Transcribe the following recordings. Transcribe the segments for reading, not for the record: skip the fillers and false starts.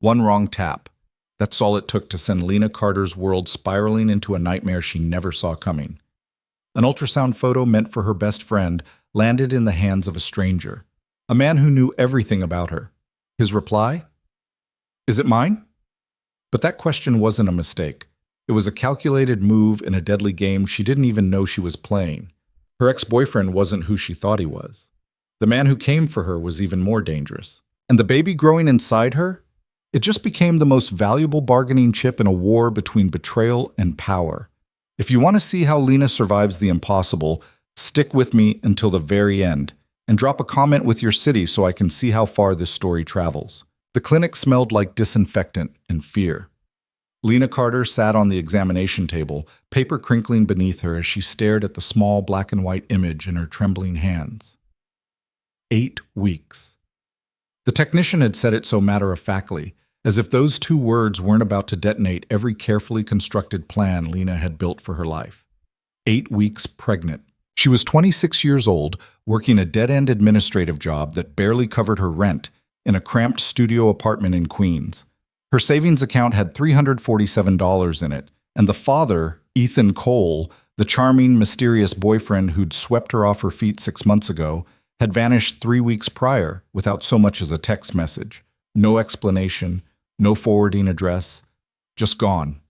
One wrong tap. That's all it took to send Lena Carter's world spiraling into a nightmare she never saw coming. An ultrasound photo meant for her best friend landed in the hands of a stranger, a man who knew everything about her. His reply? Is it mine? But that question wasn't a mistake. It was a calculated move in a deadly game she didn't even know she was playing. Her ex-boyfriend wasn't who she thought he was. The man who came for her was even more dangerous. And the baby growing inside her? It just became the most valuable bargaining chip in a war between betrayal and power. If you want to see how Lena survives the impossible, stick with me until the very end, and drop a comment with your city so I can see how far this story travels. The clinic smelled like disinfectant and fear. Lena Carter sat on the examination table, paper crinkling beneath her as she stared at the small black and white image in her trembling hands. 8 weeks. The technician had said it so matter-of-factly, as if those 2 words weren't about to detonate every carefully constructed plan Lena had built for her life. 8 weeks pregnant. She was 26 years old, working a dead-end administrative job that barely covered her rent in a cramped studio apartment in Queens. Her savings account had $347 in it, and the father, Ethan Cole, the charming, mysterious boyfriend who'd swept her off her feet 6 months ago, had vanished 3 weeks prior without so much as a text message. No explanation, no forwarding address, just gone.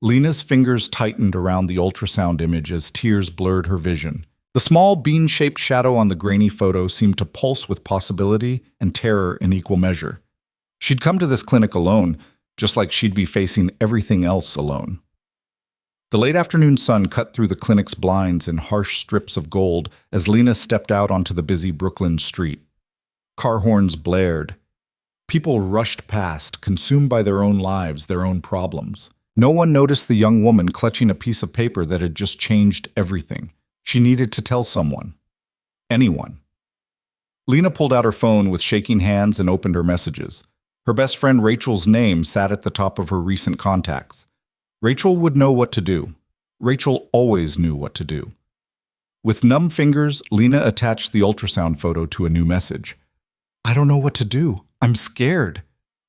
Lena's fingers tightened around the ultrasound image as tears blurred her vision. The small bean-shaped shadow on the grainy photo seemed to pulse with possibility and terror in equal measure. She'd come to this clinic alone, just like she'd be facing everything else alone. The late afternoon sun cut through the clinic's blinds in harsh strips of gold as Lena stepped out onto the busy Brooklyn street. Car horns blared. People rushed past, consumed by their own lives, their own problems. No one noticed the young woman clutching a piece of paper that had just changed everything. She needed to tell someone. Anyone. Lena pulled out her phone with shaking hands and opened her messages. Her best friend Rachel's name sat at the top of her recent contacts. Rachel would know what to do. Rachel always knew what to do. With numb fingers, Lena attached the ultrasound photo to a new message. I don't know what to do. I'm scared.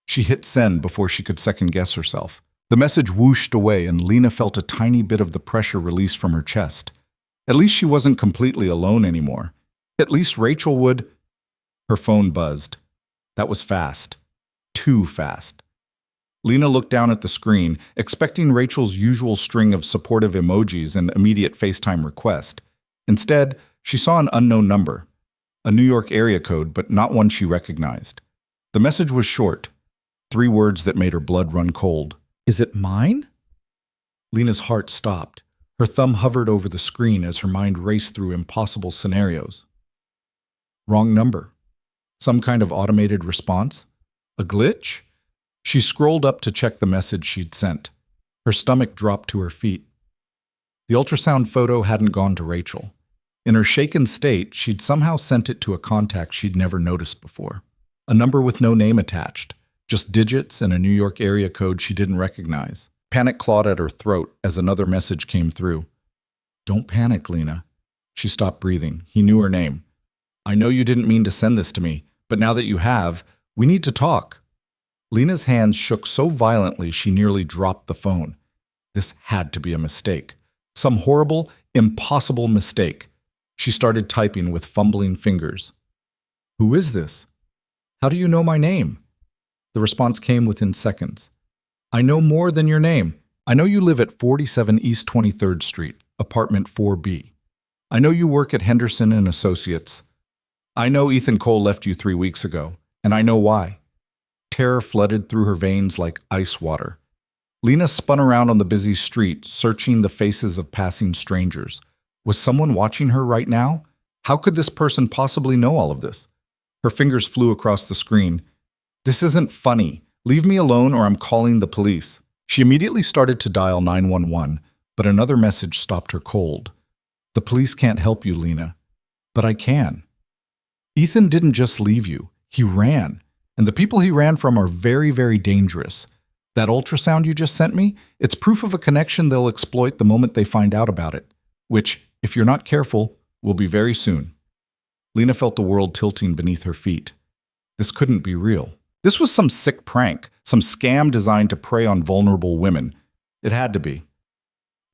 She hit send before she could second-guess herself. The message whooshed away, and Lena felt a tiny bit of the pressure release from her chest. At least she wasn't completely alone anymore. At least Rachel would... Her phone buzzed. That was fast. Too fast. Lena looked down at the screen, expecting Rachel's usual string of supportive emojis and immediate FaceTime request. Instead, she saw an unknown number. A New York area code, but not one she recognized. The message was short. 3 words that made her blood run cold. Is it mine? Lena's heart stopped. Her thumb hovered over the screen as her mind raced through impossible scenarios. Wrong number. Some kind of automated response? A glitch? She scrolled up to check the message she'd sent. Her stomach dropped to her feet. The ultrasound photo hadn't gone to Rachel. In her shaken state, she'd somehow sent it to a contact she'd never noticed before. A number with no name attached, just digits and a New York area code she didn't recognize. Panic clawed at her throat as another message came through. Don't panic, Lena. She stopped breathing. He knew her name. I know you didn't mean to send this to me, but now that you have, we need to talk. Lena's hands shook so violently she nearly dropped the phone. This had to be a mistake. Some horrible, impossible mistake. She started typing with fumbling fingers. Who is this? How do you know my name? The response came within seconds. I know more than your name. I know you live at 47 East 23rd Street, apartment 4B. I know you work at Henderson and Associates. I know Ethan Cole left you 3 weeks ago, and I know why. Terror flooded through her veins like ice water. Lena spun around on the busy street, searching the faces of passing strangers. Was someone watching her right now? How could this person possibly know all of this? Her fingers flew across the screen. This isn't funny. Leave me alone or I'm calling the police. She immediately started to dial 911, but another message stopped her cold. The police can't help you, Lena. But I can. Ethan didn't just leave you. He ran. And the people he ran from are very, very dangerous. That ultrasound you just sent me, it's proof of a connection they'll exploit the moment they find out about it. Which, if you're not careful, will be very soon. Lena felt the world tilting beneath her feet. This couldn't be real. This was some sick prank, some scam designed to prey on vulnerable women. It had to be.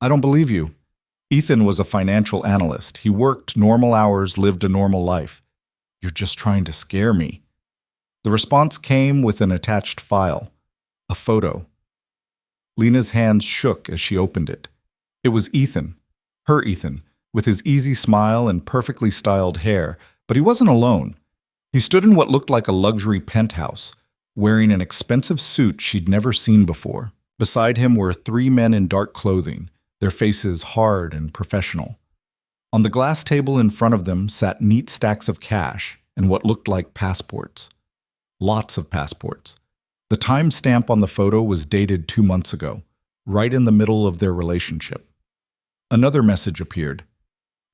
I don't believe you. Ethan was a financial analyst. He worked normal hours, lived a normal life. You're just trying to scare me. The response came with an attached file, a photo. Lena's hands shook as she opened it. It was Ethan, her Ethan, with his easy smile and perfectly styled hair, but he wasn't alone. He stood in what looked like a luxury penthouse, wearing an expensive suit she'd never seen before. Beside him were three men in dark clothing, their faces hard and professional. On the glass table in front of them sat neat stacks of cash and what looked like passports. Lots of passports. The time stamp on the photo was dated 2 months ago, right in the middle of their relationship. Another message appeared.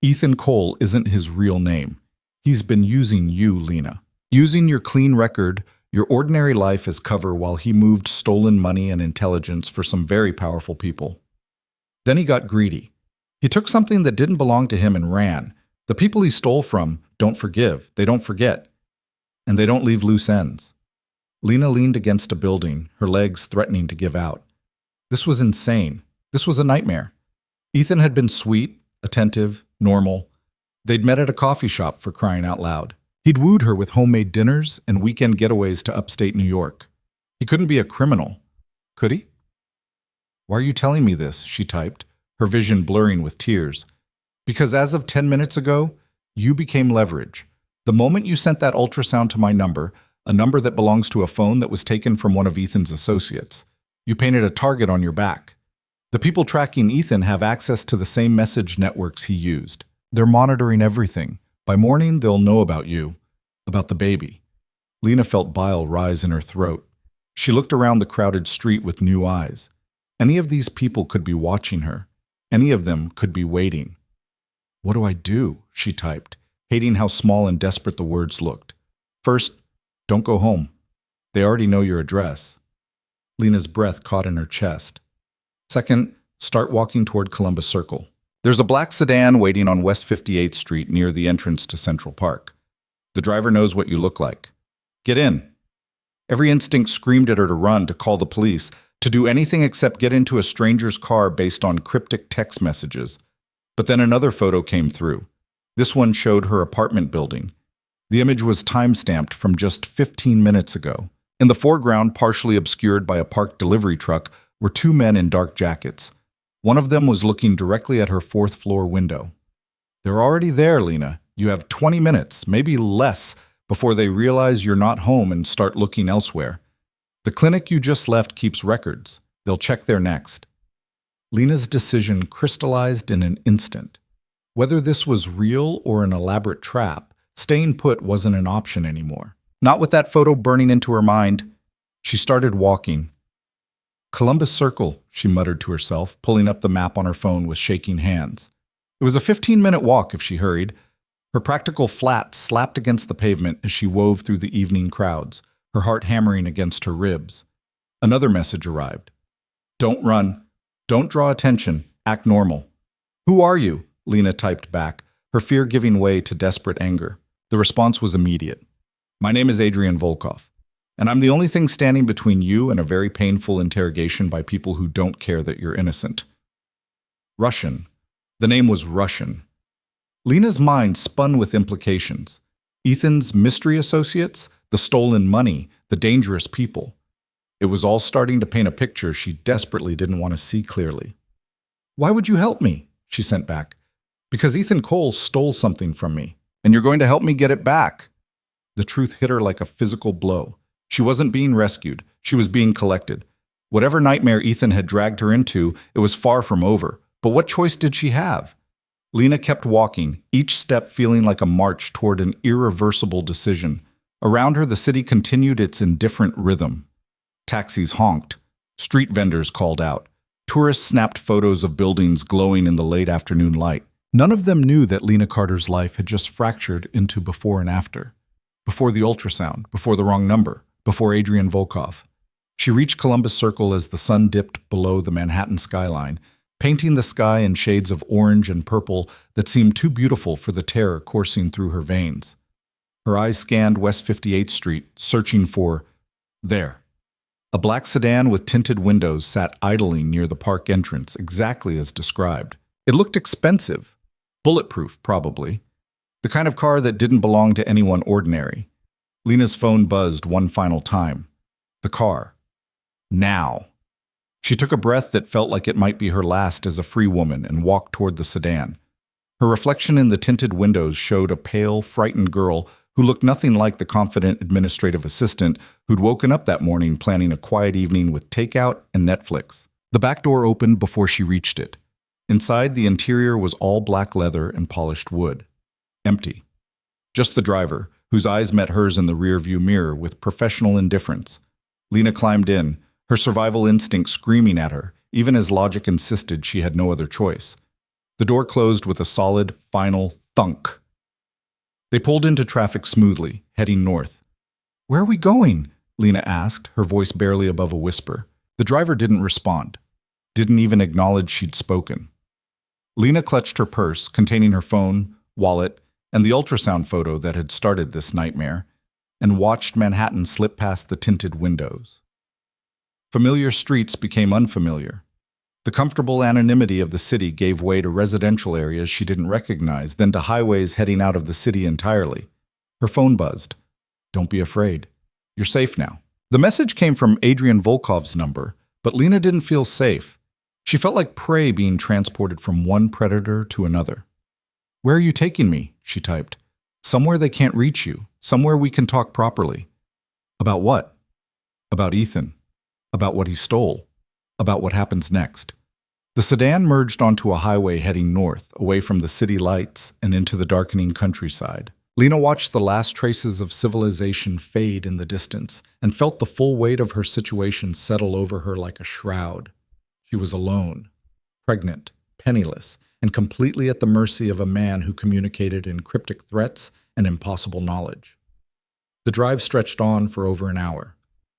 Ethan Cole isn't his real name. He's been using you, Lena. Using your clean record, your ordinary life as cover while he moved stolen money and intelligence for some very powerful people. Then he got greedy. He took something that didn't belong to him and ran. The people he stole from don't forgive, they don't forget, and they don't leave loose ends. Lena leaned against a building, her legs threatening to give out. This was insane. This was a nightmare. Ethan had been sweet, attentive, normal. They'd met at a coffee shop, for crying out loud. He'd wooed her with homemade dinners and weekend getaways to upstate New York. He couldn't be a criminal, could he? Why are you telling me this? She typed, her vision blurring with tears. Because as of 10 minutes ago, you became leverage. The moment you sent that ultrasound to my number, a number that belongs to a phone that was taken from one of Ethan's associates, you painted a target on your back. The people tracking Ethan have access to the same message networks he used. They're monitoring everything. By morning, they'll know about you, about the baby. Lena felt bile rise in her throat. She looked around the crowded street with new eyes. Any of these people could be watching her. Any of them could be waiting. What do I do? She typed, hating how small and desperate the words looked. First, don't go home. They already know your address. Lena's breath caught in her chest. Second, start walking toward Columbus Circle. There's a black sedan waiting on West 58th Street near the entrance to Central Park. The driver knows what you look like. Get in. Every instinct screamed at her to run, to call the police, to do anything except get into a stranger's car based on cryptic text messages. But then another photo came through. This one showed her apartment building. The image was time-stamped from just 15 minutes ago. In the foreground, partially obscured by a parked delivery truck, were two men in dark jackets. One of them was looking directly at her fourth-floor window. They're already there, Lena. You have 20 minutes, maybe less, before they realize you're not home and start looking elsewhere. The clinic you just left keeps records. They'll check there next. Lena's decision crystallized in an instant. Whether this was real or an elaborate trap, staying put wasn't an option anymore. Not with that photo burning into her mind. She started walking. Columbus Circle, she muttered to herself, pulling up the map on her phone with shaking hands. It was a 15-minute walk if she hurried. Her practical flat slapped against the pavement as she wove through the evening crowds, her heart hammering against her ribs. Another message arrived. Don't run. Don't draw attention. Act normal. Who are you? Lena typed back, her fear giving way to desperate anger. The response was immediate. My name is Adrian Volkov, and I'm the only thing standing between you and a very painful interrogation by people who don't care that you're innocent. Russian. The name was Russian. Lena's mind spun with implications. Ethan's mystery associates, the stolen money, the dangerous people. It was all starting to paint a picture she desperately didn't want to see clearly. Why would you help me? She sent back. Because Ethan Cole stole something from me, and you're going to help me get it back. The truth hit her like a physical blow. She wasn't being rescued. She was being collected. Whatever nightmare Ethan had dragged her into, it was far from over. But what choice did she have? Lena kept walking, each step feeling like a march toward an irreversible decision. Around her, the city continued its indifferent rhythm. Taxis honked. Street vendors called out. Tourists snapped photos of buildings glowing in the late afternoon light. None of them knew that Lena Carter's life had just fractured into before and after. Before the ultrasound, before the wrong number, before Adrian Volkov. She reached Columbus Circle as the sun dipped below the Manhattan skyline, painting the sky in shades of orange and purple that seemed too beautiful for the terror coursing through her veins. Her eyes scanned West 58th Street, searching for there. A black sedan with tinted windows sat idling near the park entrance, exactly as described. It looked expensive. Bulletproof, probably. The kind of car that didn't belong to anyone ordinary. Lena's phone buzzed one final time. The car. Now. She took a breath that felt like it might be her last as a free woman and walked toward the sedan. Her reflection in the tinted windows showed a pale, frightened girl who looked nothing like the confident administrative assistant who'd woken up that morning planning a quiet evening with takeout and Netflix. The back door opened before she reached it. Inside, the interior was all black leather and polished wood. Empty. Just the driver, whose eyes met hers in the rearview mirror with professional indifference. Lena climbed in, her survival instinct screaming at her, even as logic insisted she had no other choice. The door closed with a solid, final thunk. They pulled into traffic smoothly, heading north. "Where are we going?" Lena asked, her voice barely above a whisper. The driver didn't respond. Didn't even acknowledge she'd spoken. Lena clutched her purse, containing her phone, wallet, and the ultrasound photo that had started this nightmare, and watched Manhattan slip past the tinted windows. Familiar streets became unfamiliar. The comfortable anonymity of the city gave way to residential areas she didn't recognize, then to highways heading out of the city entirely. Her phone buzzed. "Don't be afraid. You're safe now." The message came from Adrian Volkov's number, but Lena didn't feel safe. She felt like prey being transported from one predator to another. "Where are you taking me?" she typed. "Somewhere they can't reach you. Somewhere we can talk properly." About what? About Ethan. About what he stole. About what happens next. The sedan merged onto a highway heading north, away from the city lights and into the darkening countryside. Lena watched the last traces of civilization fade in the distance and felt the full weight of her situation settle over her like a shroud. She was alone, pregnant, penniless, and completely at the mercy of a man who communicated in cryptic threats and impossible knowledge. The drive stretched on for over an hour.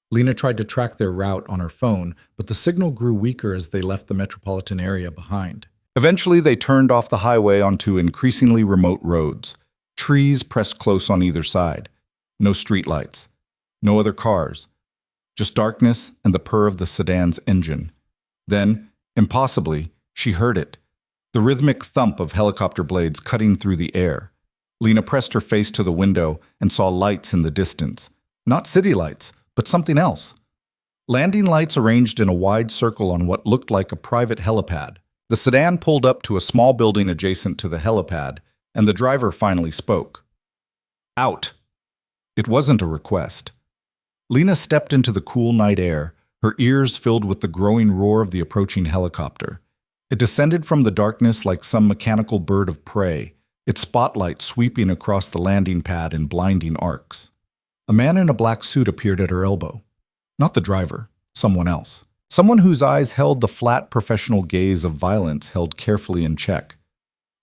Lena tried to track their route on her phone, but the signal grew weaker as they left the metropolitan area behind. Eventually, they turned off the highway onto increasingly remote roads. Trees pressed close on either side. No streetlights. No other cars. Just darkness and the purr of the sedan's engine. Then, impossibly, she heard it. The rhythmic thump of helicopter blades cutting through the air. Lena pressed her face to the window and saw lights in the distance. Not city lights, but something else. Landing lights arranged in a wide circle on what looked like a private helipad. The sedan pulled up to a small building adjacent to the helipad, and the driver finally spoke. "Out." It wasn't a request. Lena stepped into the cool night air, her ears filled with the growing roar of the approaching helicopter. It descended from the darkness like some mechanical bird of prey, its spotlight sweeping across the landing pad in blinding arcs. A man in a black suit appeared at her elbow. Not the driver, someone else. Someone whose eyes held the flat professional gaze of violence held carefully in check.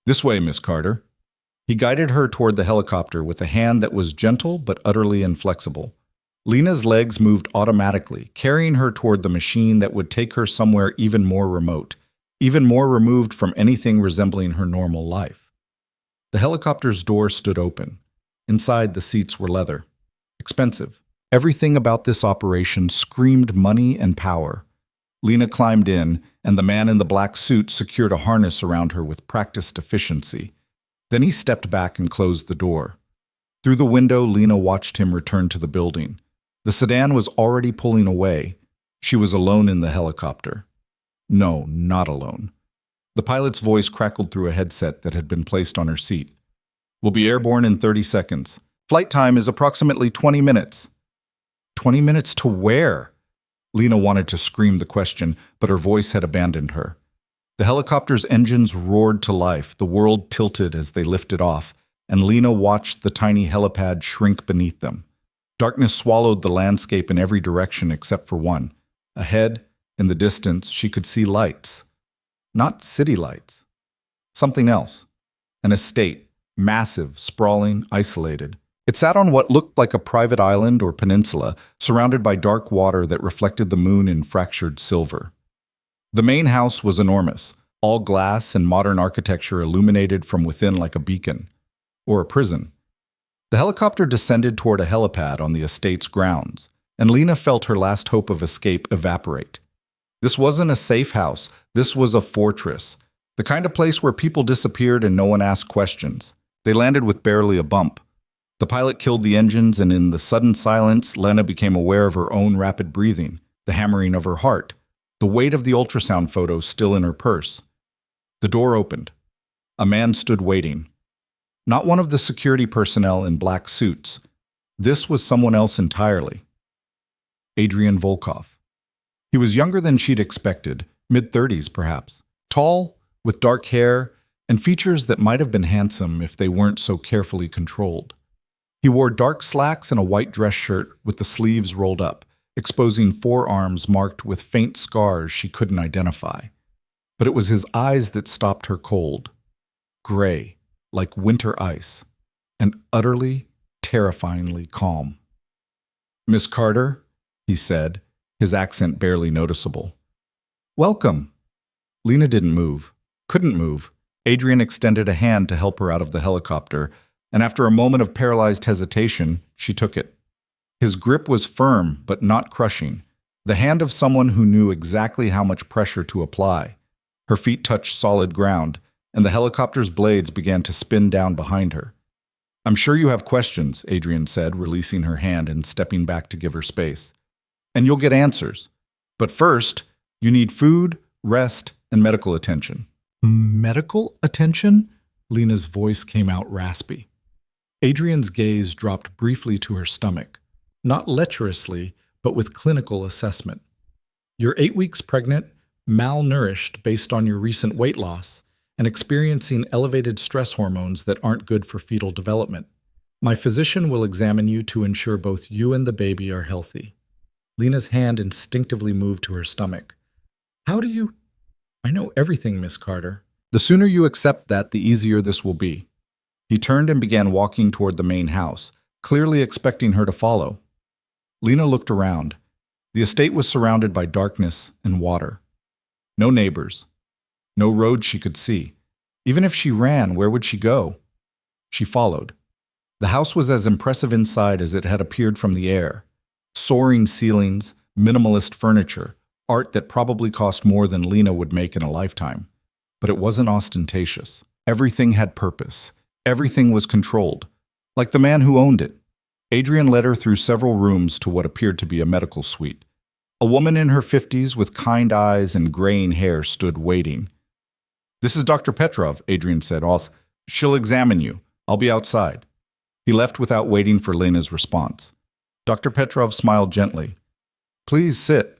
"This way, Miss Carter." He guided her toward the helicopter with a hand that was gentle but utterly inflexible. Lena's legs moved automatically, carrying her toward the machine that would take her somewhere even more remote, even more removed from anything resembling her normal life. The helicopter's door stood open. Inside, the seats were leather. Expensive. Everything about this operation screamed money and power. Lena climbed in, and the man in the black suit secured a harness around her with practiced efficiency. Then he stepped back and closed the door. Through the window, Lena watched him return to the building. The sedan was already pulling away. She was alone in the helicopter. No, not alone. The pilot's voice crackled through a headset that had been placed on her seat. "We'll be airborne in 30 seconds. Flight time is approximately 20 minutes. 20 minutes to where? Lena wanted to scream the question, but her voice had abandoned her. The helicopter's engines roared to life, the world tilted as they lifted off, and Lena watched the tiny helipad shrink beneath them. Darkness swallowed the landscape in every direction except for one. Ahead, in the distance, she could see lights. Not city lights. Something else. An estate, massive, sprawling, isolated. It sat on what looked like a private island or peninsula, surrounded by dark water that reflected the moon in fractured silver. The main house was enormous, all glass and modern architecture illuminated from within like a beacon. Or a prison. The helicopter descended toward a helipad on the estate's grounds. and Lena felt her last hope of escape evaporate. This wasn't a safe house. This was a fortress. The kind of place where people disappeared and no one asked questions. They landed with barely a bump. The pilot killed the engines, and in the sudden silence, Lena became aware of her own rapid breathing, the hammering of her heart, the weight of the ultrasound photo still in her purse. The door opened. A man stood waiting. Not one of the security personnel in black suits. This was someone else entirely. Adrian Volkov. He was younger than she'd expected, mid-30s perhaps. Tall, with dark hair, and features that might have been handsome if they weren't so carefully controlled. He wore dark slacks and a white dress shirt with the sleeves rolled up, exposing forearms marked with faint scars she couldn't identify. But it was his eyes that stopped her cold. Gray, like winter ice, and utterly, terrifyingly calm. "Miss Carter," he said, his accent barely noticeable. "Welcome." Lena didn't move. Couldn't move. Adrian extended a hand to help her out of the helicopter, and after a moment of paralyzed hesitation, she took it. His grip was firm, but not crushing, the hand of someone who knew exactly how much pressure to apply. Her feet touched solid ground, and the helicopter's blades began to spin down behind her. "I'm sure you have questions," Adrian said, releasing her hand and stepping back to give her space. "And you'll get answers. But first, you need food, rest, and medical attention." "Medical attention?" Lena's voice came out raspy. Adrian's gaze dropped briefly to her stomach, not lecherously, but with clinical assessment. "You're 8 weeks pregnant, malnourished based on your recent weight loss, and experiencing elevated stress hormones that aren't good for fetal development. My physician will examine you to ensure both you and the baby are healthy." Lena's hand instinctively moved to her stomach. "How do you—" "I know everything, Miss Carter. The sooner you accept that, the easier this will be." He turned and began walking toward the main house, clearly expecting her to follow. Lena looked around. The estate was surrounded by darkness and water. No neighbors. No road she could see. Even if she ran, where would she go? She followed. The house was as impressive inside as it had appeared from the air. Soaring ceilings, minimalist furniture, art that probably cost more than Lena would make in a lifetime. But it wasn't ostentatious. Everything had purpose. Everything was controlled. Like the man who owned it. Adrian led her through several rooms to what appeared to be a medical suite. A woman in her 50s with kind eyes and graying hair stood waiting. "This is Dr. Petrov," Adrian said. "She'll examine you. I'll be outside." He left without waiting for Lena's response. Dr. Petrov smiled gently. "Please sit.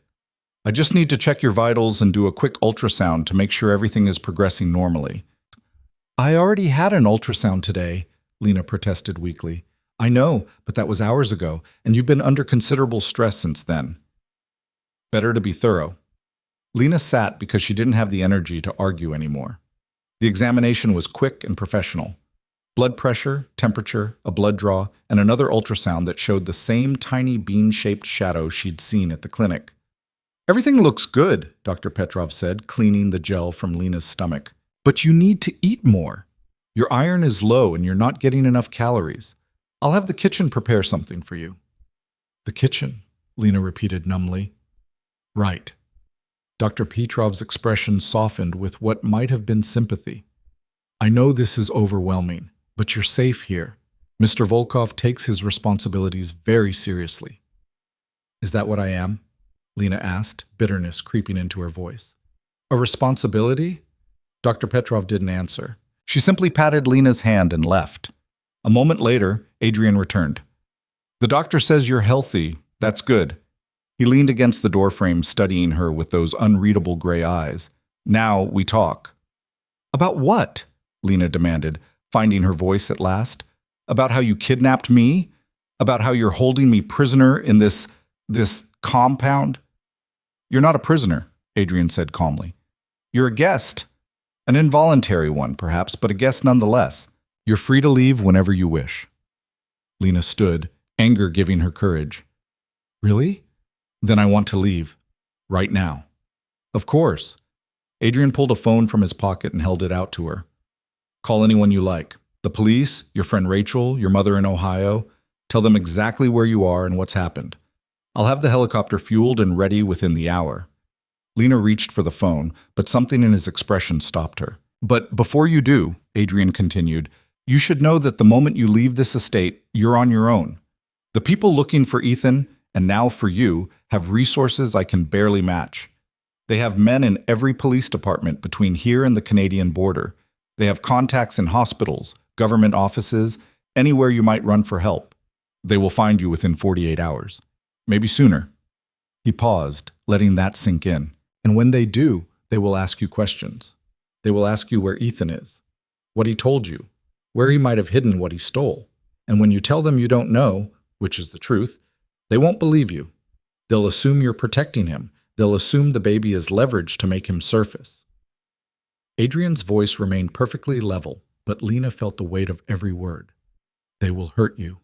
I just need to check your vitals and do a quick ultrasound to make sure everything is progressing normally." "I already had an ultrasound today," Lena protested weakly. "I know, but that was hours ago, and you've been under considerable stress since then." Better to be thorough. Lena sat because she didn't have the energy to argue anymore. The examination was quick and professional. Blood pressure, temperature, a blood draw, and another ultrasound that showed the same tiny bean-shaped shadow she'd seen at the clinic. "Everything looks good," Dr. Petrov said, cleaning the gel from Lena's stomach. "But you need to eat more. Your iron is low and you're not getting enough calories. I'll have the kitchen prepare something for you." "The kitchen," Lena repeated numbly. "Right." Dr. Petrov's expression softened with what might have been sympathy. "I know this is overwhelming, but you're safe here. Mr. Volkov takes his responsibilities very seriously." "Is that what I am?" Lena asked, bitterness creeping into her voice. "A responsibility?" Dr. Petrov didn't answer. She simply patted Lena's hand and left. A moment later, Adrian returned. "The doctor says you're healthy. That's good." He leaned against the doorframe, studying her with those unreadable gray eyes. "Now we talk." "About what?" Lena demanded, finding her voice at last. "About how you kidnapped me? About how you're holding me prisoner in this compound?" "You're not a prisoner," Adrian said calmly. "You're a guest. An involuntary one, perhaps, but a guest nonetheless. You're free to leave whenever you wish." Lena stood, anger giving her courage. "Really? Then I want to leave. Right now." "Of course." Adrian pulled a phone from his pocket and held it out to her. "Call anyone you like. The police, your friend Rachel, your mother in Ohio. Tell them exactly where you are and what's happened. I'll have the helicopter fueled and ready within the hour. Lena reached for the phone, but something in his expression stopped her. But before you do, Adrian continued, you should know that the moment you leave this estate, you're on your own. The people looking for Ethan, and now for you, have resources I can barely match. They have men in every police department between here and the Canadian border. They have contacts in hospitals, government offices, anywhere you might run for help. They will find you within 48 hours. Maybe sooner. He paused, letting that sink in. And when they do, they will ask you questions. They will ask you where Ethan is, what he told you, where he might have hidden what he stole. And when you tell them you don't know, which is the truth, they won't believe you. They'll assume you're protecting him. They'll assume the baby is leverage to make him surface. Adrian's voice remained perfectly level, but Lena felt the weight of every word. They will hurt you,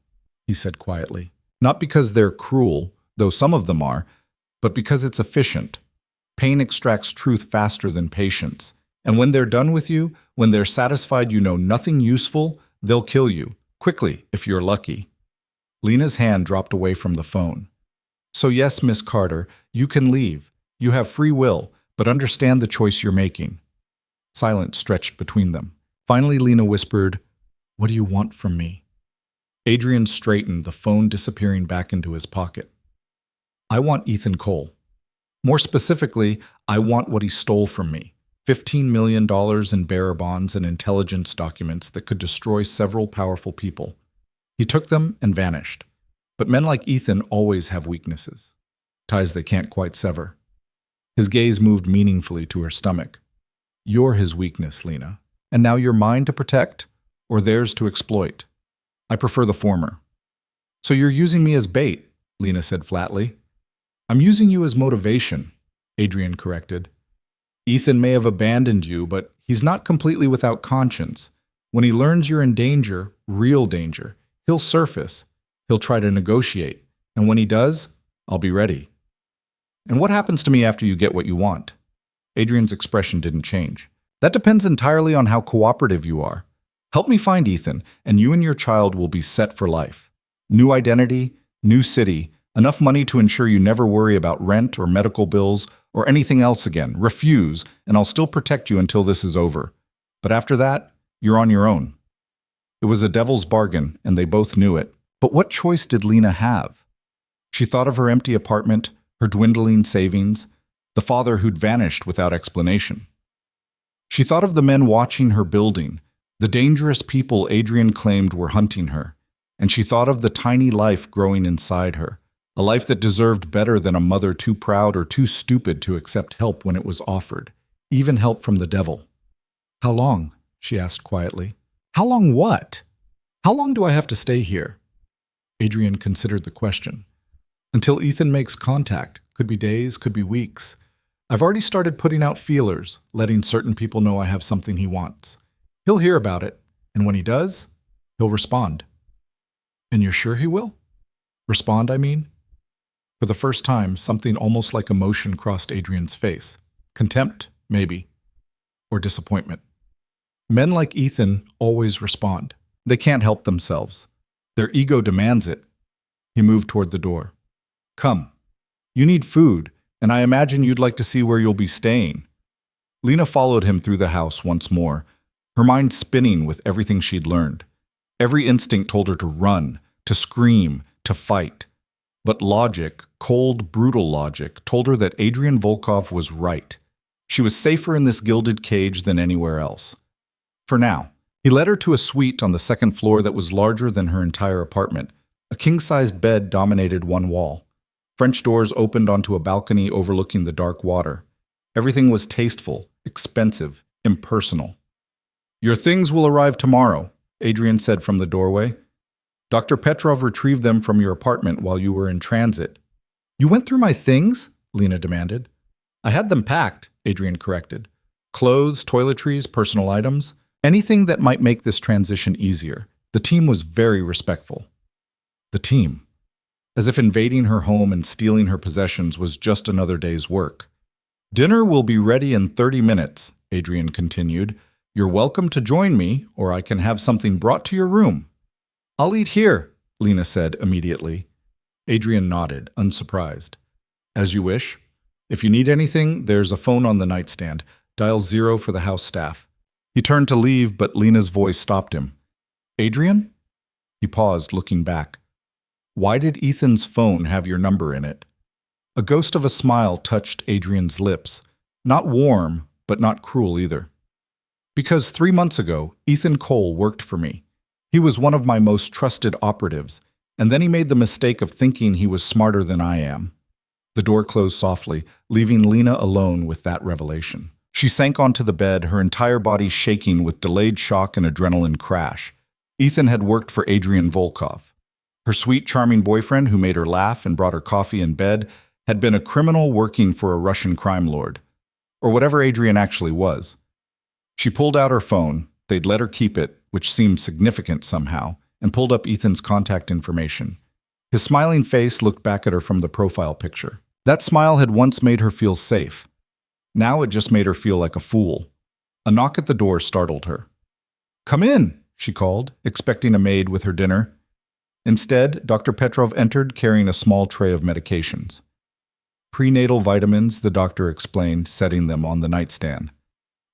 he said quietly. Not because they're cruel, though some of them are, but because it's efficient. Pain extracts truth faster than patience. And when they're done with you, when they're satisfied you know nothing useful, they'll kill you, quickly if you're lucky. Lena's hand dropped away from the phone. So yes, Miss Carter, you can leave. You have free will, but understand the choice you're making. Silence stretched between them. Finally, Lena whispered, "What do you want from me?" Adrian straightened, the phone disappearing back into his pocket. "I want Ethan Cole. More specifically, I want what he stole from me. $15 million in bearer bonds and intelligence documents that could destroy several powerful people. He took them and vanished. But men like Ethan always have weaknesses, ties they can't quite sever." His gaze moved meaningfully to her stomach. "You're his weakness, Lena. And now you're mine to protect, or theirs to exploit. I prefer the former." "So you're using me as bait," Lena said flatly. "I'm using you as motivation," Adrian corrected. "Ethan may have abandoned you, but he's not completely without conscience. When he learns you're in danger, real danger, he'll surface. He'll try to negotiate. And when he does, I'll be ready." "And what happens to me after you get what you want?" Adrian's expression didn't change. "That depends entirely on how cooperative you are. Help me find Ethan, and you and your child will be set for life. New identity, new city, enough money to ensure you never worry about rent or medical bills or anything else again. Refuse, and I'll still protect you until this is over. But after that, you're on your own." It was a devil's bargain, and they both knew it. But what choice did Lena have? She thought of her empty apartment, her dwindling savings, the father who'd vanished without explanation. She thought of the men watching her building, the dangerous people Adrian claimed were hunting her, and she thought of the tiny life growing inside her, a life that deserved better than a mother too proud or too stupid to accept help when it was offered, even help from the devil. "How long?" she asked quietly. "How long what? How long do I have to stay here?" Adrian considered the question. "Until Ethan makes contact. Could be days, could be weeks. I've already started putting out feelers, letting certain people know I have something he wants. He'll hear about it, and when he does, he'll respond." "And you're sure he will?" "Respond, I mean?" For the first time, something almost like emotion crossed Adrian's face. Contempt, maybe. Or disappointment. Men like Ethan always respond. They can't help themselves. Their ego demands it. He moved toward the door. "Come. You need food, and I imagine you'd like to see where you'll be staying." Lena followed him through the house once more, her mind spinning with everything she'd learned. Every instinct told her to run, to scream, to fight. But logic, cold, brutal logic, told her that Adrian Volkov was right. She was safer in this gilded cage than anywhere else. For now. He led her to a suite on the second floor that was larger than her entire apartment. A king-sized bed dominated one wall. French doors opened onto a balcony overlooking the dark water. Everything was tasteful, expensive, impersonal. "Your things will arrive tomorrow," Adrian said from the doorway. "Dr. Petrov retrieved them from your apartment while you were in transit." "You went through my things?" Lena demanded. "I had them packed," Adrian corrected. "Clothes, toiletries, personal items. Anything that might make this transition easier." The team was very respectful. The team. As if invading her home and stealing her possessions was just another day's work. "Dinner will be ready in 30 minutes, Adrian continued. "You're welcome to join me, or I can have something brought to your room." "I'll eat here," Lena said immediately. Adrian nodded, unsurprised. As you wish. If you need anything, there's a phone on the nightstand. Dial 0 for the house staff. He turned to leave, but Lena's voice stopped him. Adrian? He paused, looking back. Why did Ethan's phone have your number in it? A ghost of a smile touched Adrian's lips. Not warm, but not cruel either. Because 3 months ago, Ethan Cole worked for me. He was one of my most trusted operatives, and then he made the mistake of thinking he was smarter than I am. The door closed softly, leaving Lena alone with that revelation. She sank onto the bed, her entire body shaking with delayed shock and adrenaline crash. Ethan had worked for Adrian Volkov. Her sweet, charming boyfriend, who made her laugh and brought her coffee in bed, had been a criminal working for a Russian crime lord. Or whatever Adrian actually was. She pulled out her phone, they'd let her keep it, which seemed significant somehow, and pulled up Ethan's contact information. His smiling face looked back at her from the profile picture. That smile had once made her feel safe. Now it just made her feel like a fool. A knock at the door startled her. "Come in," she called, expecting a maid with her dinner. Instead, Dr. Petrov entered carrying a small tray of medications. Prenatal vitamins, the doctor explained, setting them on the nightstand.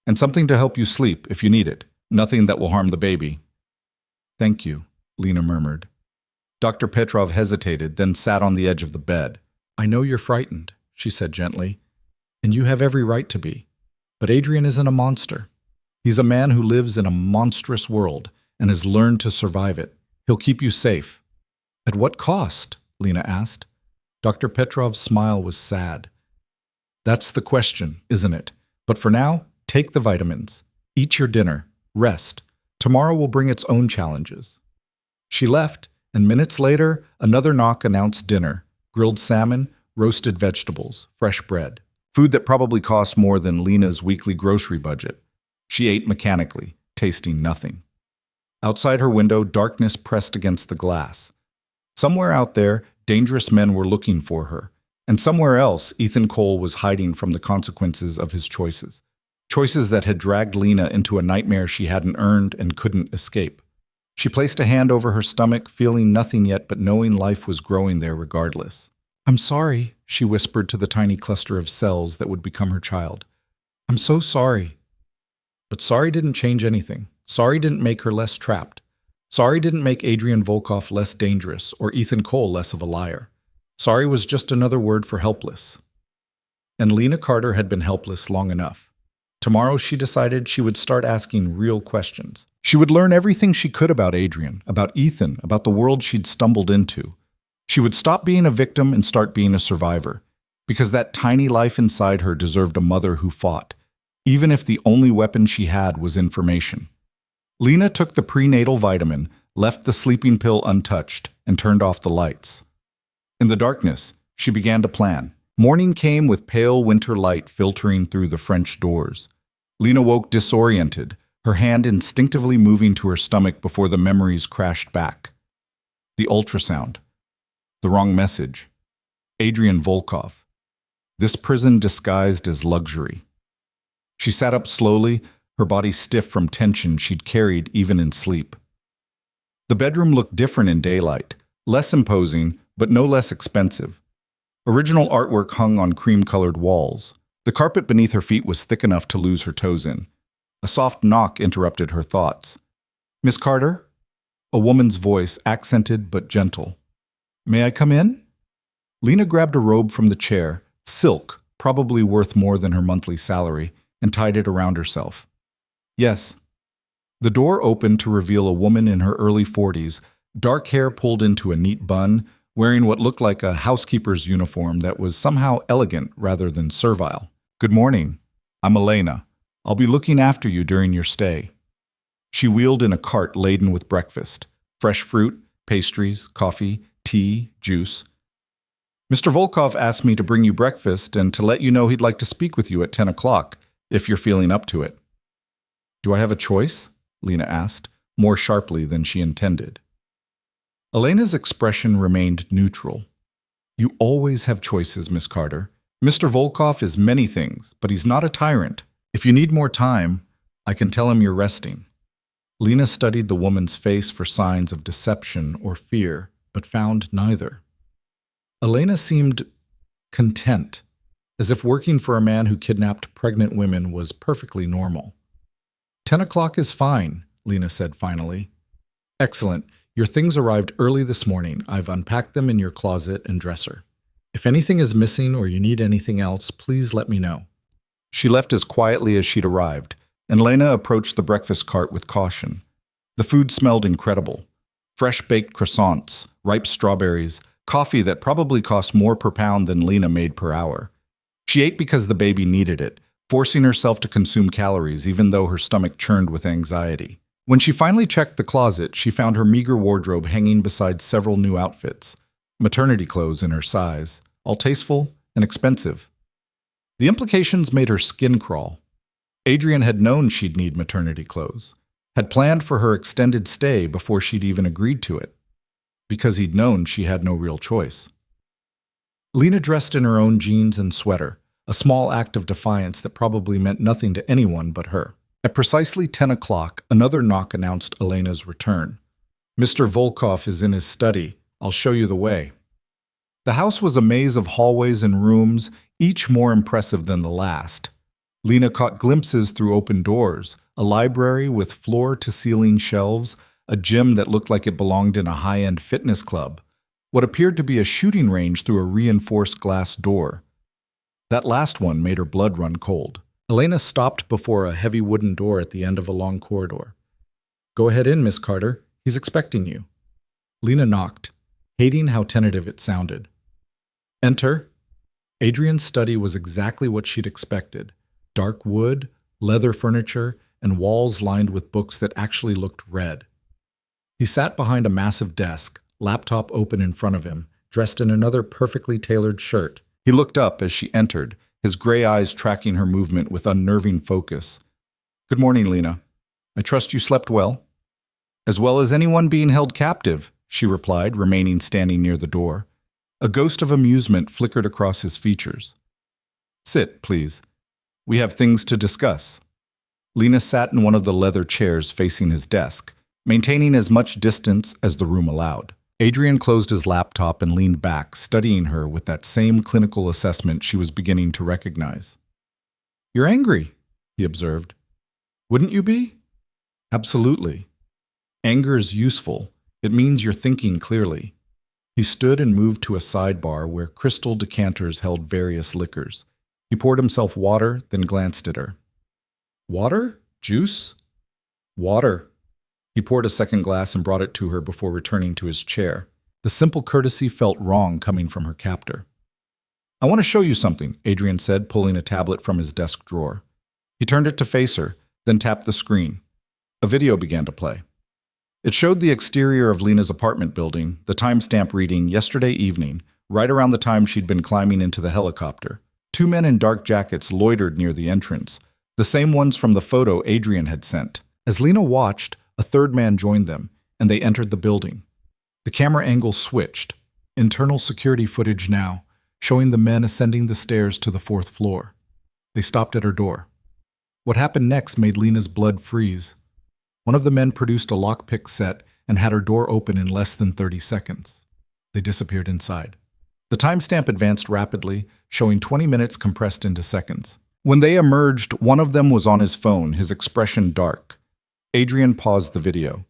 And something to help you sleep if you need it. Nothing that will harm the baby. Thank you, Lena murmured. Dr. Petrov hesitated, then sat on the edge of the bed. I know you're frightened, she said gently, and you have every right to be. But Adrian isn't a monster. He's a man who lives in a monstrous world and has learned to survive it. He'll keep you safe. At what cost? Lena asked. Dr. Petrov's smile was sad. That's the question, isn't it? But for now, take the vitamins. Eat your dinner. Rest. Tomorrow will bring its own challenges. She left, and minutes later, another knock announced dinner. Grilled salmon, roasted vegetables, fresh bread. Food that probably cost more than Lena's weekly grocery budget. She ate mechanically, tasting nothing. Outside her window, darkness pressed against the glass. Somewhere out there, dangerous men were looking for her. And somewhere else, Ethan Cole was hiding from the consequences of his choices. Choices that had dragged Lena into a nightmare she hadn't earned and couldn't escape. She placed a hand over her stomach, feeling nothing yet but knowing life was growing there regardless. I'm sorry, she whispered to the tiny cluster of cells that would become her child. I'm so sorry. But sorry didn't change anything. Sorry didn't make her less trapped. Sorry didn't make Adrian Volkov less dangerous or Ethan Cole less of a liar. Sorry was just another word for helpless. And Lena Carter had been helpless long enough. Tomorrow, she decided she would start asking real questions. She would learn everything she could about Adrian, about Ethan, about the world she'd stumbled into. She would stop being a victim and start being a survivor, because that tiny life inside her deserved a mother who fought, even if the only weapon she had was information. Lena took the prenatal vitamin, left the sleeping pill untouched, and turned off the lights. In the darkness, she began to plan. Morning came with pale winter light filtering through the French doors. Lena woke disoriented, her hand instinctively moving to her stomach before the memories crashed back. The ultrasound. The wrong message. Adrian Volkov. This prison disguised as luxury. She sat up slowly, her body stiff from tension she'd carried even in sleep. The bedroom looked different in daylight, less imposing, but no less expensive. Original artwork hung on cream-colored walls. The carpet beneath her feet was thick enough to lose her toes in. A soft knock interrupted her thoughts. Miss Carter? A woman's voice, accented but gentle. May I come in? Lena grabbed a robe from the chair, silk, probably worth more than her monthly salary, and tied it around herself. Yes. The door opened to reveal a woman in her early 40s, dark hair pulled into a neat bun, wearing what looked like a housekeeper's uniform that was somehow elegant rather than servile. Good morning. I'm Lena. I'll be looking after you during your stay. She wheeled in a cart laden with breakfast. Fresh fruit, pastries, coffee, tea, juice. Mr. Volkov asked me to bring you breakfast and to let you know he'd like to speak with you at 10 o'clock, if you're feeling up to it. Do I have a choice? Lena asked, more sharply than she intended. Elena's expression remained neutral. You always have choices, Miss Carter. Mr. Volkov is many things, but he's not a tyrant. If you need more time, I can tell him you're resting. Lena studied the woman's face for signs of deception or fear, but found neither. Elena seemed content, as if working for a man who kidnapped pregnant women was perfectly normal. 10 o'clock is fine, Lena said finally. Excellent. Your things arrived early this morning. I've unpacked them in your closet and dresser. If anything is missing or you need anything else, please let me know. She left as quietly as she'd arrived, and Lena approached the breakfast cart with caution. The food smelled incredible. Fresh-baked croissants, ripe strawberries, coffee that probably cost more per pound than Lena made per hour. She ate because the baby needed it, forcing herself to consume calories even though her stomach churned with anxiety. When she finally checked the closet, she found her meager wardrobe hanging beside several new outfits, maternity clothes in her size, all tasteful and expensive. The implications made her skin crawl. Adrian had known she'd need maternity clothes, had planned for her extended stay before she'd even agreed to it, because he'd known she had no real choice. Lena dressed in her own jeans and sweater, a small act of defiance that probably meant nothing to anyone but her. At precisely 10 o'clock, another knock announced Elena's return. "Mr. Volkov is in his study. I'll show you the way." The house was a maze of hallways and rooms, each more impressive than the last. Lena caught glimpses through open doors, a library with floor-to-ceiling shelves, a gym that looked like it belonged in a high-end fitness club, what appeared to be a shooting range through a reinforced glass door. That last one made her blood run cold. Elena stopped before a heavy wooden door at the end of a long corridor. "Go ahead in, Miss Carter. He's expecting you." Lena knocked, hating how tentative it sounded. "Enter." Adrian's study was exactly what she'd expected. Dark wood, leather furniture, and walls lined with books that actually looked red. He sat behind a massive desk, laptop open in front of him, dressed in another perfectly tailored shirt. He looked up as she entered, his gray eyes tracking her movement with unnerving focus. "Good morning, Lena. I trust you slept well?" "As well as anyone being held captive," she replied, remaining standing near the door. A ghost of amusement flickered across his features. "Sit, please. We have things to discuss." Lena sat in one of the leather chairs facing his desk, maintaining as much distance as the room allowed. Adrian closed his laptop and leaned back, studying her with that same clinical assessment she was beginning to recognize. "You're angry," he observed. "Wouldn't you be?" "Absolutely. Anger is useful. It means you're thinking clearly." He stood and moved to a sidebar where crystal decanters held various liquors. He poured himself water, then glanced at her. "Water? Juice?" "Water." He poured a second glass and brought it to her before returning to his chair. The simple courtesy felt wrong coming from her captor. "I want to show you something," Adrian said, pulling a tablet from his desk drawer. He turned it to face her, then tapped the screen. A video began to play. It showed the exterior of Lena's apartment building, the timestamp reading yesterday evening, right around the time she'd been climbing into the helicopter. Two men in dark jackets loitered near the entrance, the same ones from the photo Adrian had sent. As Lena watched, a third man joined them, and they entered the building. The camera angle switched. Internal security footage now, showing the men ascending the stairs to the 4th floor. They stopped at her door. What happened next made Lena's blood freeze. One of the men produced a lockpick set and had her door open in less than 30 seconds. They disappeared inside. The timestamp advanced rapidly, showing 20 minutes compressed into seconds. When they emerged, one of them was on his phone, his expression dark. Adrian paused the video.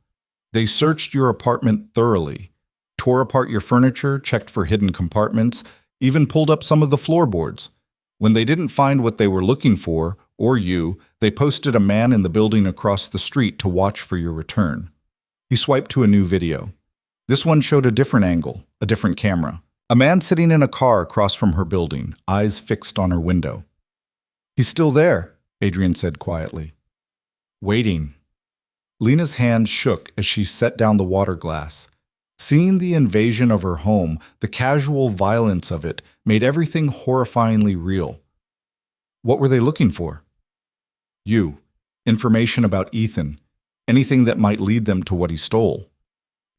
"They searched your apartment thoroughly, tore apart your furniture, checked for hidden compartments, even pulled up some of the floorboards. When they didn't find what they were looking for, or you, they posted a man in the building across the street to watch for your return." He swiped to a new video. This one showed a different angle, a different camera. A man sitting in a car across from her building, eyes fixed on her window. "He's still there," Adrian said quietly. "Waiting." Lena's hand shook as she set down the water glass. Seeing the invasion of her home, the casual violence of it, made everything horrifyingly real. What were they looking for? You. Information about Ethan. Anything that might lead them to what he stole.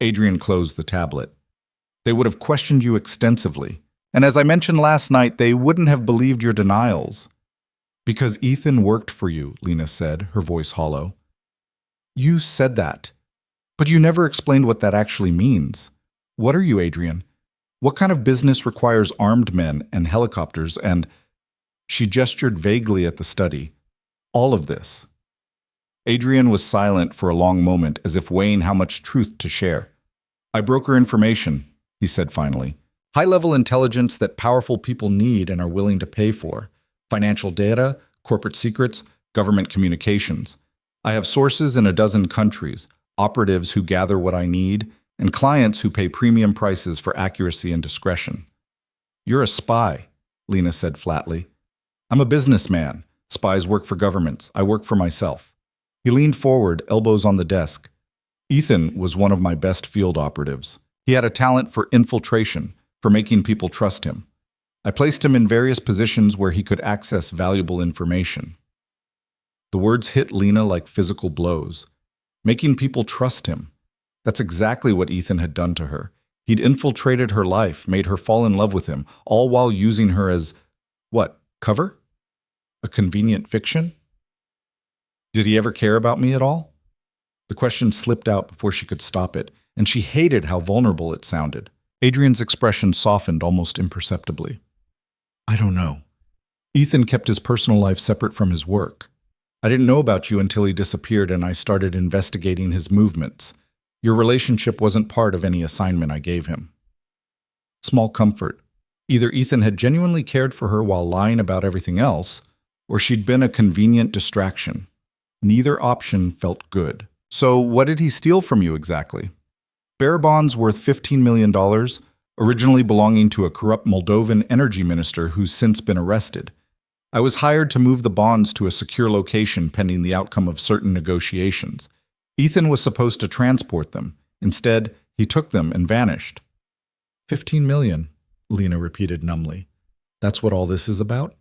Adrian closed the tablet. They would have questioned you extensively. And as I mentioned last night, they wouldn't have believed your denials. "Because Ethan worked for you," Lena said, her voice hollow. "You said that. But you never explained what that actually means. What are you, Adrian? What kind of business requires armed men and helicopters and— She gestured vaguely at the study. All of this. Adrian was silent for a long moment, as if weighing how much truth to share. I broker information, he said finally. High-level intelligence that powerful people need and are willing to pay for. Financial data, corporate secrets, government communications. I have sources in a dozen countries, operatives who gather what I need, and clients who pay premium prices for accuracy and discretion. You're a spy, Lena said flatly. I'm a businessman. Spies work for governments. I work for myself. He leaned forward, elbows on the desk. Ethan was one of my best field operatives. He had a talent for infiltration, for making people trust him. I placed him in various positions where he could access valuable information. The words hit Lena like physical blows. Making people trust him. That's exactly what Ethan had done to her. He'd infiltrated her life, made her fall in love with him, all while using her as— what, cover? A convenient fiction? Did he ever care about me at all? The question slipped out before she could stop it, and she hated how vulnerable it sounded. Adrian's expression softened almost imperceptibly. I don't know. Ethan kept his personal life separate from his work. I didn't know about you until he disappeared and I started investigating his movements. Your relationship wasn't part of any assignment I gave him. Small comfort. Either Ethan had genuinely cared for her while lying about everything else, or she'd been a convenient distraction. Neither option felt good. So what did he steal from you exactly? Bearer bonds worth $15 million, originally belonging to a corrupt Moldovan energy minister who's since been arrested. I was hired to move the bonds to a secure location pending the outcome of certain negotiations. Ethan was supposed to transport them. Instead, he took them and vanished. 15 million, Lena repeated numbly. That's what all this is about?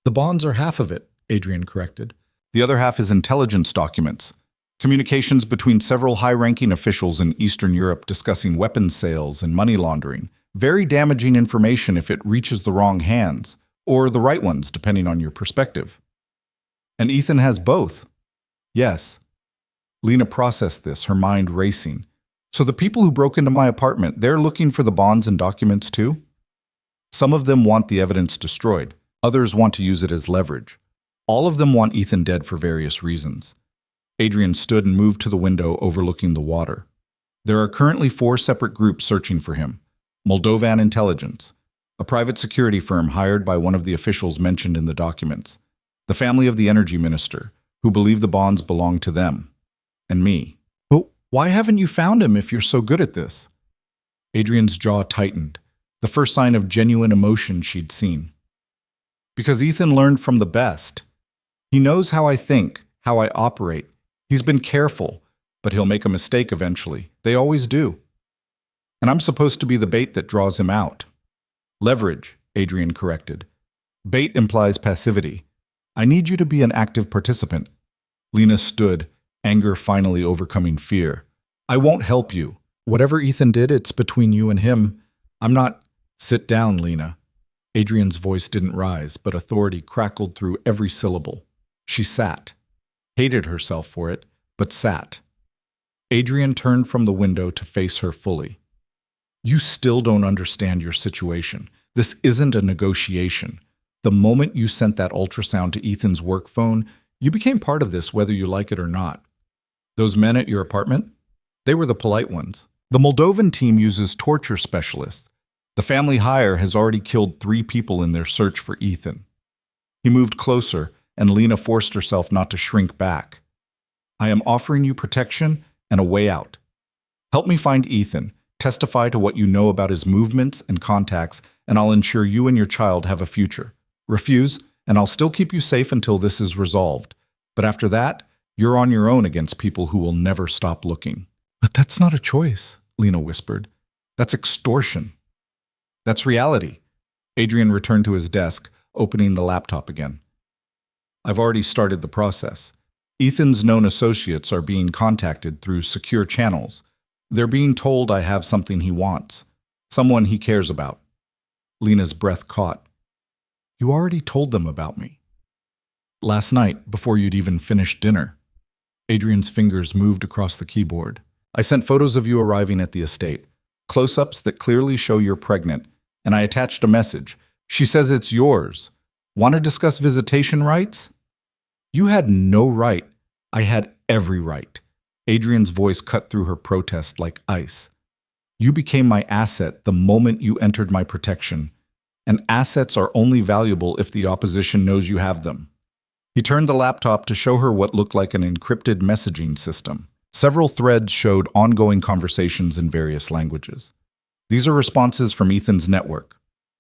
The bonds are half of it, Adrian corrected. The other half is intelligence documents. Communications between several high-ranking officials in Eastern Europe discussing weapons sales and money laundering. Very damaging information if it reaches the wrong hands, or the right ones, depending on your perspective. And Ethan has both. Yes. Lena processed this, her mind racing. So the people who broke into my apartment, they're looking for the bonds and documents too? Some of them want the evidence destroyed. Others want to use it as leverage. All of them want Ethan dead for various reasons. Adrian stood and moved to the window overlooking the water. There are currently 4 separate groups searching for him. Moldovan Intelligence, a private security firm hired by one of the officials mentioned in the documents. The family of the energy minister, who believe the bonds belong to them. And me. But why haven't you found him if you're so good at this? Adrian's jaw tightened, the first sign of genuine emotion she'd seen. Because Ethan learned from the best. He knows how I think, how I operate. He's been careful, but he'll make a mistake eventually. They always do. And I'm supposed to be the bait that draws him out. Leverage, Adrian corrected. Bait implies passivity. I need you to be an active participant. Lena stood, anger finally overcoming fear. I won't help you. Whatever Ethan did, it's between you and him. I'm not— Sit down, Lena. Adrian's voice didn't rise, but authority crackled through every syllable. She sat. Hated herself for it, but sat. Adrian turned from the window to face her fully. You still don't understand your situation. This isn't a negotiation. The moment you sent that ultrasound to Ethan's work phone, you became part of this whether you like it or not. Those men at your apartment? They were the polite ones. The Moldovan team uses torture specialists. The family hire has already killed 3 people in their search for Ethan. He moved closer, and Lena forced herself not to shrink back. I am offering you protection and a way out. Help me find Ethan, testify to what you know about his movements and contacts, and I'll ensure you and your child have a future. Refuse, and I'll still keep you safe until this is resolved. But after that, you're on your own against people who will never stop looking. But that's not a choice, Lena whispered. That's extortion. That's reality. Adrian returned to his desk, opening the laptop again. I've already started the process. Ethan's known associates are being contacted through secure channels. They're being told I have something he wants, someone he cares about. Lena's breath caught. You already told them about me. Last night, before you'd even finished dinner. Adrian's fingers moved across the keyboard. I sent photos of you arriving at the estate. close-ups that clearly show you're pregnant, and I attached a message. She says it's yours. Want to discuss visitation rights? You had no right. I had every right. Adrian's voice cut through her protest like ice. You became my asset the moment you entered my protection, and assets are only valuable if the opposition knows you have them. He turned the laptop to show her what looked like an encrypted messaging system. Several threads showed ongoing conversations in various languages. These are responses from Ethan's network.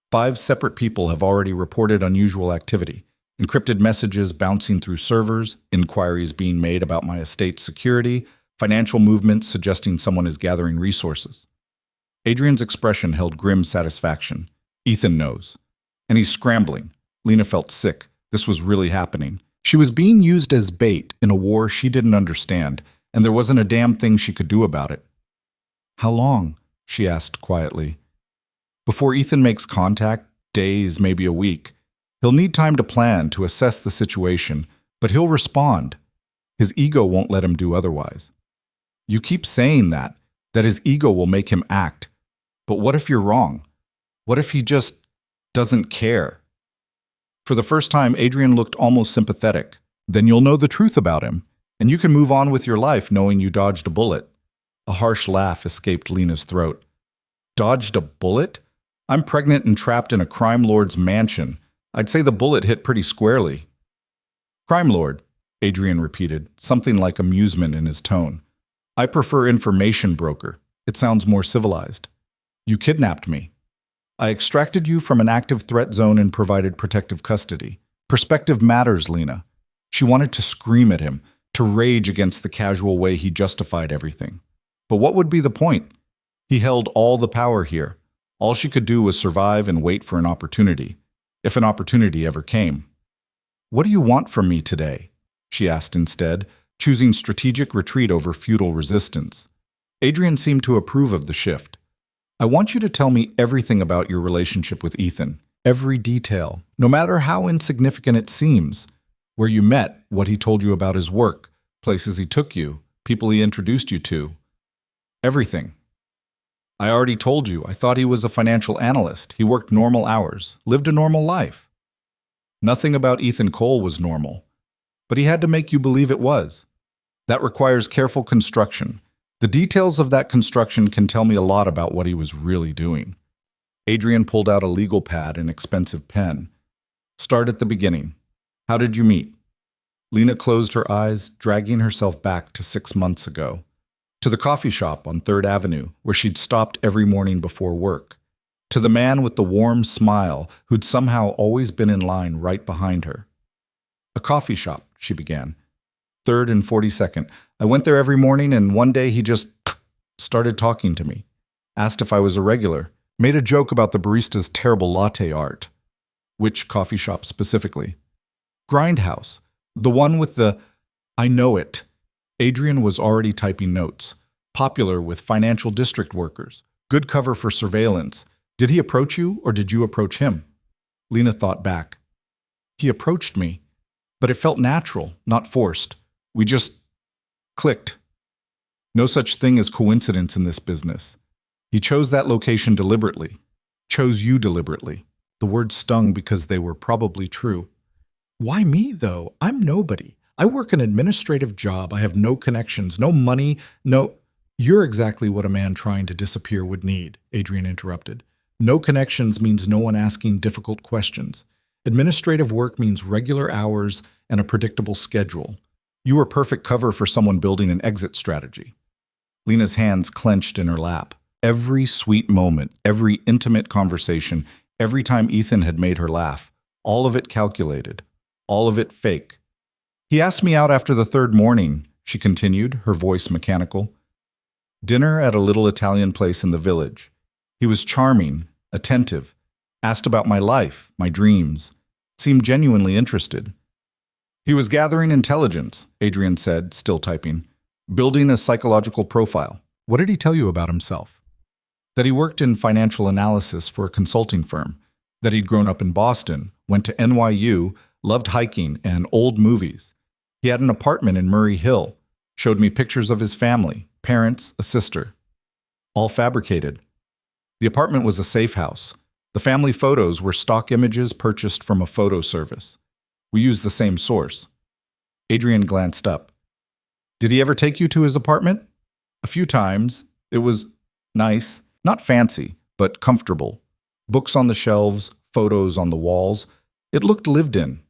5 separate people have already reported unusual activity. Encrypted messages bouncing through servers, inquiries being made about my estate's security, financial movements suggesting someone is gathering resources. Adrian's expression held grim satisfaction. Ethan knows. And he's scrambling. Lena felt sick. This was really happening. She was being used as bait in a war she didn't understand, and there wasn't a damn thing she could do about it. How long? She asked quietly. Before Ethan makes contact, days, maybe a week. He'll need time to plan, to assess the situation, but he'll respond. His ego won't let him do otherwise. You keep saying that his ego will make him act. But what if you're wrong? What if he just doesn't care? For the first time, Adrian looked almost sympathetic. Then you'll know the truth about him, and you can move on with your life knowing you dodged a bullet. A harsh laugh escaped Lena's throat. Dodged a bullet? I'm pregnant and trapped in a crime lord's mansion. I'd say the bullet hit pretty squarely. Crime lord, Adrian repeated, something like amusement in his tone. I prefer information broker. It sounds more civilized. You kidnapped me. I extracted you from an active threat zone and provided protective custody. Perspective matters, Lena. She wanted to scream at him, to rage against the casual way he justified everything. But what would be the point? He held all the power here. All she could do was survive and wait for an opportunity, if an opportunity ever came. What do you want from me today? She asked instead, choosing strategic retreat over futile resistance. Adrian seemed to approve of the shift. I want you to tell me everything about your relationship with Ethan. Every detail, no matter how insignificant it seems. Where you met, what he told you about his work, places he took you, people he introduced you to. Everything. I already told you, I thought he was a financial analyst. He worked normal hours, lived a normal life. Nothing about Ethan Cole was normal, but he had to make you believe it was. That requires careful construction. The details of that construction can tell me a lot about what he was really doing. Adrian pulled out a legal pad and expensive pen. Start at the beginning. How did you meet? Lena closed her eyes, dragging herself back to 6 months ago. To the coffee shop on 3rd Avenue, where she'd stopped every morning before work. To the man with the warm smile who'd somehow always been in line right behind her. A coffee shop, she began. 3rd and 42nd. I went there every morning, and one day he just started talking to me. Asked if I was a regular. Made a joke about the barista's terrible latte art. Which coffee shop specifically? Grindhouse. The one with the I know it. Adrian was already typing notes. Popular with financial district workers. Good cover for surveillance. Did he approach you, or did you approach him? Lena thought back. He approached me, but it felt natural, not forced. We just clicked. No such thing as coincidence in this business. He chose that location deliberately. Chose you deliberately. The words stung because they were probably true. Why me, though? I'm nobody. I work an administrative job. I have no connections, no money, no... You're exactly what a man trying to disappear would need, Adrian interrupted. No connections means no one asking difficult questions. Administrative work means regular hours and a predictable schedule. You were perfect cover for someone building an exit strategy. Lena's hands clenched in her lap. Every sweet moment, every intimate conversation, every time Ethan had made her laugh, all of it calculated, all of it fake. He asked me out after the 3rd morning, she continued, her voice mechanical. Dinner at a little Italian place in the village. He was charming, attentive, asked about my life, my dreams, seemed genuinely interested. He was gathering intelligence, Adrian said, still typing, building a psychological profile. What did he tell you about himself? That he worked in financial analysis for a consulting firm, that he'd grown up in Boston, went to NYU, loved hiking and old movies. He had an apartment in Murray Hill, showed me pictures of his family, parents, a sister. All fabricated. The apartment was a safe house. The family photos were stock images purchased from a photo service. We used the same source. Adrian glanced up. Did he ever take you to his apartment? A few times. It was nice. Not fancy, but comfortable. Books on the shelves, photos on the walls. It looked lived in.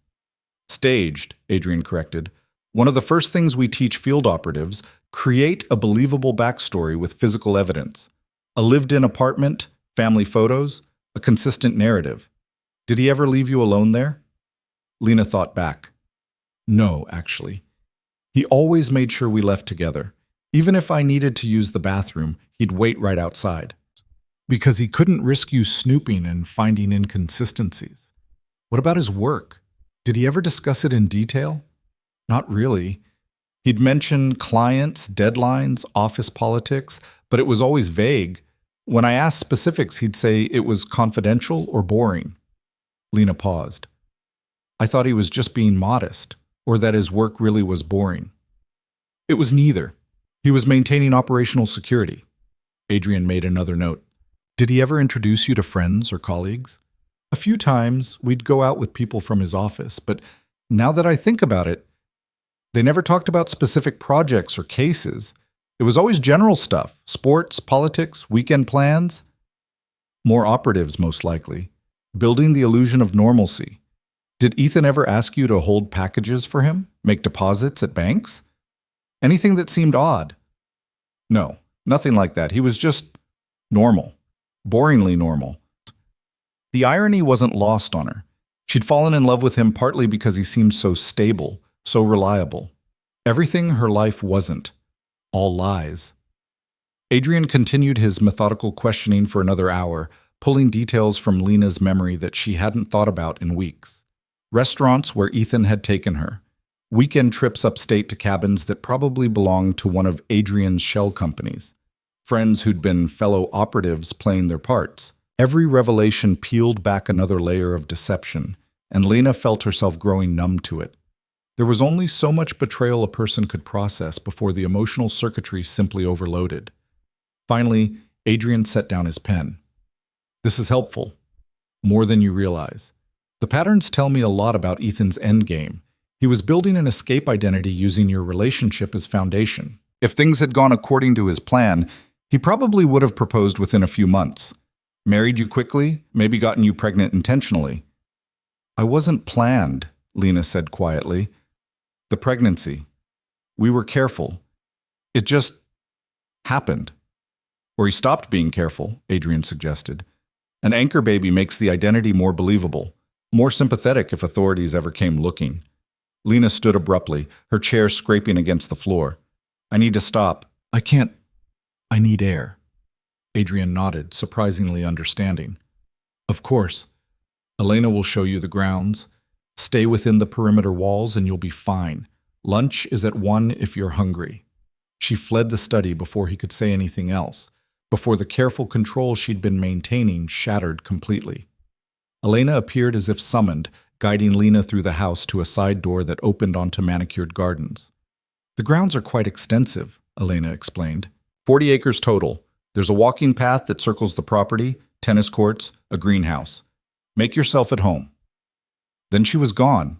Staged, Adrian corrected. One of the first things we teach field operatives, create a believable backstory with physical evidence. A lived-in apartment, family photos, a consistent narrative. Did he ever leave you alone there? Lena thought back. No, actually. He always made sure we left together. Even if I needed to use the bathroom, he'd wait right outside. Because he couldn't risk you snooping and finding inconsistencies. What about his work? Did he ever discuss it in detail? Not really. He'd mention clients, deadlines, office politics, but it was always vague. When I asked specifics, he'd say it was confidential or boring. Lena paused. I thought he was just being modest, or that his work really was boring. It was neither. He was maintaining operational security. Adrian made another note. Did he ever introduce you to friends or colleagues? A few times, we'd go out with people from his office, but now that I think about it, they never talked about specific projects or cases. It was always general stuff, sports, politics, weekend plans. More operatives, most likely. Building the illusion of normalcy. Did Ethan ever ask you to hold packages for him? Make deposits at banks? Anything that seemed odd? No, nothing like that. He was just normal. Boringly normal. The irony wasn't lost on her. She'd fallen in love with him partly because he seemed so stable, so reliable. Everything her life wasn't. All lies. Adrian continued his methodical questioning for another hour, pulling details from Lena's memory that she hadn't thought about in weeks. Restaurants where Ethan had taken her. Weekend trips upstate to cabins that probably belonged to one of Adrian's shell companies. Friends who'd been fellow operatives playing their parts. Every revelation peeled back another layer of deception, and Lena felt herself growing numb to it. There was only so much betrayal a person could process before the emotional circuitry simply overloaded. Finally, Adrian set down his pen. This is helpful. More than you realize. The patterns tell me a lot about Ethan's endgame. He was building an escape identity using your relationship as foundation. If things had gone according to his plan, he probably would have proposed within a few months. Married you quickly, maybe gotten you pregnant intentionally. I wasn't planned, Lena said quietly. The pregnancy. We were careful. It just happened. Or he stopped being careful, Adrian suggested. An anchor baby makes the identity more believable, more sympathetic if authorities ever came looking. Lena stood abruptly, her chair scraping against the floor. I need to stop. I can't. I need air. Adrian nodded, surprisingly understanding. Of course. Elena will show you the grounds. Stay within the perimeter walls and you'll be fine. Lunch is at 1 if you're hungry. She fled the study before he could say anything else, before the careful control she'd been maintaining shattered completely. Elena appeared as if summoned, guiding Lena through the house to a side door that opened onto manicured gardens. The grounds are quite extensive, Elena explained. 40 acres total. There's a walking path that circles the property, tennis courts, a greenhouse. Make yourself at home. Then she was gone,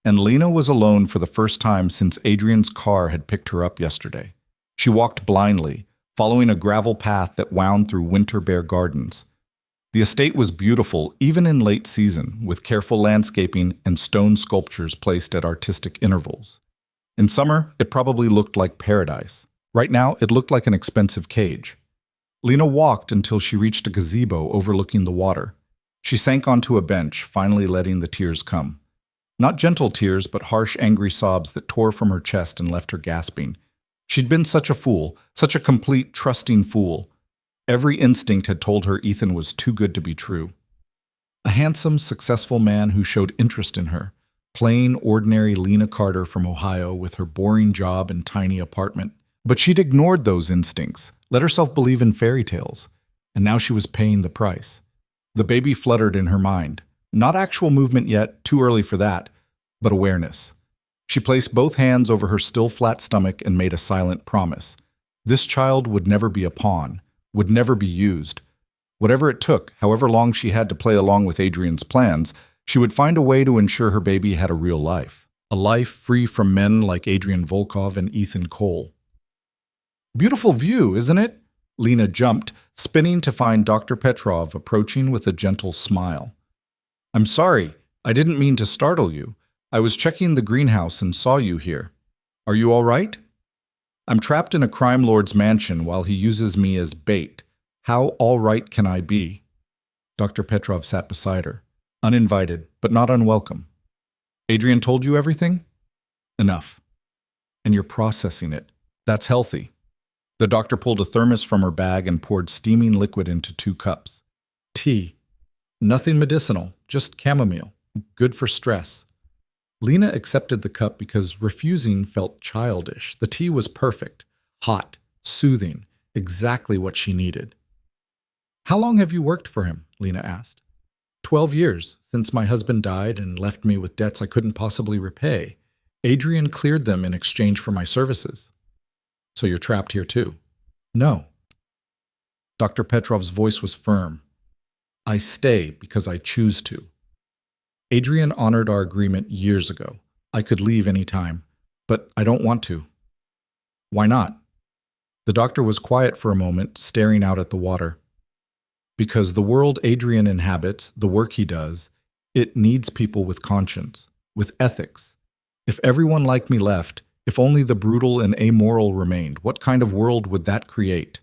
and Lena was alone for the first time since Adrian's car had picked her up yesterday. She walked blindly, following a gravel path that wound through winter bare gardens. The estate was beautiful even in late season, with careful landscaping and stone sculptures placed at artistic intervals. In summer, it probably looked like paradise. Right now, it looked like an expensive cage. Lena walked until she reached a gazebo overlooking the water. She sank onto a bench, finally letting the tears come. Not gentle tears, but harsh, angry sobs that tore from her chest and left her gasping. She'd been such a fool, such a complete, trusting fool. Every instinct had told her Ethan was too good to be true. A handsome, successful man who showed interest in her. Plain, ordinary Lena Carter from Ohio with her boring job and tiny apartment. But she'd ignored those instincts, let herself believe in fairy tales, and now she was paying the price. The baby fluttered in her mind. Not actual movement yet, too early for that, but awareness. She placed both hands over her still flat stomach and made a silent promise. This child would never be a pawn, would never be used. Whatever it took, however long she had to play along with Adrian's plans, she would find a way to ensure her baby had a real life. A life free from men like Adrian Volkov and Ethan Cole. Beautiful view, isn't it? Lena jumped, spinning to find Dr. Petrov approaching with a gentle smile. I'm sorry, I didn't mean to startle you. I was checking the greenhouse and saw you here. Are you all right? I'm trapped in a crime lord's mansion while he uses me as bait. How all right can I be? Dr. Petrov sat beside her, uninvited, but not unwelcome. Adrian told you everything? Enough. And you're processing it. That's healthy. The doctor pulled a thermos from her bag and poured steaming liquid into 2 cups. Tea. Nothing medicinal, just chamomile. Good for stress. Lena accepted the cup because refusing felt childish. The tea was perfect, hot, soothing, exactly what she needed. How long have you worked for him? Lena asked. 12 years, since my husband died and left me with debts I couldn't possibly repay. Adrian cleared them in exchange for my services. So you're trapped here too? No. Dr. Petrov's voice was firm. I stay because I choose to. Adrian honored our agreement years ago. I could leave any time, but I don't want to. Why not? The doctor was quiet for a moment, staring out at the water. Because the world Adrian inhabits, the work he does, it needs people with conscience, with ethics. If everyone like me left, if only the brutal and amoral remained, what kind of world would that create?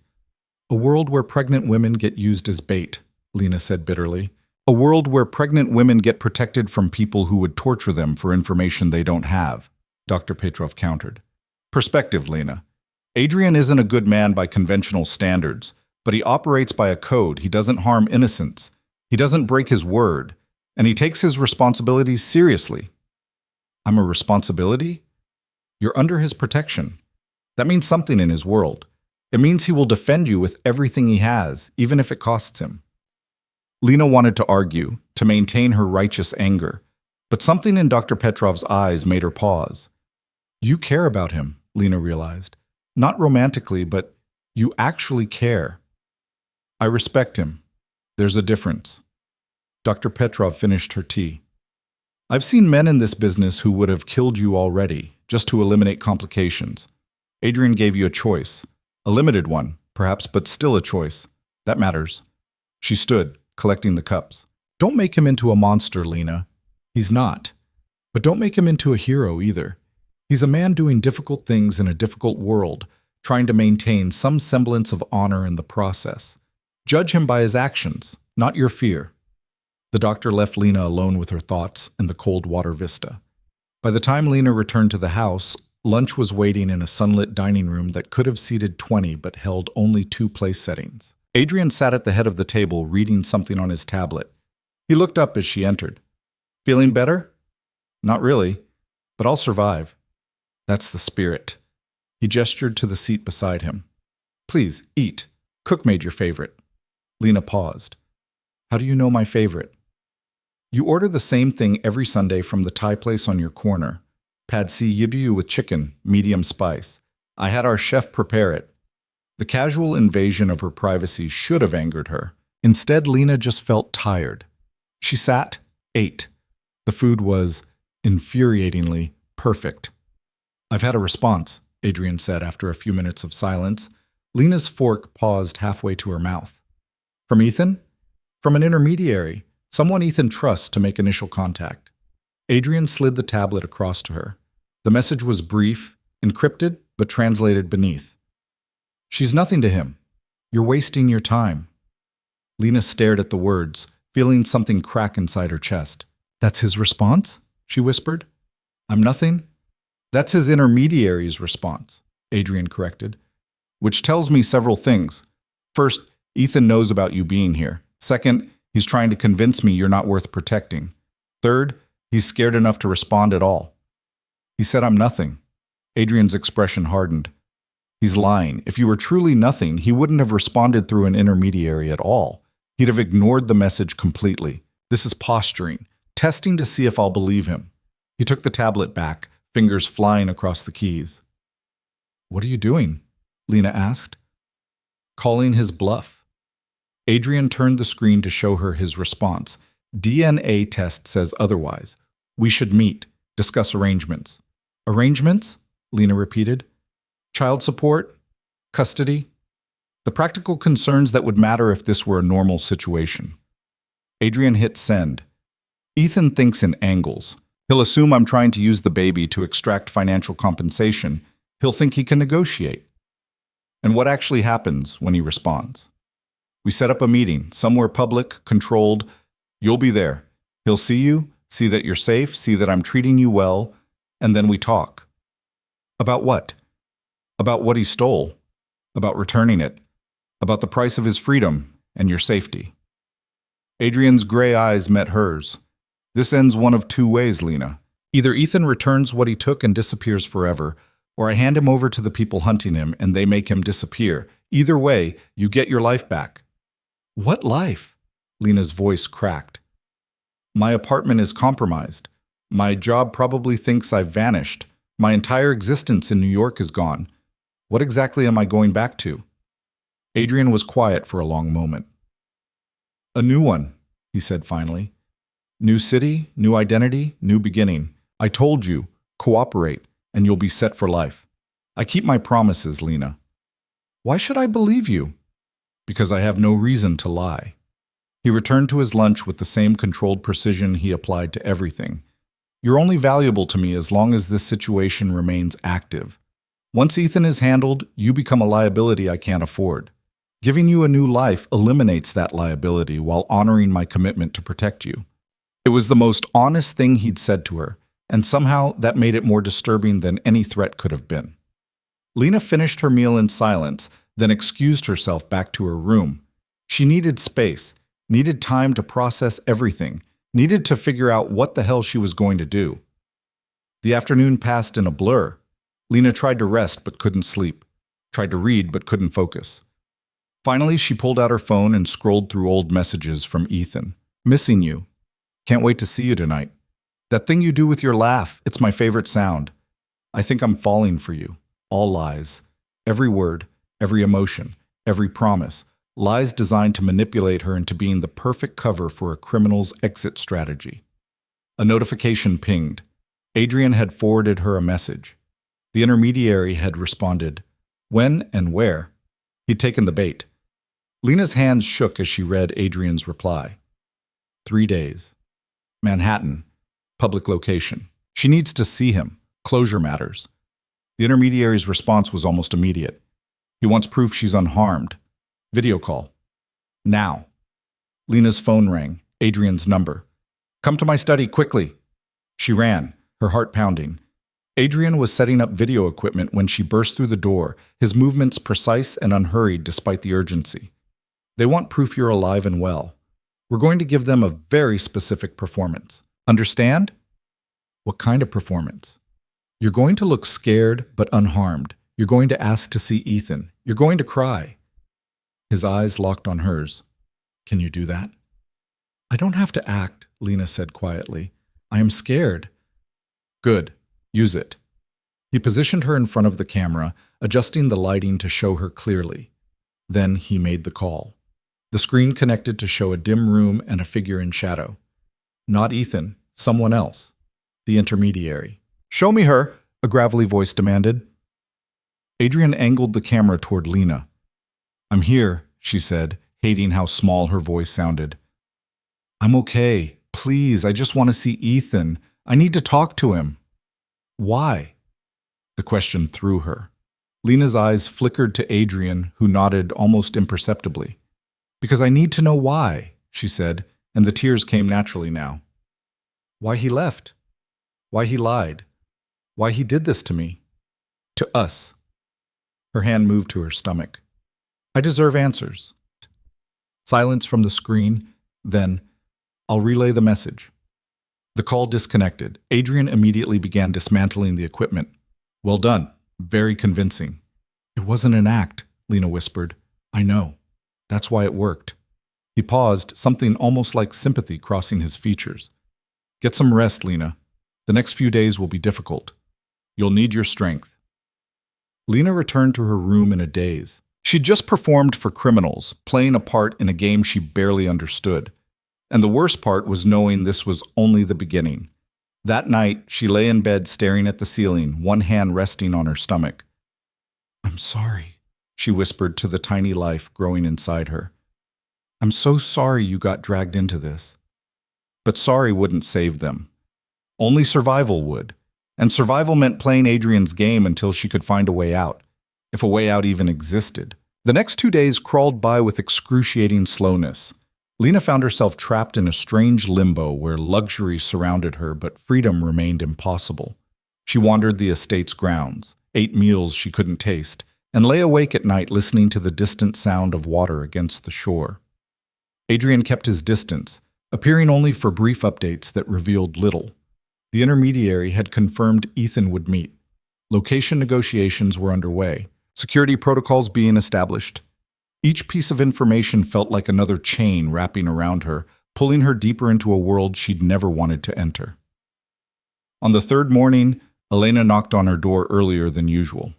A world where pregnant women get used as bait, Lena said bitterly. A world where pregnant women get protected from people who would torture them for information they don't have, Dr. Petrov countered. Perspective, Lena. Adrian isn't a good man by conventional standards, but he operates by a code. He doesn't harm innocents. He doesn't break his word, and he takes his responsibilities seriously. I'm a responsibility? You're under his protection. That means something in his world. It means he will defend you with everything he has, even if it costs him. Lena wanted to argue, to maintain her righteous anger, but something in Dr. Petrov's eyes made her pause. You care about him, Lena realized. Not romantically, but you actually care. I respect him. There's a difference. Dr. Petrov finished her tea. I've seen men in this business who would have killed you already, just to eliminate complications. Adrian gave you a choice. A limited one, perhaps, but still a choice. That matters. She stood, collecting the cups. Don't make him into a monster, Lena. He's not. But don't make him into a hero either. He's a man doing difficult things in a difficult world, trying to maintain some semblance of honor in the process. Judge him by his actions, not your fear. The doctor left Lena alone with her thoughts in the cold water vista. By the time Lena returned to the house, lunch was waiting in a sunlit dining room that could have seated 20 but held only 2 place settings. Adrian sat at the head of the table reading something on his tablet. He looked up as she entered. Feeling better? Not really, but I'll survive. That's the spirit. He gestured to the seat beside him. Please, eat. Cook made your favorite. Lena paused. How do you know my favorite? You order the same thing every Sunday from the Thai place on your corner. Pad see yibu with chicken, medium spice. I had our chef prepare it. The casual invasion of her privacy should have angered her. Instead, Lena just felt tired. She sat, ate. The food was, infuriatingly, perfect. I've had a response, Adrian said after a few minutes of silence. Lena's fork paused halfway to her mouth. From Ethan? From an intermediary, someone Ethan trusts to make initial contact. Adrian slid the tablet across to her. The message was brief, encrypted, but translated beneath. She's nothing to him. You're wasting your time. Lena stared at the words, feeling something crack inside her chest. That's his response? She whispered. I'm nothing? That's his intermediary's response, Adrian corrected. Which tells me several things. First, Ethan knows about you being here. Second, he's trying to convince me you're not worth protecting. Third, he's scared enough to respond at all. He said I'm nothing. Adrian's expression hardened. He's lying. If you were truly nothing, he wouldn't have responded through an intermediary at all. He'd have ignored the message completely. This is posturing, testing to see if I'll believe him. He took the tablet back, fingers flying across the keys. What are you doing? Lena asked. Calling his bluff. Adrian turned the screen to show her his response. DNA test says otherwise. We should meet, discuss arrangements. Arrangements? Lena repeated. Child support? Custody? The practical concerns that would matter if this were a normal situation. Adrian hit send. Ethan thinks in angles. He'll assume I'm trying to use the baby to extract financial compensation. He'll think he can negotiate. And what actually happens when he responds? We set up a meeting, somewhere public, controlled. You'll be there. He'll see you, see that you're safe, see that I'm treating you well, and then we talk. About what? About what he stole. About returning it. About the price of his freedom and your safety. Adrian's gray eyes met hers. This ends one of two ways, Lena. Either Ethan returns what he took and disappears forever, or I hand him over to the people hunting him and they make him disappear. Either way, you get your life back. What life? Lena's voice cracked. My apartment is compromised. My job probably thinks I've vanished. My entire existence in New York is gone. What exactly am I going back to? Adrian was quiet for a long moment. A new one, he said finally. New city, new identity, new beginning. I told you, cooperate, and you'll be set for life. I keep my promises, Lena. Why should I believe you? Because I have no reason to lie. He returned to his lunch with the same controlled precision he applied to everything. You're only valuable to me as long as this situation remains active. Once Ethan is handled, you become a liability I can't afford. Giving you a new life eliminates that liability while honoring my commitment to protect you. It was the most honest thing he'd said to her, and somehow that made it more disturbing than any threat could have been. Lena finished her meal in silence, then excused herself back to her room. She needed space, needed time to process everything, needed to figure out what the hell she was going to do. The afternoon passed in a blur. Lena tried to rest but couldn't sleep, tried to read but couldn't focus. Finally, she pulled out her phone and scrolled through old messages from Ethan. Missing you. Can't wait to see you tonight. That thing you do with your laugh, it's my favorite sound. I think I'm falling for you. All lies. Every word, every emotion, every promise. Lies designed to manipulate her into being the perfect cover for a criminal's exit strategy. A notification pinged. Adrian had forwarded her a message. The intermediary had responded. When and where? He'd taken the bait. Lena's hands shook as she read Adrian's reply. 3 days. Manhattan. Public location. She needs to see him. Closure matters. The intermediary's response was almost immediate. He wants proof she's unharmed. Video call. Now. Lena's phone rang. Adrian's number. Come to my study, quickly. She ran, her heart pounding. Adrian was setting up video equipment when she burst through the door, his movements precise and unhurried despite the urgency. They want proof you're alive and well. We're going to give them a very specific performance. Understand? What kind of performance? You're going to look scared but unharmed. You're going to ask to see Ethan. You're going to cry. His eyes locked on hers. Can you do that? I don't have to act, Lena said quietly. I am scared. Good. Use it. He positioned her in front of the camera, adjusting the lighting to show her clearly. Then he made the call. The screen connected to show a dim room and a figure in shadow. Not Ethan, someone else. The intermediary. Show me her, a gravelly voice demanded. Adrian angled the camera toward Lena. I'm here, she said, hating how small her voice sounded. I'm okay. Please, I just want to see Ethan. I need to talk to him. Why? The question threw her. Lena's eyes flickered to Adrian, who nodded almost imperceptibly. Because I need to know why, she said, and the tears came naturally now. Why he left. Why he lied. Why he did this to me. To us. Her hand moved to her stomach. I deserve answers. Silence from the screen, then, I'll relay the message. The call disconnected. Adrian immediately began dismantling the equipment. Well done. Very convincing. It wasn't an act, Lena whispered. I know. That's why it worked. He paused, something almost like sympathy crossing his features. Get some rest, Lena. The next few days will be difficult. You'll need your strength. Lena returned to her room in a daze. She'd just performed for criminals, playing a part in a game she barely understood. And the worst part was knowing this was only the beginning. That night, she lay in bed staring at the ceiling, one hand resting on her stomach. "I'm sorry," she whispered to the tiny life growing inside her. "I'm so sorry you got dragged into this." But sorry wouldn't save them. Only survival would. And survival meant playing Adrian's game until she could find a way out, if a way out even existed. The next 2 days crawled by with excruciating slowness. Lena found herself trapped in a strange limbo where luxury surrounded her but freedom remained impossible. She wandered the estate's grounds, ate meals she couldn't taste, and lay awake at night listening to the distant sound of water against the shore. Adrian kept his distance, appearing only for brief updates that revealed little. The intermediary had confirmed Ethan would meet. Location negotiations were underway, security protocols being established. Each piece of information felt like another chain wrapping around her, pulling her deeper into a world she'd never wanted to enter. On the third morning, Lena knocked on her door earlier than usual.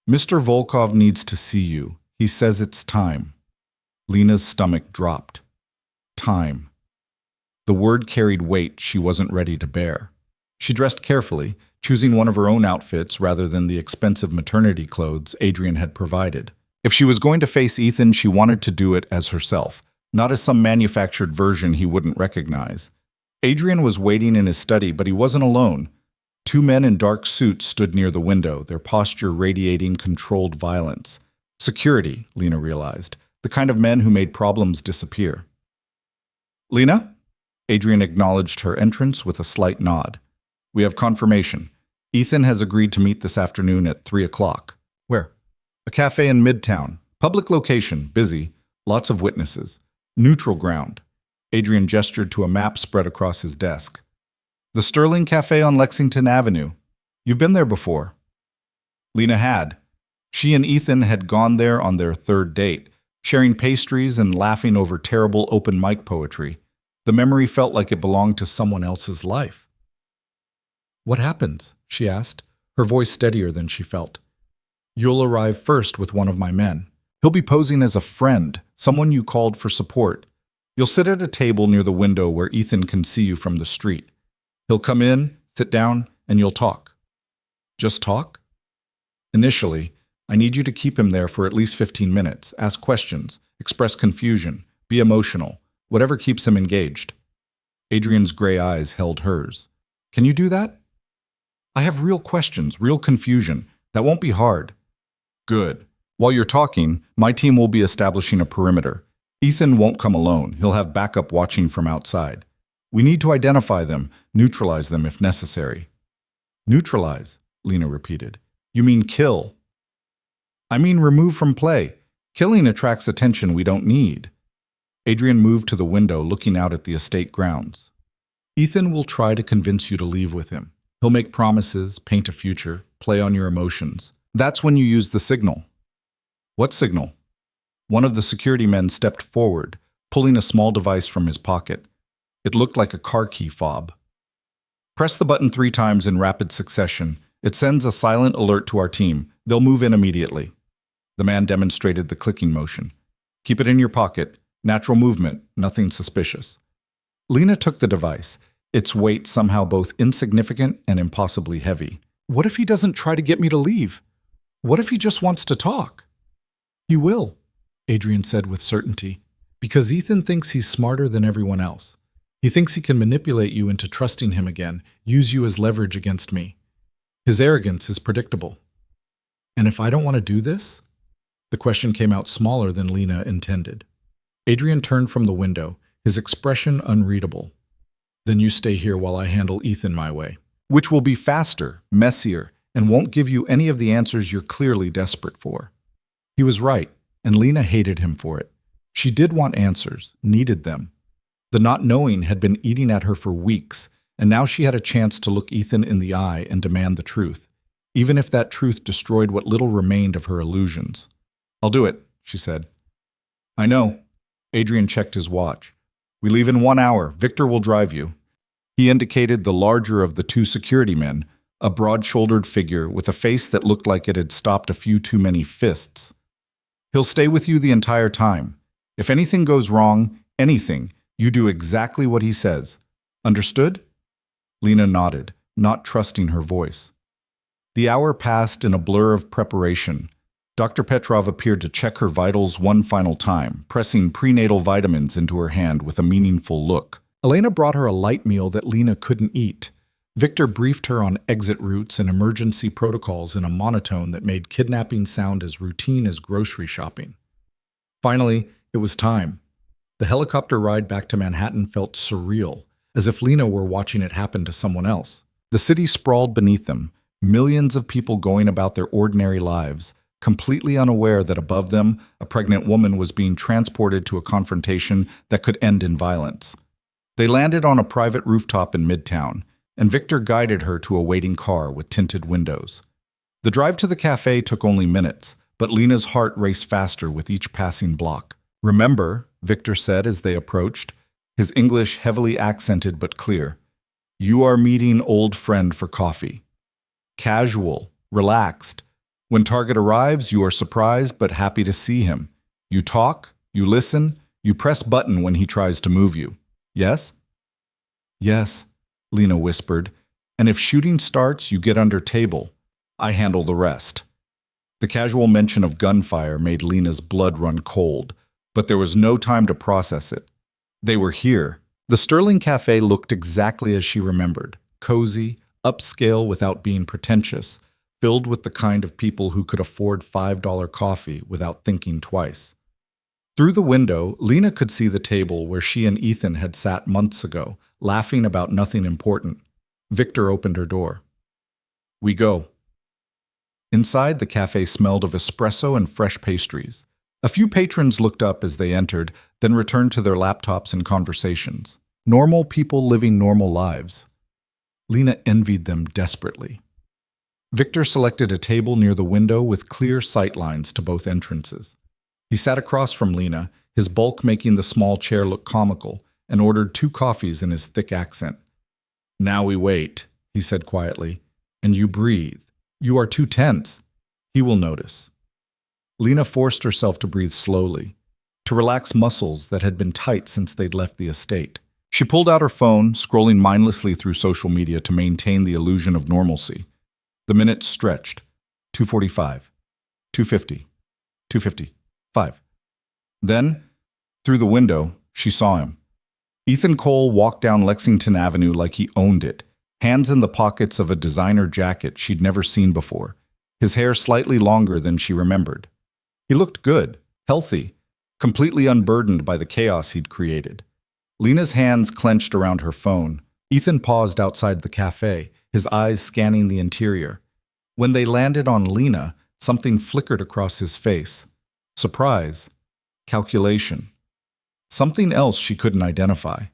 "Mr. Volkov needs to see you. He says it's time." Lena's stomach dropped. Time. The word carried weight she wasn't ready to bear. She dressed carefully, choosing one of her own outfits rather than the expensive maternity clothes Adrian had provided. If she was going to face Ethan, she wanted to do it as herself, not as some manufactured version he wouldn't recognize. Adrian was waiting in his study, but he wasn't alone. 2 men in dark suits stood near the window, their posture radiating controlled violence. Security, Lena realized, the kind of men who made problems disappear. "Lena?" Adrian acknowledged her entrance with a slight nod. "We have confirmation. Ethan has agreed to meet this afternoon at 3 o'clock. "Where?" "A cafe in Midtown. Public location, busy, lots of witnesses. Neutral ground." Adrian gestured to a map spread across his desk. "The Sterling Cafe on Lexington Avenue. You've been there before." Lena had. She and Ethan had gone there on their third date, sharing pastries and laughing over terrible open mic poetry. The memory felt like it belonged to someone else's life. "What happens?" she asked, her voice steadier than she felt. "You'll arrive first with one of my men. He'll be posing as a friend, someone you called for support. You'll sit at a table near the window where Ethan can see you from the street. He'll come in, sit down, and you'll talk." "Just talk?" "Initially, I need you to keep him there for at least 15 minutes, ask questions, express confusion, be emotional, whatever keeps him engaged." Adrian's gray eyes held hers. "Can you do that?" "I have real questions, real confusion. That won't be hard." "Good. While you're talking, my team will be establishing a perimeter. Ethan won't come alone. He'll have backup watching from outside. We need to identify them, neutralize them if necessary." "Neutralize," Lena repeated. "You mean kill?" "I mean remove from play. Killing attracts attention we don't need." Adrian moved to the window, looking out at the estate grounds. "Ethan will try to convince you to leave with him. He'll make promises, paint a future, play on your emotions. That's when you use the signal." "What signal?" One of the security men stepped forward, pulling a small device from his pocket. It looked like a car key fob. "Press the button 3 times in rapid succession. It sends a silent alert to our team. They'll move in immediately." The man demonstrated the clicking motion. "Keep it in your pocket. Natural movement, nothing suspicious." Lena took the device, its weight somehow both insignificant and impossibly heavy. "What if he doesn't try to get me to leave? What if he just wants to talk?" "He will," Adrian said with certainty, "because Ethan thinks he's smarter than everyone else. He thinks he can manipulate you into trusting him again, use you as leverage against me. His arrogance is predictable." "And if I don't want to do this?" The question came out smaller than Lena intended. Adrian turned from the window, his expression unreadable. "Then you stay here while I handle Ethan my way. Which will be faster, messier, and won't give you any of the answers you're clearly desperate for." He was right, and Lena hated him for it. She did want answers, needed them. The not knowing had been eating at her for weeks, and now she had a chance to look Ethan in the eye and demand the truth, even if that truth destroyed what little remained of her illusions. "I'll do it," she said. "I know." Adrian checked his watch. "We leave in 1 hour. Victor will drive you." He indicated the larger of the 2 security men, a broad-shouldered figure with a face that looked like it had stopped a few too many fists. He'll stay with you the entire time. If anything goes wrong, anything, you do exactly what he says. Understood? Lena nodded, not trusting her voice. The hour passed in a blur of preparation. Dr. Petrov appeared to check her vitals one final time, pressing prenatal vitamins into her hand with a meaningful look. Elena brought her a light meal that Lena couldn't eat. Victor briefed her on exit routes and emergency protocols in a monotone that made kidnapping sound as routine as grocery shopping. Finally, it was time. The helicopter ride back to Manhattan felt surreal, as if Lena were watching it happen to someone else. The city sprawled beneath them, millions of people going about their ordinary lives, completely unaware that above them, a pregnant woman was being transported to a confrontation that could end in violence. They landed on a private rooftop in Midtown, and Victor guided her to a waiting car with tinted windows. The drive to the cafe took only minutes, but Lena's heart raced faster with each passing block. "Remember," Victor said as they approached, his English heavily accented but clear, "you are meeting old friend for coffee. Casual, relaxed. When target arrives, you are surprised but happy to see him. You talk, you listen, you press button when he tries to move you. Yes?" "Yes," Lena whispered, "and if shooting starts, you get under table. I handle the rest." The casual mention of gunfire made Lena's blood run cold, but there was no time to process it. They were here. The Sterling Cafe looked exactly as she remembered, cozy, upscale without being pretentious, filled with the kind of people who could afford $5 coffee without thinking twice. Through the window, Lena could see the table where she and Ethan had sat months ago, laughing about nothing important. Victor opened her door. "We go." Inside, the cafe smelled of espresso and fresh pastries. A few patrons looked up as they entered, then returned to their laptops and conversations. Normal people living normal lives. Lena envied them desperately. Victor selected a table near the window with clear sight lines to both entrances. He sat across from Lena, his bulk making the small chair look comical, and ordered 2 coffees in his thick accent. "Now we wait," he said quietly, "and you breathe. You are too tense. He will notice." Lena forced herself to breathe slowly, to relax muscles that had been tight since they'd left the estate. She pulled out her phone, scrolling mindlessly through social media to maintain the illusion of normalcy. The minutes stretched. 2:45, 2:50, 2:55. Then, through the window, she saw him. Ethan Cole walked down Lexington Avenue like he owned it, hands in the pockets of a designer jacket she'd never seen before, his hair slightly longer than she remembered. He looked good, healthy, completely unburdened by the chaos he'd created. Lena's hands clenched around her phone. Ethan paused outside the cafe, his eyes scanning the interior. When they landed on Lena, something flickered across his face. Surprise. Calculation. Something else she couldn't identify.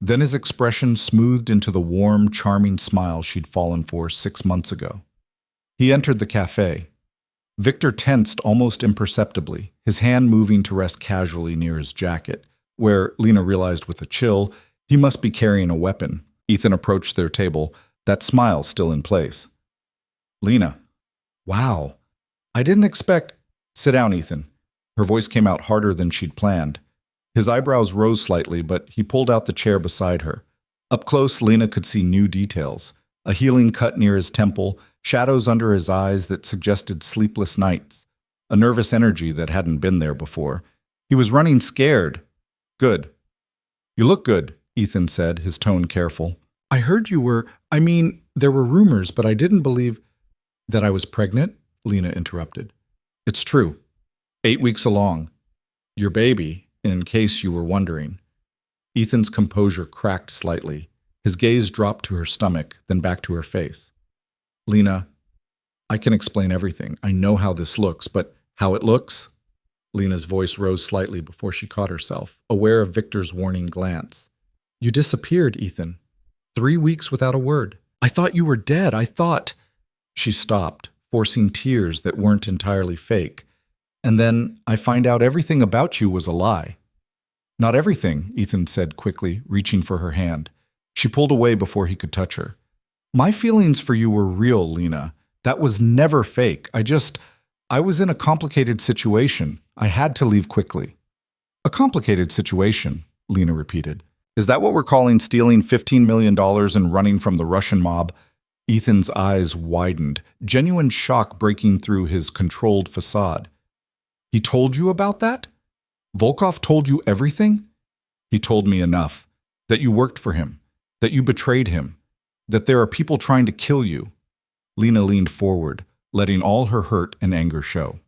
Then his expression smoothed into the warm, charming smile she'd fallen for 6 months ago. He entered the cafe. Victor tensed almost imperceptibly, his hand moving to rest casually near his jacket, where, Lena realized with a chill, he must be carrying a weapon. Ethan approached their table, that smile still in place. "Lena. Wow. I didn't expect—" "Sit down, Ethan." Her voice came out harder than she'd planned. His eyebrows rose slightly, but he pulled out the chair beside her. Up close, Lena could see new details. A healing cut near his temple, shadows under his eyes that suggested sleepless nights, a nervous energy that hadn't been there before. He was running scared. "Good. You look good," Ethan said, his tone careful. "I heard you were— there were rumors, but I didn't believe—" "That I was pregnant?" Lena interrupted. "It's true. 8 weeks along. Your baby, in case you were wondering." Ethan's composure cracked slightly. His gaze dropped to her stomach, then back to her face. "Lena, I can explain everything. I know how this looks, but how it looks?" Lena's voice rose slightly before she caught herself, aware of Victor's warning glance. "You disappeared, Ethan. 3 weeks without a word. I thought you were dead. I thought—" She stopped, forcing tears that weren't entirely fake. "And then I find out everything about you was a lie." "Not everything," Ethan said quickly, reaching for her hand. She pulled away before he could touch her. "My feelings for you were real, Lena. That was never fake. I just— I was in a complicated situation. I had to leave quickly. A complicated situation, Lena repeated. Is that what we're calling stealing $15 million and running from the Russian mob? Ethan's eyes widened, genuine shock breaking through his controlled facade. He told you about that? Volkov told you everything? He told me enough. That you worked for him. That you betrayed him. That there are people trying to kill you. Lena leaned forward, letting all her hurt and anger show.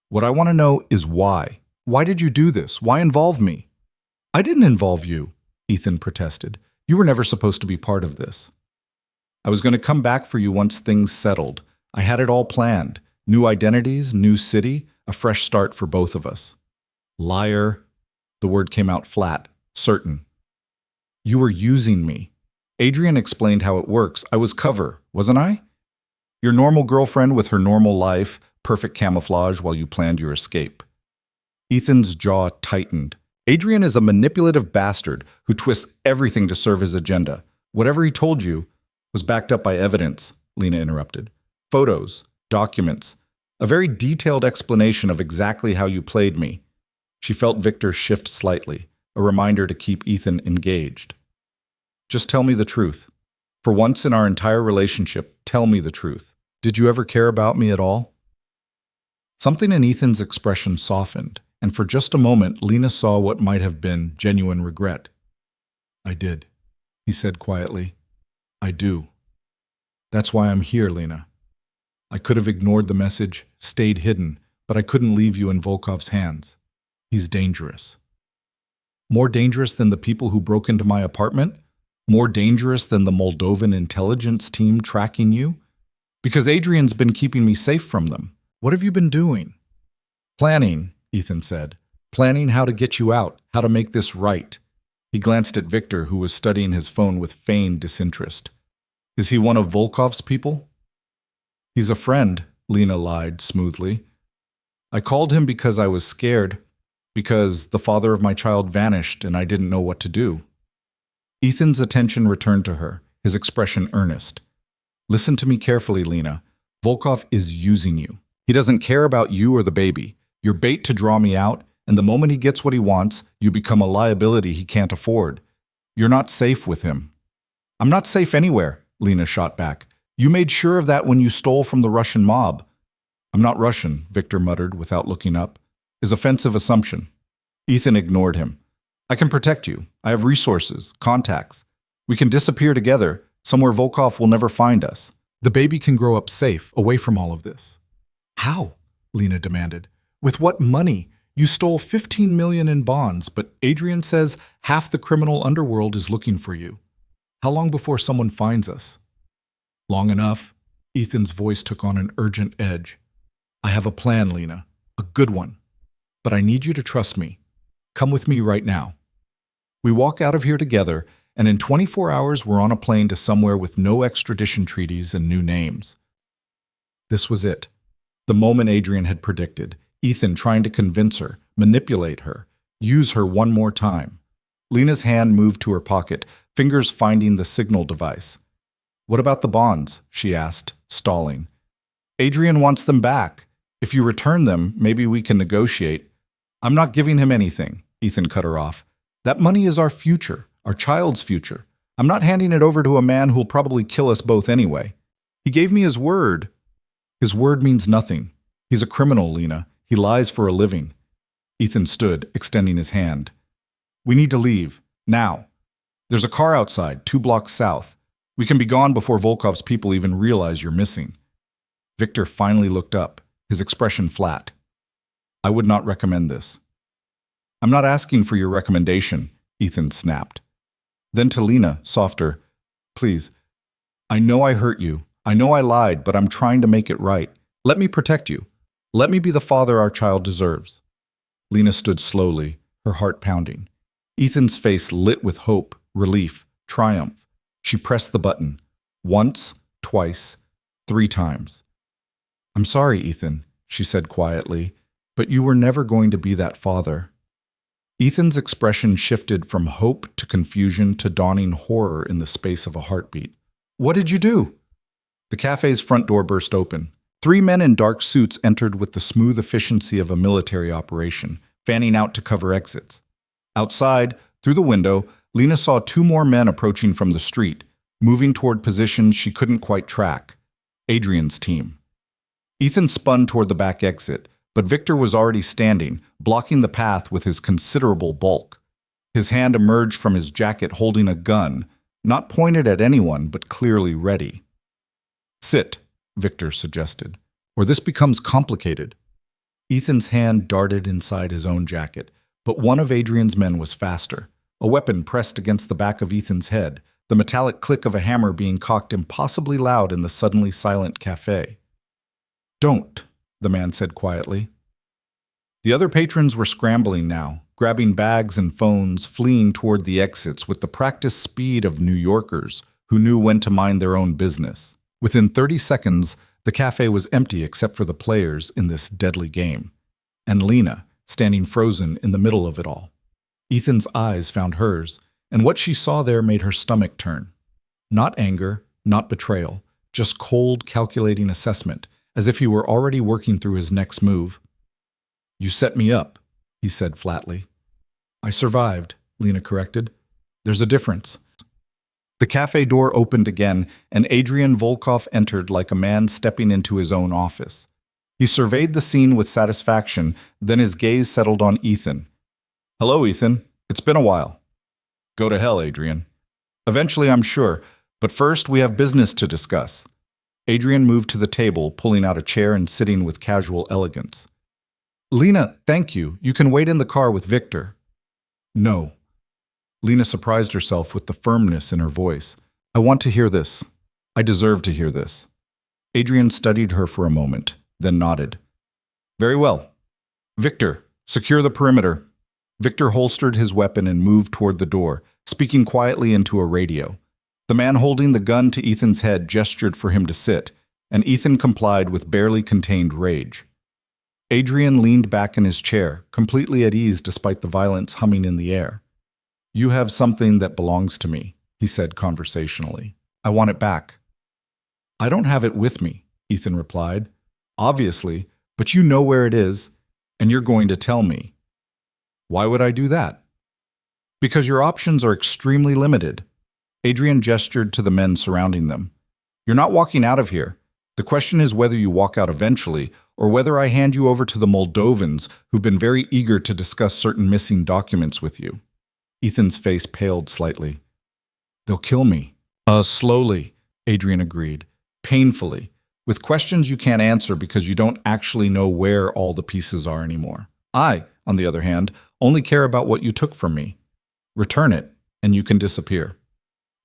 What I want to know is why. Why did you do this? Why involve me? I didn't involve you, Ethan protested. You were never supposed to be part of this. I was going to come back for you once things settled. I had it all planned. New identities, new city, a fresh start for both of us. Liar. The word came out flat, certain. You were using me. Adrian explained how it works. I was cover, wasn't I? Your normal girlfriend with her normal life, perfect camouflage while you planned your escape. Ethan's jaw tightened. Adrian is a manipulative bastard who twists everything to serve his agenda. Whatever he told you was backed up by evidence, Lena interrupted. Photos, documents, a very detailed explanation of exactly how you played me. She felt Victor shift slightly, a reminder to keep Ethan engaged. Just tell me the truth. For once in our entire relationship, tell me the truth. Did you ever care about me at all? Something in Ethan's expression softened, and for just a moment, Lena saw what might have been genuine regret. I did, he said quietly. I do. That's why I'm here, Lena. I could have ignored the message, stayed hidden, but I couldn't leave you in Volkov's hands. He's dangerous. More dangerous than the people who broke into my apartment? More dangerous than the Moldovan intelligence team tracking you? Because Adrian's been keeping me safe from them. What have you been doing? Planning, Ethan said. Planning how to get you out, how to make this right. He glanced at Victor, who was studying his phone with feigned disinterest. Is he one of Volkov's people? He's a friend, Lena lied smoothly. I called him because I was scared, because the father of my child vanished and I didn't know what to do. Ethan's attention returned to her, his expression earnest. Listen to me carefully, Lena. Volkov is using you. He doesn't care about you or the baby. You're bait to draw me out, and the moment he gets what he wants, you become a liability he can't afford. You're not safe with him. I'm not safe anywhere, Lena shot back. You made sure of that when you stole from the Russian mob. I'm not Russian, Victor muttered without looking up. His offensive assumption. Ethan ignored him. I can protect you. I have resources, contacts. We can disappear together, somewhere Volkov will never find us. The baby can grow up safe, away from all of this. How? Lena demanded. With what money? You stole $15 million in bonds, but Adrian says half the criminal underworld is looking for you. How long before someone finds us? Long enough. Ethan's voice took on an urgent edge. I have a plan, Lena. A good one. But I need you to trust me. Come with me right now. We walk out of here together, and in 24 hours we're on a plane to somewhere with no extradition treaties and new names. This was it. The moment Adrian had predicted. Ethan trying to convince her, manipulate her, use her one more time. Lena's hand moved to her pocket, fingers finding the signal device. What about the bonds? She asked, stalling. Adrian wants them back. If you return them, maybe we can negotiate. I'm not giving him anything, Ethan cut her off. That money is our future, our child's future. I'm not handing it over to a man who'll probably kill us both anyway. He gave me his word. His word means nothing. He's a criminal, Lena. He lies for a living. Ethan stood, extending his hand. We need to leave. Now. There's a car outside, 2 blocks south. We can be gone before Volkov's people even realize you're missing. Victor finally looked up, his expression flat. I would not recommend this. I'm not asking for your recommendation, Ethan snapped. Then to Lena, softer. Please. I know I hurt you. I know I lied, but I'm trying to make it right. Let me protect you. Let me be the father our child deserves. Lena stood slowly, her heart pounding. Ethan's face lit with hope, relief, triumph. She pressed the button. Once, twice, 3 times. I'm sorry, Ethan, she said quietly, but you were never going to be that father. Ethan's expression shifted from hope to confusion to dawning horror in the space of a heartbeat. What did you do? The cafe's front door burst open. Three men in dark suits entered with the smooth efficiency of a military operation, fanning out to cover exits. Outside, through the window, Lena saw two more men approaching from the street, moving toward positions she couldn't quite track. Adrian's team. Ethan spun toward the back exit, but Victor was already standing, blocking the path with his considerable bulk. His hand emerged from his jacket holding a gun, not pointed at anyone, but clearly ready. "Sit," Victor suggested, "or this becomes complicated." Ethan's hand darted inside his own jacket, but one of Adrian's men was faster. A weapon pressed against the back of Ethan's head, the metallic click of a hammer being cocked impossibly loud in the suddenly silent cafe. "Don't," the man said quietly. The other patrons were scrambling now, grabbing bags and phones, fleeing toward the exits with the practiced speed of New Yorkers who knew when to mind their own business. Within 30 seconds, the cafe was empty except for the players in this deadly game, and Lena, standing frozen in the middle of it all. Ethan's eyes found hers, and what she saw there made her stomach turn. Not anger, not betrayal, just cold, calculating assessment, as if he were already working through his next move. "You set me up," he said flatly. "I survived," Lena corrected. "There's a difference." The cafe door opened again, and Adrian Volkov entered like a man stepping into his own office. He surveyed the scene with satisfaction, then his gaze settled on Ethan. "Hello, Ethan. It's been a while." "Go to hell, Adrian." "Eventually, I'm sure, but first we have business to discuss." Adrian moved to the table, pulling out a chair and sitting with casual elegance. "Lena, thank you. You can wait in the car with Victor." "No." Lena surprised herself with the firmness in her voice. "I want to hear this. I deserve to hear this." Adrian studied her for a moment, then nodded. "Very well. Victor, secure the perimeter." Victor holstered his weapon and moved toward the door, speaking quietly into a radio. The man holding the gun to Ethan's head gestured for him to sit, and Ethan complied with barely contained rage. Adrian leaned back in his chair, completely at ease despite the violence humming in the air. "You have something that belongs to me," he said conversationally. "I want it back." "I don't have it with me," Ethan replied. "Obviously, but you know where it is, and you're going to tell me." "Why would I do that?" "Because your options are extremely limited." Adrian gestured to the men surrounding them. "You're not walking out of here. The question is whether you walk out eventually, or whether I hand you over to the Moldovans, who've been very eager to discuss certain missing documents with you." Ethan's face paled slightly. "They'll kill me." Slowly," Adrian agreed. "Painfully, with questions you can't answer because you don't actually know where all the pieces are anymore. I, on the other hand, only care about what you took from me. Return it, and you can disappear.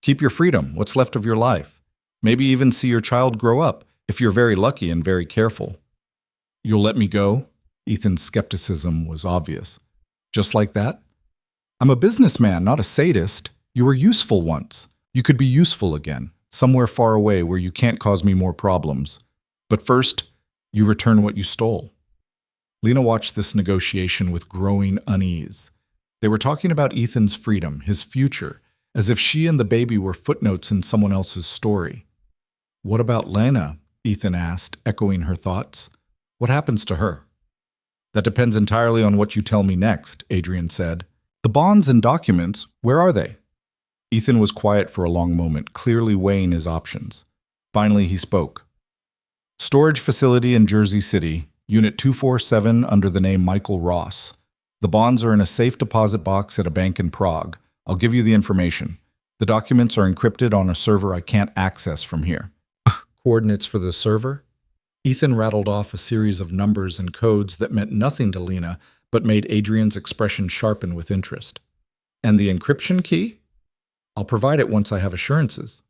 Keep your freedom, what's left of your life. Maybe even see your child grow up, if you're very lucky and very careful." "You'll let me go?" Ethan's skepticism was obvious. "Just like that?" "I'm a businessman, not a sadist. You were useful once. You could be useful again, somewhere far away where you can't cause me more problems. But first, you return what you stole." Lena watched this negotiation with growing unease. They were talking about Ethan's freedom, his future, as if she and the baby were footnotes in someone else's story. "What about Lena?" Ethan asked, echoing her thoughts. "What happens to her?" "That depends entirely on what you tell me next," Adrian said. "The bonds and documents, where are they?" Ethan was quiet for a long moment, clearly weighing his options. Finally, he spoke. "Storage facility in Jersey City, Unit 247 under the name Michael Ross. The bonds are in a safe deposit box at a bank in Prague. I'll give you the information. The documents are encrypted on a server I can't access from here." "Coordinates for the server?" Ethan rattled off a series of numbers and codes that meant nothing to Lena, but made Adrian's expression sharpen with interest. "And the encryption key?" "I'll provide it once I have assurances."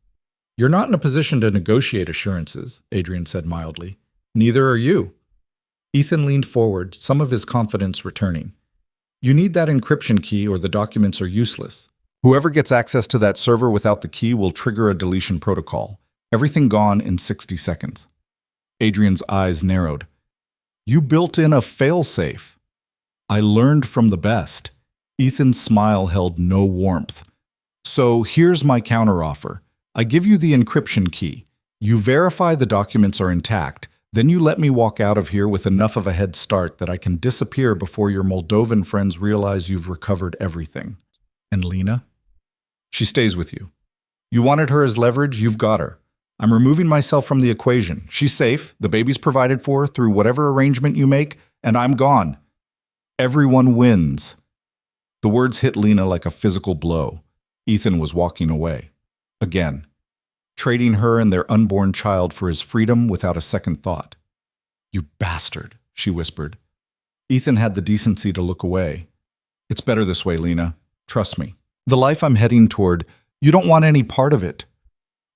"You're not in a position to negotiate assurances," Adrian said mildly. "Neither are you." Ethan leaned forward, some of his confidence returning. "You need that encryption key or the documents are useless. Whoever gets access to that server without the key will trigger a deletion protocol. Everything gone in 60 seconds. Adrian's eyes narrowed. "You built in a failsafe." "I learned from the best." Ethan's smile held no warmth. "So here's my counteroffer. I give you the encryption key. You verify the documents are intact, Then you let me walk out of here with enough of a head start that I can disappear before your Moldovan friends realize you've recovered everything. And Lena? She stays with you. You wanted her as leverage, you've got her. I'm removing myself from the equation. She's safe, the baby's provided for through whatever arrangement you make, and I'm gone. Everyone wins. The words hit Lena like a physical blow. Ethan was walking away. Again. Trading her and their unborn child for his freedom without a second thought. You bastard, she whispered. Ethan had the decency to look away. It's better this way, Lena. Trust me. The life I'm heading toward, you don't want any part of it.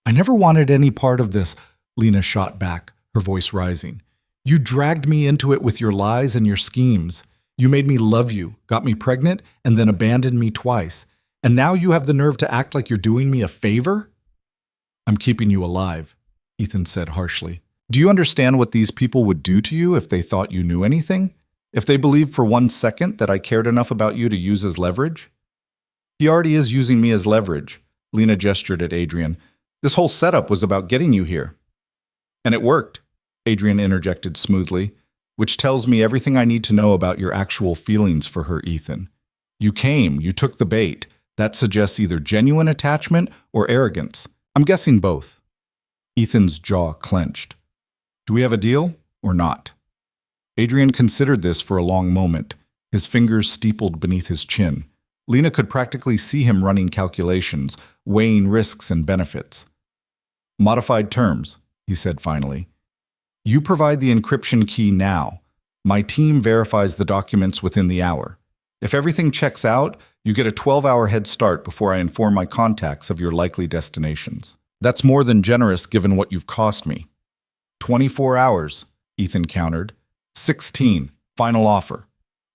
I never wanted any part of this, Lena shot back, her voice rising. You dragged me into it with your lies and your schemes. You made me love you, got me pregnant, and then abandoned me twice. And now you have the nerve to act like you're doing me a favor? I'm keeping you alive, Ethan said harshly. Do you understand what these people would do to you if they thought you knew anything? If they believed for 1 second that I cared enough about you to use as leverage? He already is using me as leverage, Lena gestured at Adrian. This whole setup was about getting you here. And it worked, Adrian interjected smoothly, which tells me everything I need to know about your actual feelings for her, Ethan. You came, you took the bait. That suggests either genuine attachment or arrogance. I'm guessing both. Ethan's jaw clenched. Do we have a deal or not? Adrian considered this for a long moment, his fingers steepled beneath his chin. Lena could practically see him running calculations, weighing risks and benefits. Modified terms, he said finally. You provide the encryption key now. My team verifies the documents within the hour. If everything checks out, you get a 12-hour head start before I inform my contacts of your likely destinations. That's more than generous given what you've cost me. 24 hours, Ethan countered. 16, final offer.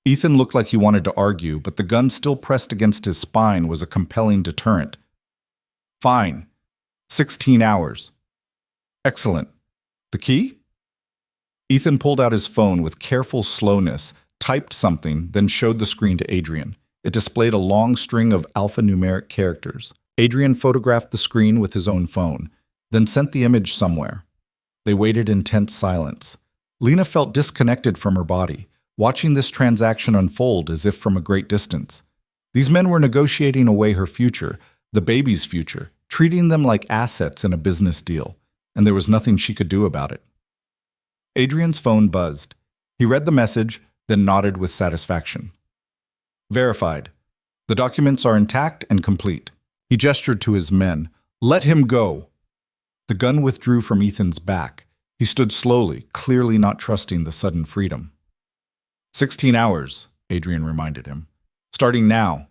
Ethan looked like he wanted to argue, but the gun still pressed against his spine was a compelling deterrent. Fine. 16 hours. Excellent. The key? Ethan pulled out his phone with careful slowness, typed something, then showed the screen to Adrian. It displayed a long string of alphanumeric characters. Adrian photographed the screen with his own phone, then sent the image somewhere. They waited in tense silence. Lena felt disconnected from her body, watching this transaction unfold as if from a great distance. These men were negotiating away her future, the baby's future, treating them like assets in a business deal, and there was nothing she could do about it. Adrian's phone buzzed. He read the message, then nodded with satisfaction. Verified. The documents are intact and complete. He gestured to his men. Let him go. The gun withdrew from Ethan's back. He stood slowly, clearly not trusting the sudden freedom. 16 hours, Adrian reminded him. Starting now.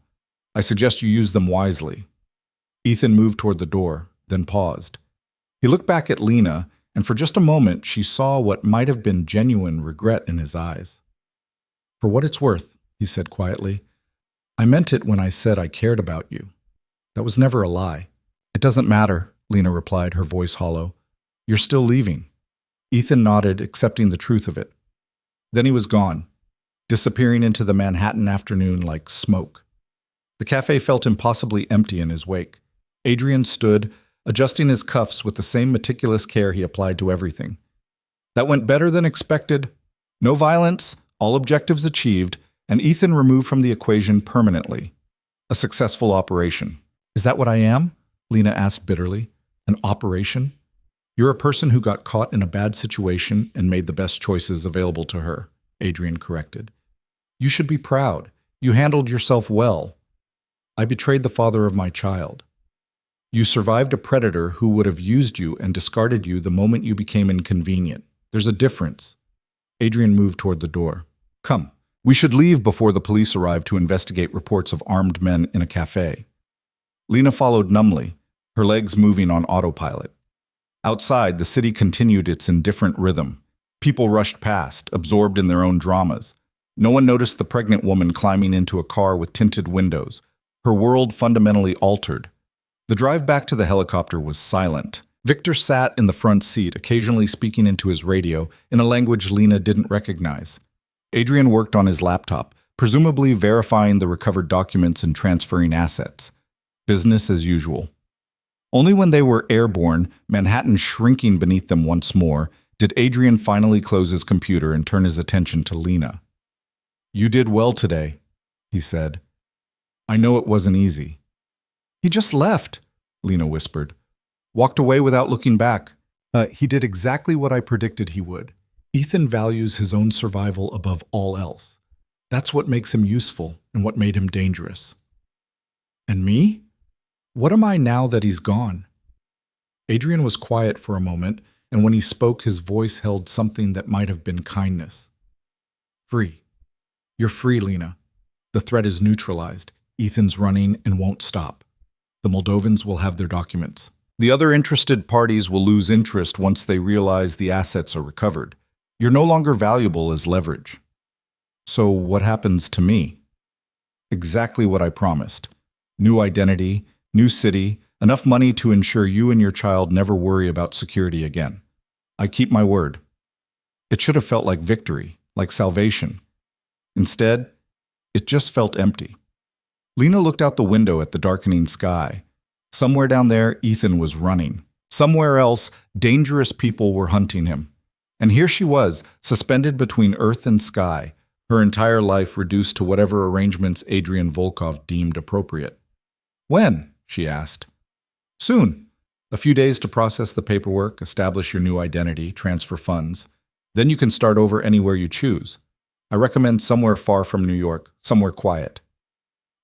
I suggest you use them wisely. Ethan moved toward the door, then paused. He looked back at Lena, and for just a moment she saw what might have been genuine regret in his eyes. For what it's worth, he said quietly, I meant it when I said I cared about you. That was never a lie. It doesn't matter, Lena replied, her voice hollow. You're still leaving. Ethan nodded, accepting the truth of it. Then he was gone, disappearing into the Manhattan afternoon like smoke. The cafe felt impossibly empty in his wake. Adrian stood, adjusting his cuffs with the same meticulous care he applied to everything. That went better than expected. No violence, all objectives achieved, and Ethan removed from the equation permanently. A successful operation. Is that what I am? Lena asked bitterly. An operation? You're a person who got caught in a bad situation and made the best choices available to her, Adrian corrected. You should be proud. You handled yourself well. I betrayed the father of my child. You survived a predator who would have used you and discarded you the moment you became inconvenient. There's a difference. Adrian moved toward the door. Come, we should leave before the police arrive to investigate reports of armed men in a cafe. Lena followed numbly, her legs moving on autopilot. Outside, the city continued its indifferent rhythm. People rushed past, absorbed in their own dramas. No one noticed the pregnant woman climbing into a car with tinted windows. Her world fundamentally altered. The drive back to the helicopter was silent. Victor sat in the front seat, occasionally speaking into his radio in a language Lena didn't recognize. Adrian worked on his laptop, presumably verifying the recovered documents and transferring assets. Business as usual. Only when they were airborne, Manhattan shrinking beneath them once more, did Adrian finally close his computer and turn his attention to Lena. "You did well today," he said. "I know it wasn't easy." "He just left," Lena whispered. "Walked away without looking back. He did exactly what I predicted he would. Ethan values his own survival above all else. That's what makes him useful and what made him dangerous." "And me? What am I now that he's gone?" Adrian was quiet for a moment, and when he spoke, his voice held something that might have been kindness. "Free. You're free, Lena. The threat is neutralized. Ethan's running and won't stop. The Moldovans will have their documents. The other interested parties will lose interest once they realize the assets are recovered. You're no longer valuable as leverage." "So what happens to me?" "Exactly what I promised. New identity, new city, enough money to ensure you and your child never worry about security again. I keep my word." It should have felt like victory, like salvation. Instead, it just felt empty. Lena looked out the window at the darkening sky. Somewhere down there, Ethan was running. Somewhere else, dangerous people were hunting him. And here she was, suspended between earth and sky, her entire life reduced to whatever arrangements Adrian Volkov deemed appropriate. "When?" she asked. "Soon. A few days to process the paperwork, establish your new identity, transfer funds. Then you can start over anywhere you choose. I recommend somewhere far from New York, somewhere quiet."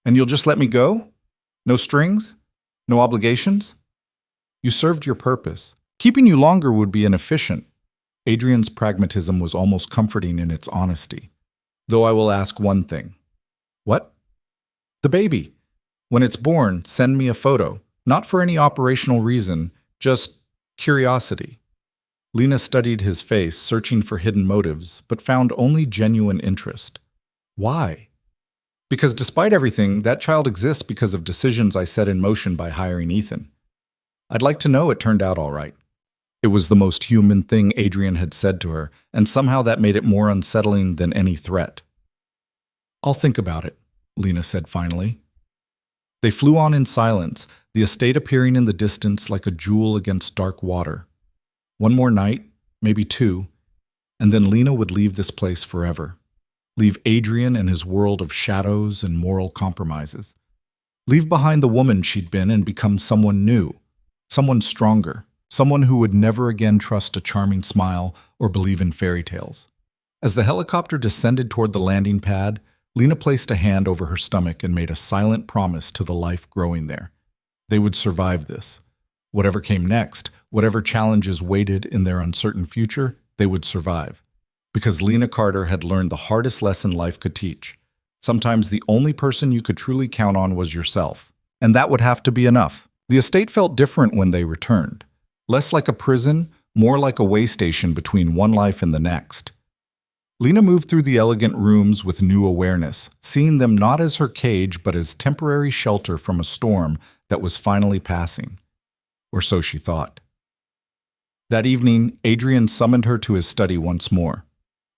"And you'll just let me go? No strings? No obligations?" "You served your purpose. Keeping you longer would be inefficient." Adrian's pragmatism was almost comforting in its honesty. "Though I will ask one thing." "What?" "The baby. When it's born, send me a photo. Not for any operational reason, just curiosity." Lena studied his face, searching for hidden motives, but found only genuine interest. "Why?" "Because despite everything, that child exists because of decisions I set in motion by hiring Ethan. I'd like to know it turned out all right." It was the most human thing Adrian had said to her, and somehow that made it more unsettling than any threat. "I'll think about it," Lena said finally. They flew on in silence, the estate appearing in the distance like a jewel against dark water. One more night, maybe two, and then Lena would leave this place forever. Leave Adrian and his world of shadows and moral compromises. Leave behind the woman she'd been and become someone new, someone stronger, someone who would never again trust a charming smile or believe in fairy tales. As the helicopter descended toward the landing pad, Lena placed a hand over her stomach and made a silent promise to the life growing there. They would survive this. Whatever came next, whatever challenges waited in their uncertain future, they would survive. Because Lena Carter had learned the hardest lesson life could teach. Sometimes the only person you could truly count on was yourself. And that would have to be enough. The estate felt different when they returned. Less like a prison, more like a way station between one life and the next. Lena moved through the elegant rooms with new awareness, seeing them not as her cage but as temporary shelter from a storm that was finally passing. Or so she thought. That evening, Adrian summoned her to his study once more.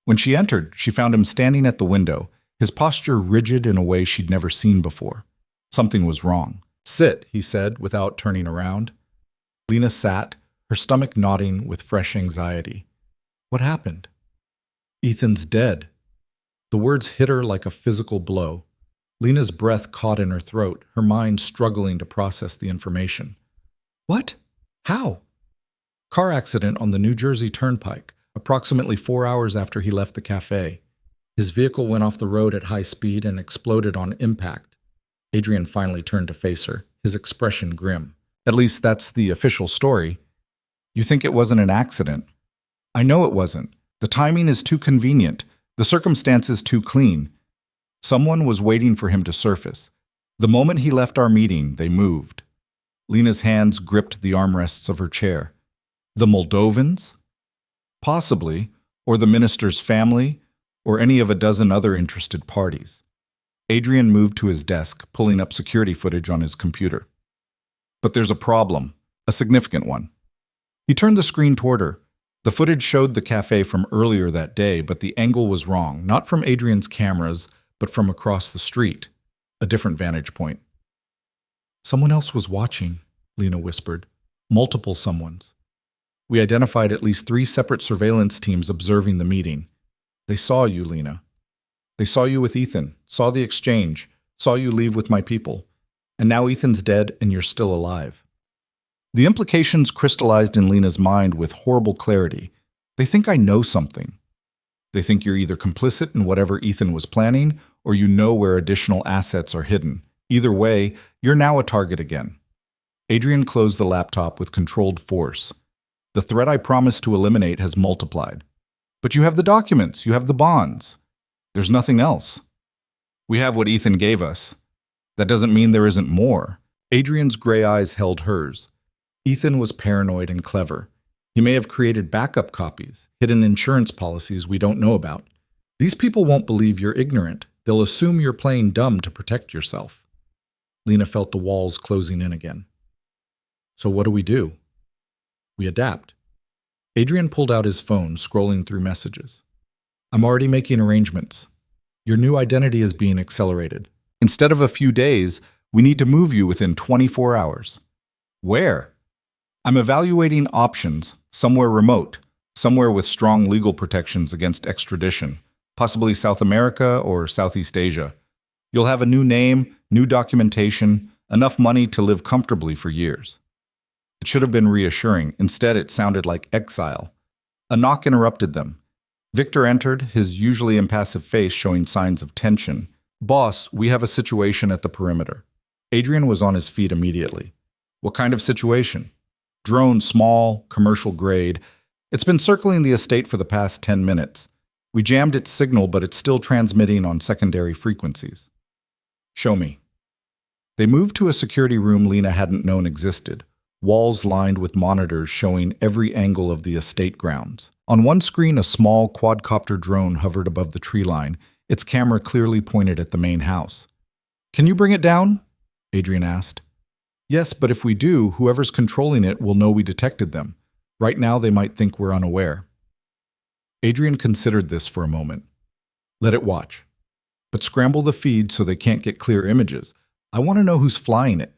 When she entered, she found him standing at the window, his posture rigid in a way she'd never seen before. Something was wrong. "Sit," he said, without turning around. Lena sat, her stomach knotting with fresh anxiety. "What happened?" "Ethan's dead." The words hit her like a physical blow. Lena's breath caught in her throat, her mind struggling to process the information. "What? How?" "Car accident on the New Jersey Turnpike, approximately 4 hours after he left the cafe. His vehicle went off the road at high speed and exploded on impact." Adrian finally turned to face her, his expression grim. "At least that's the official story." "You think it wasn't an accident?" "I know it wasn't. The timing is too convenient, the circumstances too clean. Someone was waiting for him to surface. The moment he left our meeting, they moved." Lena's hands gripped the armrests of her chair. "The Moldovans?" "Possibly, or the minister's family, or any of a dozen other interested parties." Adrian moved to his desk, pulling up security footage on his computer. "But there's a problem, a significant one." He turned the screen toward her. The footage showed the cafe from earlier that day, but the angle was wrong, not from Adrian's cameras, but from across the street, a different vantage point. "Someone else was watching," Lena whispered. "Multiple someones." We identified at least 3 separate surveillance teams observing the meeting. They saw you, Lena. They saw you with Ethan, saw the exchange, saw you leave with my people. And now Ethan's dead and you're still alive. The implications crystallized in Lena's mind with horrible clarity. They think I know something. They think you're either complicit in whatever Ethan was planning, or you know where additional assets are hidden. Either way, you're now a target again. Adrian closed the laptop with controlled force. The threat I promised to eliminate has multiplied. But you have the documents, you have the bonds. There's nothing else. We have what Ethan gave us. That doesn't mean there isn't more. Adrian's gray eyes held hers. Ethan was paranoid and clever. He may have created backup copies, hidden insurance policies we don't know about. These people won't believe you're ignorant. They'll assume you're playing dumb to protect yourself. Lena felt the walls closing in again. So what do? We adapt. Adrian pulled out his phone, scrolling through messages. I'm already making arrangements. Your new identity is being accelerated. Instead of a few days, we need to move you within 24 hours. Where? I'm evaluating options, somewhere remote, somewhere with strong legal protections against extradition, possibly South America or Southeast Asia. You'll have a new name, new documentation, enough money to live comfortably for years. It should have been reassuring. Instead, it sounded like exile. A knock interrupted them. Victor entered, his usually impassive face showing signs of tension. Boss, we have a situation at the perimeter. Adrian was on his feet immediately. What kind of situation? Drone, small, commercial grade. It's been circling the estate for the past 10 minutes. We jammed its signal, but it's still transmitting on secondary frequencies. Show me. They moved to a security room Lena hadn't known existed. Walls lined with monitors showing every angle of the estate grounds. On one screen, a small quadcopter drone hovered above the tree line, its camera clearly pointed at the main house. Can you bring it down? Adrian asked. Yes, but if we do, whoever's controlling it will know we detected them. Right now, they might think we're unaware. Adrian considered this for a moment. Let it watch. But scramble the feed so they can't get clear images. I want to know who's flying it.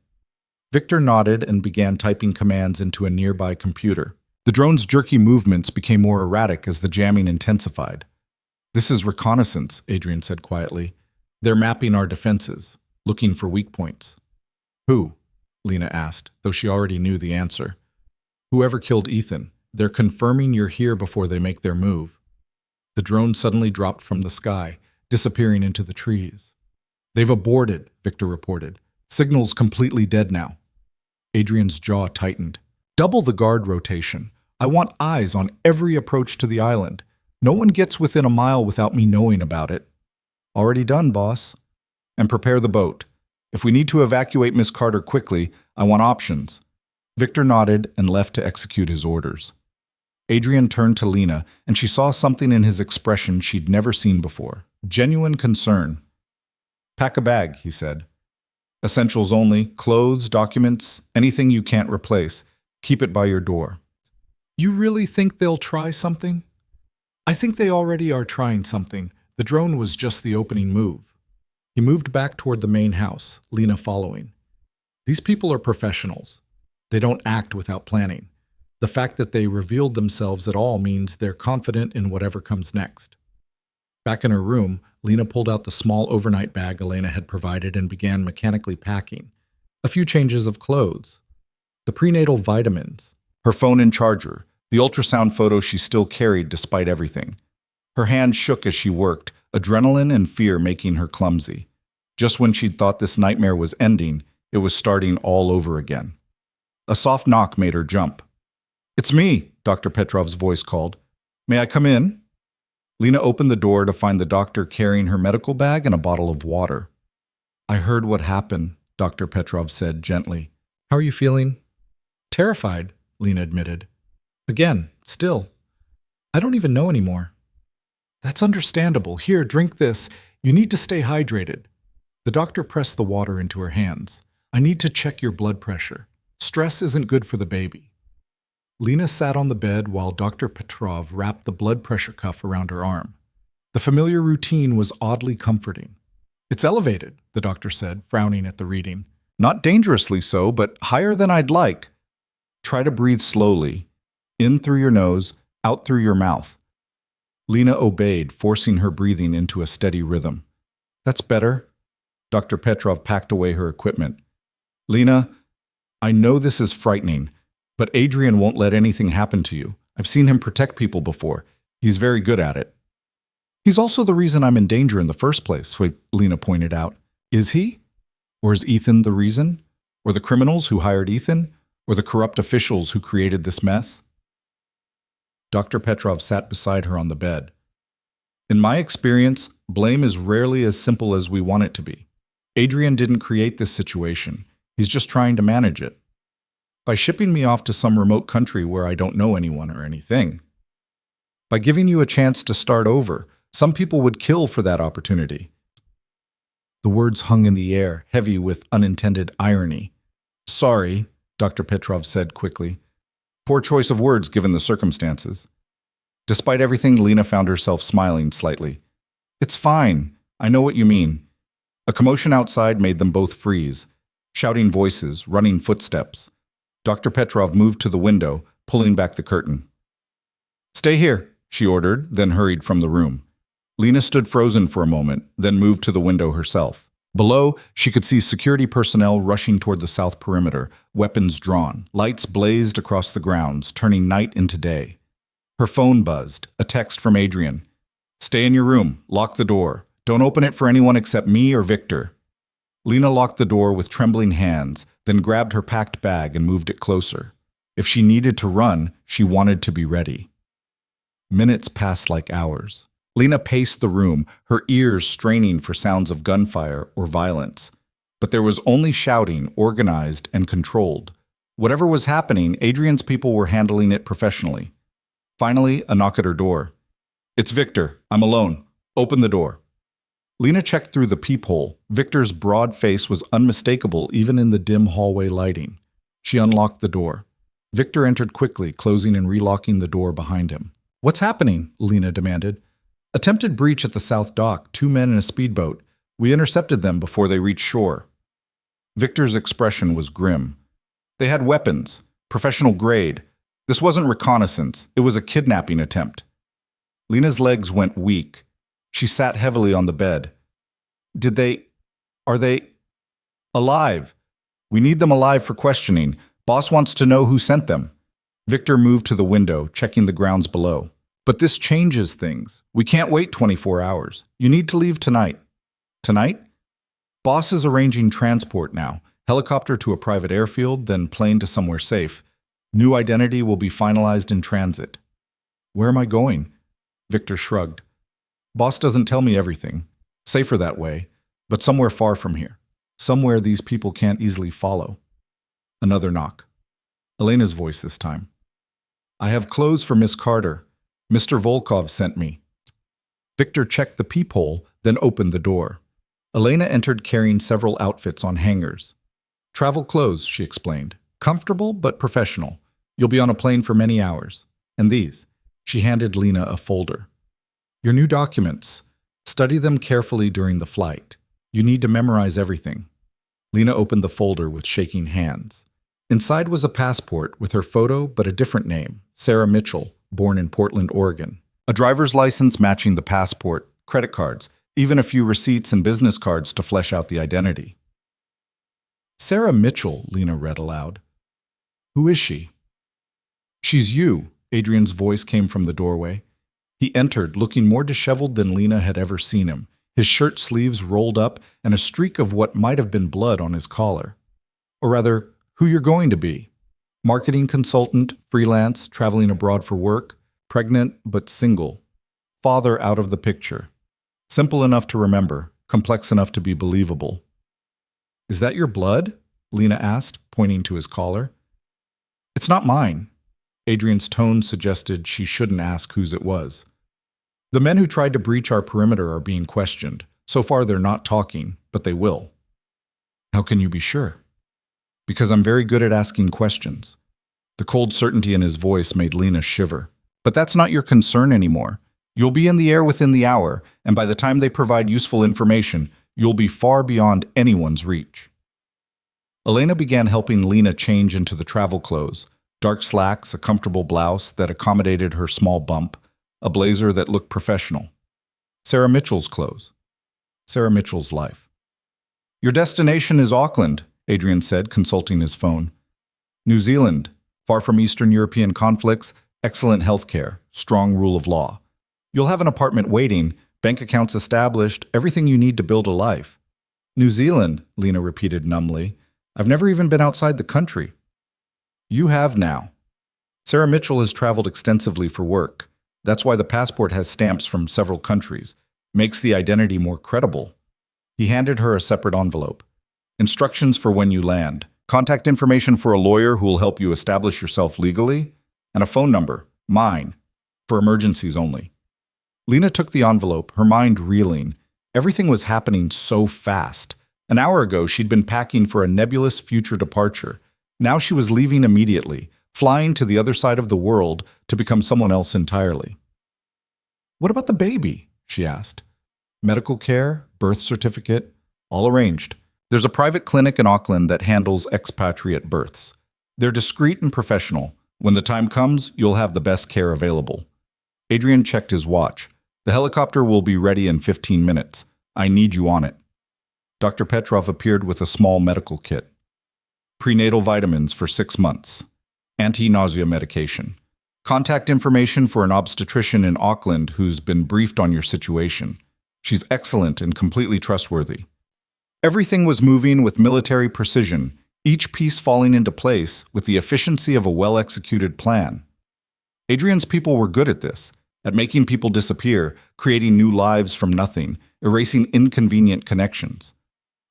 Victor nodded and began typing commands into a nearby computer. The drone's jerky movements became more erratic as the jamming intensified. This is reconnaissance, Adrian said quietly. They're mapping our defenses, looking for weak points. Who? Lena asked, though she already knew the answer. Whoever killed Ethan. They're confirming you're here before they make their move. The drone suddenly dropped from the sky, disappearing into the trees. They've aborted, Victor reported. Signal's completely dead now. Adrian's jaw tightened. Double the guard rotation. I want eyes on every approach to the island. No one gets within a mile without me knowing about it. Already done, boss. And prepare the boat. If we need to evacuate Miss Carter quickly, I want options. Victor nodded and left to execute his orders. Adrian turned to Lena, and she saw something in his expression she'd never seen before. Genuine concern. Pack a bag, he said. Essentials only, clothes, documents, anything you can't replace. Keep it by your door. You really think they'll try something? I think they already are trying something. The drone was just the opening move. He moved back toward the main house, Lena following. These people are professionals. They don't act without planning. The fact that they revealed themselves at all means they're confident in whatever comes next. Back in her room, Lena pulled out the small overnight bag Elena had provided and began mechanically packing. A few changes of clothes. The prenatal vitamins. Her phone and charger. The ultrasound photo she still carried despite everything. Her hand shook as she worked, adrenaline and fear making her clumsy. Just when she'd thought this nightmare was ending, it was starting all over again. A soft knock made her jump. It's me, Dr. Petrov's voice called. May I come in? Lena opened the door to find the doctor carrying her medical bag and a bottle of water. I heard what happened, Dr. Petrov said gently. How are you feeling? Terrified, Lena admitted. Again, still. I don't even know anymore. That's understandable. Here, drink this. You need to stay hydrated. The doctor pressed the water into her hands. I need to check your blood pressure. Stress isn't good for the baby. Lena sat on the bed while Dr. Petrov wrapped the blood pressure cuff around her arm. The familiar routine was oddly comforting. It's elevated, the doctor said, frowning at the reading. Not dangerously so, but higher than I'd like. Try to breathe slowly. In through your nose, out through your mouth. Lena obeyed, forcing her breathing into a steady rhythm. That's better. Dr. Petrov packed away her equipment. Lena, I know this is frightening, but Adrian won't let anything happen to you. I've seen him protect people before. He's very good at it. He's also the reason I'm in danger in the first place, Lena pointed out. Is he? Or is Ethan the reason? Or the criminals who hired Ethan? Or the corrupt officials who created this mess? Dr. Petrov sat beside her on the bed. In my experience, blame is rarely as simple as we want it to be. Adrian didn't create this situation. He's just trying to manage it. By shipping me off to some remote country where I don't know anyone or anything. By giving you a chance to start over, some people would kill for that opportunity. The words hung in the air, heavy with unintended irony. Sorry, Dr. Petrov said quickly. Poor choice of words given the circumstances. Despite everything, Lena found herself smiling slightly. It's fine. I know what you mean. A commotion outside made them both freeze. Shouting voices, running footsteps. Dr. Petrov moved to the window, pulling back the curtain. Stay here, she ordered, then hurried from the room. Lena stood frozen for a moment, then moved to the window herself. Below, she could see security personnel rushing toward the south perimeter, weapons drawn. Lights blazed across the grounds, turning night into day. Her phone buzzed, a text from Adrian. Stay in your room, lock the door. Don't open it for anyone except me or Victor. Lena locked the door with trembling hands, then grabbed her packed bag and moved it closer. If she needed to run, she wanted to be ready. Minutes passed like hours. Lena paced the room, her ears straining for sounds of gunfire or violence. But there was only shouting, organized and controlled. Whatever was happening, Adrian's people were handling it professionally. Finally, a knock at her door. It's Victor. I'm alone. Open the door. Lena checked through the peephole. Victor's broad face was unmistakable even in the dim hallway lighting. She unlocked the door. Victor entered quickly, closing and relocking the door behind him. What's happening? Lena demanded. Attempted breach at the South Dock, 2 men in a speedboat. We intercepted them before they reached shore. Victor's expression was grim. They had weapons, professional grade. This wasn't reconnaissance. It was a kidnapping attempt. Lena's legs went weak. She sat heavily on the bed. Are they alive? We need them alive for questioning. Boss wants to know who sent them. Victor moved to the window, checking the grounds below. But this changes things. We can't wait 24 hours. You need to leave tonight. Tonight? Boss is arranging transport now. Helicopter to a private airfield, then plane to somewhere safe. New identity will be finalized in transit. Where am I going? Victor shrugged. Boss doesn't tell me everything. Safer that way, but somewhere far from here. Somewhere these people can't easily follow. Another knock. Elena's voice this time. I have clothes for Miss Carter. Mr. Volkov sent me. Victor checked the peephole, then opened the door. Elena entered carrying several outfits on hangers. Travel clothes, she explained. Comfortable but professional. You'll be on a plane for many hours. And these. She handed Lena a folder. Your new documents. Study them carefully during the flight. You need to memorize everything. Lena opened the folder with shaking hands. Inside was a passport with her photo but a different name, Sarah Mitchell, born in Portland, Oregon. A driver's license matching the passport, credit cards, even a few receipts and business cards to flesh out the identity. Sarah Mitchell, Lena read aloud. Who is she? She's you, Adrian's voice came from the doorway. He entered, looking more disheveled than Lena had ever seen him, his shirt sleeves rolled up and a streak of what might have been blood on his collar. Or rather, who you're going to be. Marketing consultant, freelance, traveling abroad for work, pregnant but single. Father out of the picture. Simple enough to remember, complex enough to be believable. Is that your blood? Lena asked, pointing to his collar. It's not mine. Adrian's tone suggested she shouldn't ask whose it was. The men who tried to breach our perimeter are being questioned. So far they're not talking, but they will. How can you be sure? Because I'm very good at asking questions. The cold certainty in his voice made Lena shiver. But that's not your concern anymore. You'll be in the air within the hour, and by the time they provide useful information, you'll be far beyond anyone's reach. Elena began helping Lena change into the travel clothes. Dark slacks, a comfortable blouse that accommodated her small bump, a blazer that looked professional. Sarah Mitchell's clothes. Sarah Mitchell's life. Your destination is Auckland, Adrian said, consulting his phone. New Zealand, far from Eastern European conflicts, excellent health care, strong rule of law. You'll have an apartment waiting, bank accounts established, everything you need to build a life. New Zealand, Lena repeated numbly. I've never even been outside the country. You have now. Sarah Mitchell has traveled extensively for work. That's why the passport has stamps from several countries. Makes the identity more credible. He handed her a separate envelope. Instructions for when you land. Contact information for a lawyer who will help you establish yourself legally. And a phone number, mine, for emergencies only. Lena took the envelope, her mind reeling. Everything was happening so fast. An hour ago, she'd been packing for a nebulous future departure. Now she was leaving immediately, flying to the other side of the world to become someone else entirely. What about the baby? She asked. Medical care, birth certificate, all arranged. There's a private clinic in Auckland that handles expatriate births. They're discreet and professional. When the time comes, you'll have the best care available. Adrian checked his watch. The helicopter will be ready in 15 minutes. I need you on it. Dr. Petrov appeared with a small medical kit. Prenatal vitamins for 6 months. Anti-nausea medication. Contact information for an obstetrician in Auckland who's been briefed on your situation. She's excellent and completely trustworthy. Everything was moving with military precision, each piece falling into place with the efficiency of a well-executed plan. Adrian's people were good at this, at making people disappear, creating new lives from nothing, erasing inconvenient connections.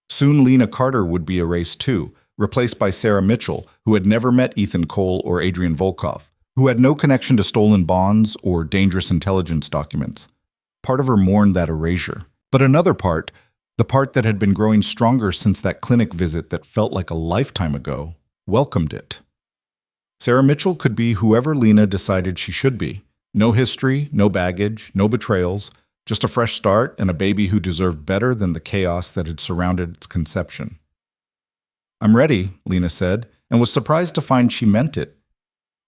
Soon Lena Carter would be erased too, replaced by Sarah Mitchell, who had never met Ethan Cole or Adrian Volkov, who had no connection to stolen bonds or dangerous intelligence documents. Part of her mourned that erasure. But another part, the part that had been growing stronger since that clinic visit that felt like a lifetime ago, welcomed it. Sarah Mitchell could be whoever Lena decided she should be. No history, no baggage, no betrayals, just a fresh start and a baby who deserved better than the chaos that had surrounded its conception. I'm ready, Lena said, and was surprised to find she meant it.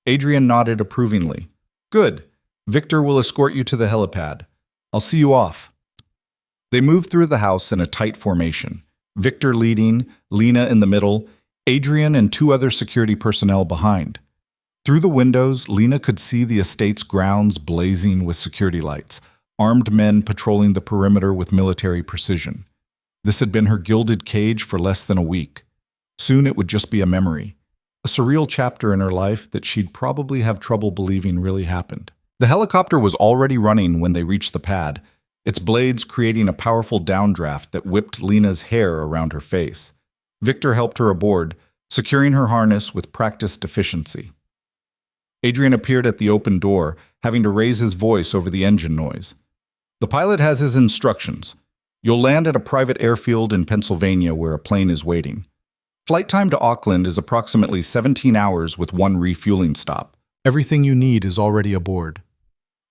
Adrian nodded approvingly. Good. Victor will escort you to the helipad. I'll see you off. They moved through the house in a tight formation. Victor leading, Lena in the middle, Adrian and 2 other security personnel behind. Through the windows, Lena could see the estate's grounds blazing with security lights, armed men patrolling the perimeter with military precision. This had been her gilded cage for less than a week. Soon it would just be a memory, a surreal chapter in her life that she'd probably have trouble believing really happened. The helicopter was already running when they reached the pad, its blades creating a powerful downdraft that whipped Lena's hair around her face. Victor helped her aboard, securing her harness with practiced efficiency. Adrian appeared at the open door, having to raise his voice over the engine noise. The pilot has his instructions. You'll land at a private airfield in Pennsylvania where a plane is waiting. Flight time to Auckland is approximately 17 hours with 1 refueling stop. Everything you need is already aboard.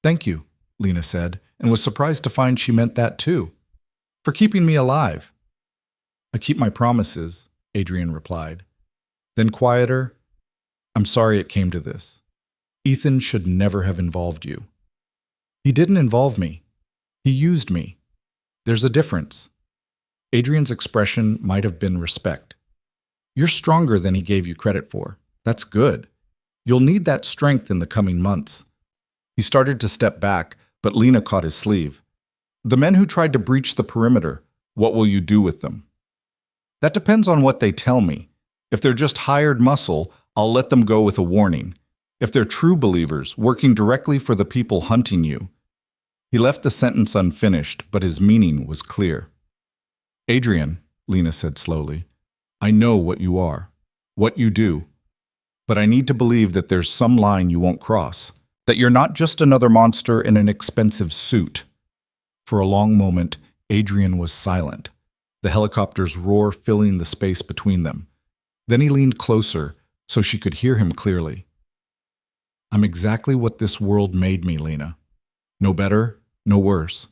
Thank you, Lena said, and was surprised to find she meant that too. For keeping me alive. I keep my promises, Adrian replied. Then quieter, I'm sorry it came to this. Ethan should never have involved you. He didn't involve me. He used me. There's a difference. Adrian's expression might have been respect. You're stronger than he gave you credit for. That's good. You'll need that strength in the coming months. He started to step back, but Lena caught his sleeve. The men who tried to breach the perimeter, what will you do with them? That depends on what they tell me. If they're just hired muscle, I'll let them go with a warning. If they're true believers, working directly for the people hunting you. He left the sentence unfinished, but his meaning was clear. Adrian, Lena said slowly, I know what you are, what you do, but I need to believe that there's some line you won't cross, that you're not just another monster in an expensive suit. For a long moment, Adrian was silent, the helicopter's roar filling the space between them. Then he leaned closer so she could hear him clearly. I'm exactly what this world made me, Lena. No better, no worse.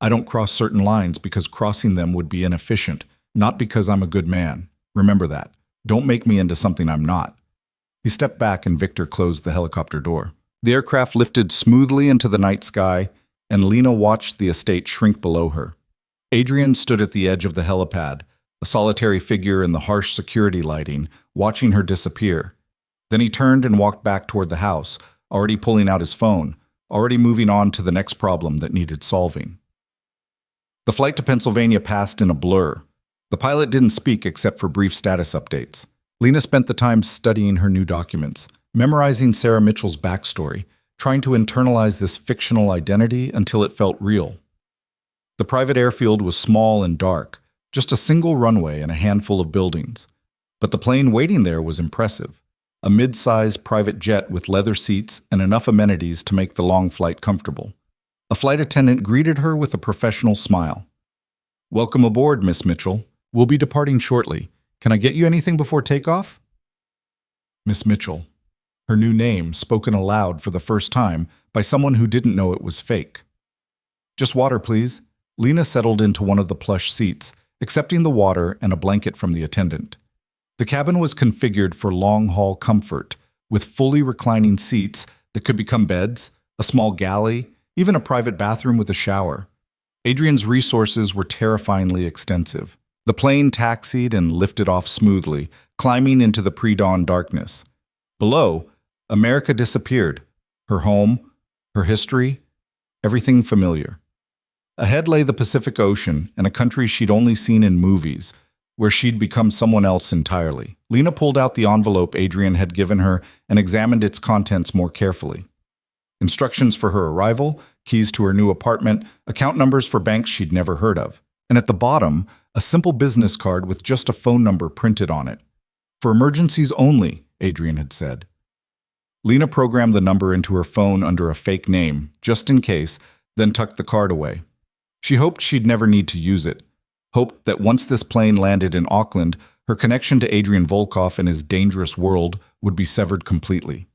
I don't cross certain lines because crossing them would be inefficient, not because I'm a good man. Remember that. Don't make me into something I'm not. He stepped back and Victor closed the helicopter door. The aircraft lifted smoothly into the night sky, and Lena watched the estate shrink below her. Adrian stood at the edge of the helipad, a solitary figure in the harsh security lighting, watching her disappear. Then he turned and walked back toward the house, already pulling out his phone, already moving on to the next problem that needed solving. The flight to Pennsylvania passed in a blur. The pilot didn't speak except for brief status updates. Lena spent the time studying her new documents, memorizing Sarah Mitchell's backstory, trying to internalize this fictional identity until it felt real. The private airfield was small and dark, just a single runway and a handful of buildings. But the plane waiting there was impressive. A mid-sized private jet with leather seats and enough amenities to make the long flight comfortable. A flight attendant greeted her with a professional smile. "Welcome aboard, Miss Mitchell. We'll be departing shortly. Can I get you anything before takeoff?" Miss Mitchell. Her new name spoken aloud for the first time by someone who didn't know it was fake. "Just water, please." Lena settled into one of the plush seats, accepting the water and a blanket from the attendant. The cabin was configured for long-haul comfort, with fully reclining seats that could become beds, a small galley, even a private bathroom with a shower. Adrian's resources were terrifyingly extensive. The plane taxied and lifted off smoothly, climbing into the pre-dawn darkness. Below, America disappeared. Her home, her history, everything familiar. Ahead lay the Pacific Ocean and a country she'd only seen in movies, where she'd become someone else entirely. Lena pulled out the envelope Adrian had given her and examined its contents more carefully. Instructions for her arrival, keys to her new apartment, account numbers for banks she'd never heard of. And at the bottom, a simple business card with just a phone number printed on it. "For emergencies only," Adrian had said. Lena programmed the number into her phone under a fake name, just in case, then tucked the card away. She hoped she'd never need to use it. Hoped that once this plane landed in Auckland, her connection to Adrian Volkov and his dangerous world would be severed completely.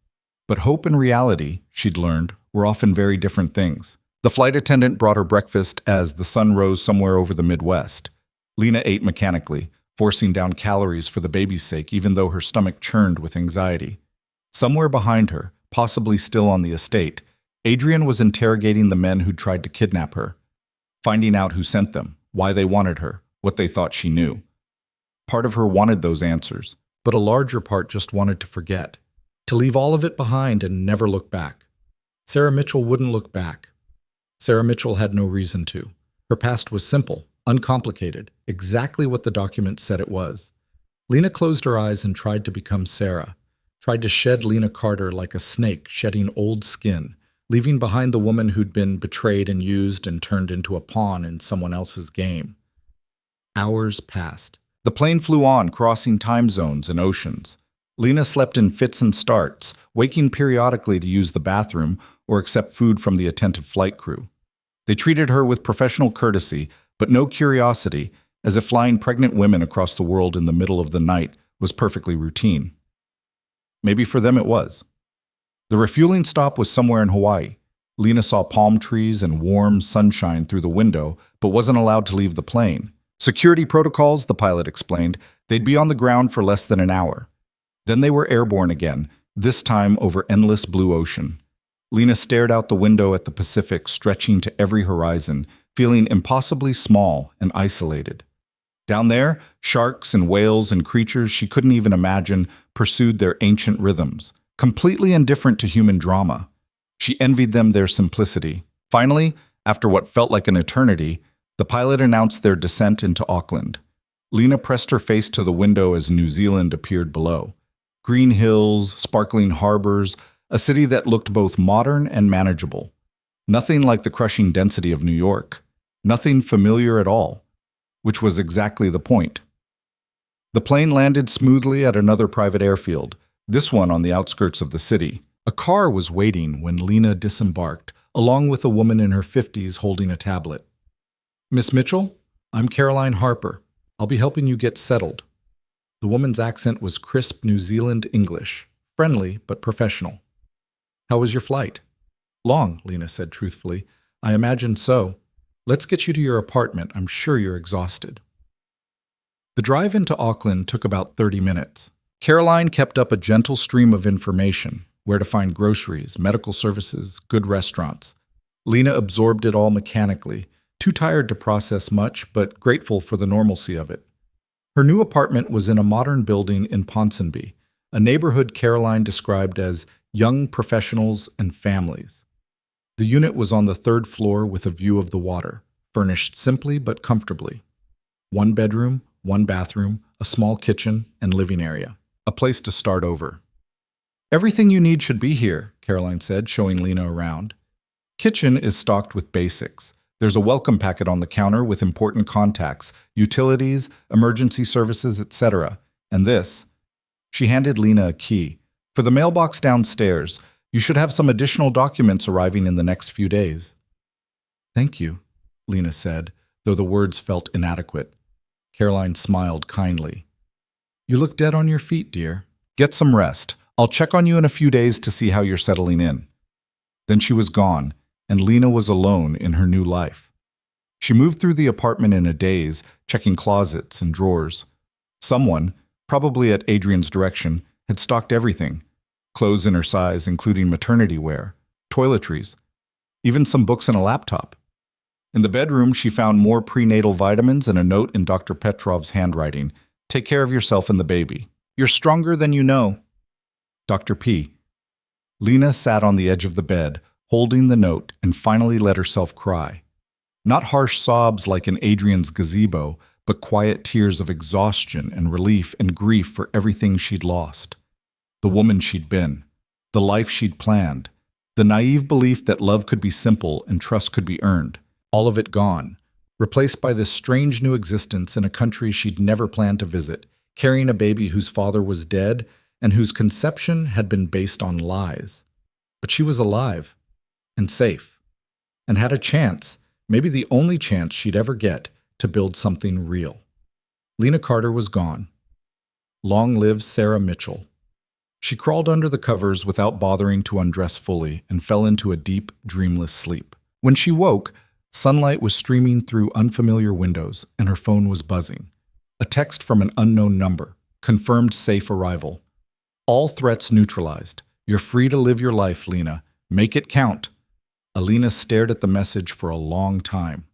But hope and reality, she'd learned, were often very different things. The flight attendant brought her breakfast as the sun rose somewhere over the Midwest. Lena ate mechanically, forcing down calories for the baby's sake even though her stomach churned with anxiety. Somewhere behind her, possibly still on the estate, Adrian was interrogating the men who'd tried to kidnap her, finding out who sent them, why they wanted her, what they thought she knew. Part of her wanted those answers, but a larger part just wanted to forget, to leave all of it behind and never look back. Sarah Mitchell wouldn't look back. Sarah Mitchell had no reason to. Her past was simple, uncomplicated, exactly what the document said it was. Lena closed her eyes and tried to become Sarah, tried to shed Lena Carter like a snake shedding old skin, leaving behind the woman who'd been betrayed and used and turned into a pawn in someone else's game. Hours passed. The plane flew on, crossing time zones and oceans. Lena slept in fits and starts, waking periodically to use the bathroom or accept food from the attentive flight crew. They treated her with professional courtesy, but no curiosity, as if flying pregnant women across the world in the middle of the night was perfectly routine. Maybe for them it was. The refueling stop was somewhere in Hawaii. Lena saw palm trees and warm sunshine through the window, but wasn't allowed to leave the plane. Security protocols, the pilot explained, they'd be on the ground for less than an hour. Then they were airborne again, this time over endless blue ocean. Lena stared out the window at the Pacific stretching to every horizon, feeling impossibly small and isolated. Down there, sharks and whales and creatures she couldn't even imagine pursued their ancient rhythms, completely indifferent to human drama. She envied them their simplicity. Finally, after what felt like an eternity, the pilot announced their descent into Auckland. Lena pressed her face to the window as New Zealand appeared below. Green hills, sparkling harbors, a city that looked both modern and manageable. Nothing like the crushing density of New York. Nothing familiar at all, which was exactly the point. The plane landed smoothly at another private airfield, this one on the outskirts of the city. A car was waiting when Lena disembarked, along with a woman in her 50s holding a tablet. "Miss Mitchell, I'm Caroline Harper. I'll be helping you get settled." The woman's accent was crisp New Zealand English, friendly but professional. "How was your flight?" "Long," Lena said truthfully. "I imagine so. Let's get you to your apartment. I'm sure you're exhausted." The drive into Auckland took about 30 minutes. Caroline kept up a gentle stream of information: where to find groceries, medical services, good restaurants. Lena absorbed it all mechanically, too tired to process much, but grateful for the normalcy of it. Her new apartment was in a modern building in Ponsonby, a neighborhood Caroline described as young professionals and families. The unit was on the third floor with a view of the water, furnished simply but comfortably. One bedroom, one bathroom, a small kitchen, and living area. A place to start over. "Everything you need should be here," Caroline said, showing Lena around. Kitchen is stocked with basics. There's a welcome packet on the counter with important contacts, utilities, emergency services, etc. And this. She handed Lena a key. "For the mailbox downstairs. You should have some additional documents arriving in the next few days." "Thank you," Lena said, though the words felt inadequate. Caroline smiled kindly. "You look dead on your feet, dear. Get some rest. I'll check on you in a few days to see how you're settling in." Then she was gone, and Lena was alone in her new life. She moved through the apartment in a daze, checking closets and drawers. Someone, probably at Adrian's direction, had stocked everything: clothes in her size, including maternity wear, toiletries, even some books and a laptop. In the bedroom, she found more prenatal vitamins and a note in Dr. Petrov's handwriting: "Take care of yourself and the baby. You're stronger than you know. Dr. P." Lena sat on the edge of the bed, holding the note, and finally let herself cry. Not harsh sobs like in Adrian's gazebo, but quiet tears of exhaustion and relief and grief for everything she'd lost. The woman she'd been, the life she'd planned, the naive belief that love could be simple and trust could be earned. All of it gone, replaced by this strange new existence in a country she'd never planned to visit, carrying a baby whose father was dead and whose conception had been based on lies. But she was alive and safe, and had a chance, maybe the only chance she'd ever get, to build something real. Lena Carter was gone. Long live Sarah Mitchell. She crawled under the covers without bothering to undress fully and fell into a deep, dreamless sleep. When she woke, sunlight was streaming through unfamiliar windows, and her phone was buzzing. A text from an unknown number confirmed safe arrival. "All threats neutralized. You're free to live your life, Lena. Make it count." Alina stared at the message for a long time.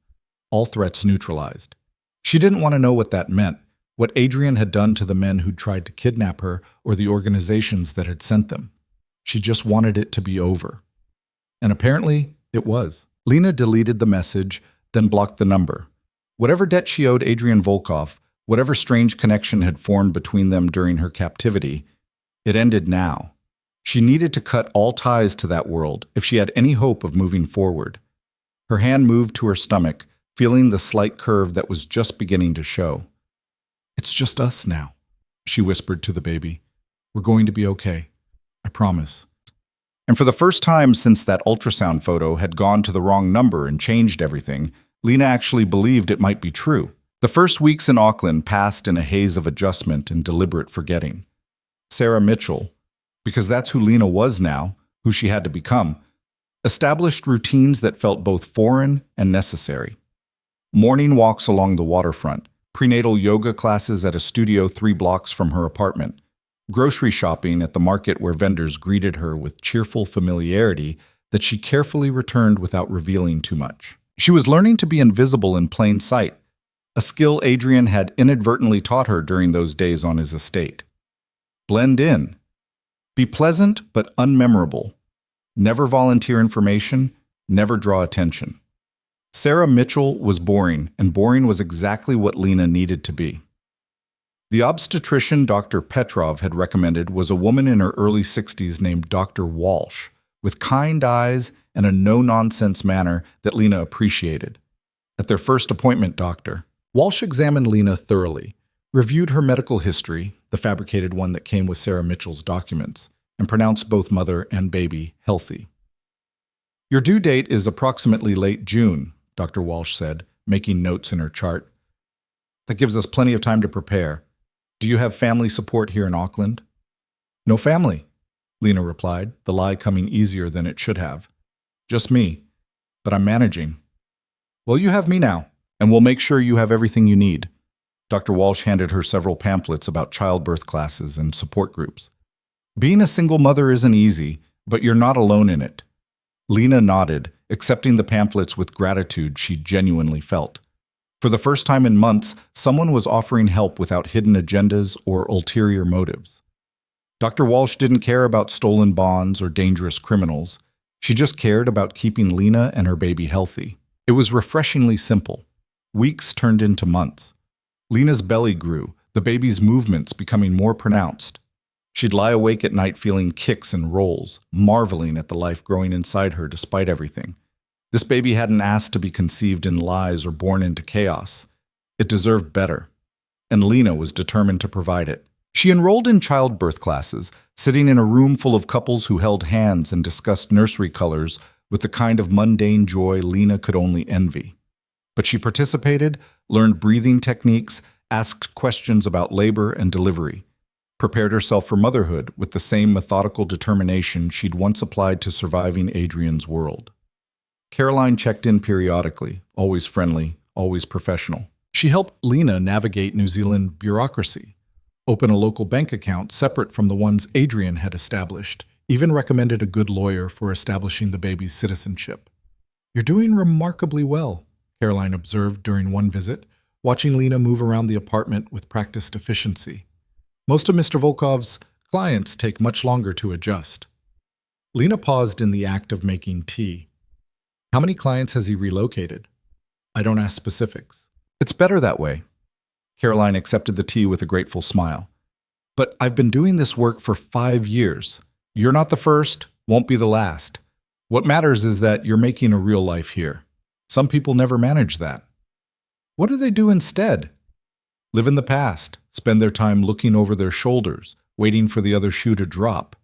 All threats neutralized. She didn't want to know what that meant, what Adrian had done to the men who'd tried to kidnap her or the organizations that had sent them. She just wanted it to be over. And apparently, it was. Lena deleted the message, then blocked the number. Whatever debt she owed Adrian Volkov, whatever strange connection had formed between them during her captivity, it ended now. She needed to cut all ties to that world if she had any hope of moving forward. Her hand moved to her stomach, feeling the slight curve that was just beginning to show. "It's just us now," she whispered to the baby. "We're going to be okay. I promise." And for the first time since that ultrasound photo had gone to the wrong number and changed everything, Lena actually believed it might be true. The first weeks in Auckland passed in a haze of adjustment and deliberate forgetting. Sarah Mitchell, because that's who Lena was now, who she had to become, established routines that felt both foreign and necessary. Morning walks along the waterfront, prenatal yoga classes at a studio 3 blocks from her apartment, grocery shopping at the market where vendors greeted her with cheerful familiarity that she carefully returned without revealing too much. She was learning to be invisible in plain sight, a skill Adrian had inadvertently taught her during those days on his estate. Blend in. Be pleasant but unmemorable. Never volunteer information, never draw attention. Sarah Mitchell was boring, and boring was exactly what Lena needed to be. The obstetrician Dr. Petrov had recommended was a woman in her early 60s named Dr. Walsh, with kind eyes and a no-nonsense manner that Lena appreciated. At their first appointment, Dr. Walsh examined Lena thoroughly, reviewed her medical history, the fabricated one that came with Sarah Mitchell's documents, and pronounced both mother and baby healthy. "Your due date is approximately late June," Dr. Walsh said, making notes in her chart. "That gives us plenty of time to prepare. Do you have family support here in Auckland?" "No family," Lena replied, the lie coming easier than it should have. "Just me, but I'm managing." "Well, you have me now, and we'll make sure you have everything you need." Dr. Walsh handed her several pamphlets about childbirth classes and support groups. Being a single mother isn't easy, but you're not alone in it. Lena nodded, accepting the pamphlets with gratitude she genuinely felt. For the first time in months, someone was offering help without hidden agendas or ulterior motives. Dr. Walsh didn't care about stolen bonds or dangerous criminals. She just cared about keeping Lena and her baby healthy. It was refreshingly simple. Weeks turned into months. Lena's belly grew, the baby's movements becoming more pronounced. She'd lie awake at night feeling kicks and rolls, marveling at the life growing inside her despite everything. This baby hadn't asked to be conceived in lies or born into chaos. It deserved better, and Lena was determined to provide it. She enrolled in childbirth classes, sitting in a room full of couples who held hands and discussed nursery colors with the kind of mundane joy Lena could only envy. But she participated, learned breathing techniques, asked questions about labor and delivery, prepared herself for motherhood with the same methodical determination she'd once applied to surviving Adrian's world. Caroline checked in periodically, always friendly, always professional. She helped Lena navigate New Zealand bureaucracy, open a local bank account separate from the ones Adrian had established, even recommended a good lawyer for establishing the baby's citizenship. "You're doing remarkably well," Caroline observed during one visit, watching Lena move around the apartment with practiced efficiency. "Most of Mr. Volkov's clients take much longer to adjust." Lena paused in the act of making tea. "How many clients has he relocated?" "I don't ask specifics." "It's better that way." Caroline accepted the tea with a grateful smile. "But I've been doing this work for 5 years. You're not the first, won't be the last. What matters is that you're making a real life here. Some people never manage that." "What do they do instead?" "Live in the past, spend their time looking over their shoulders, waiting for the other shoe to drop.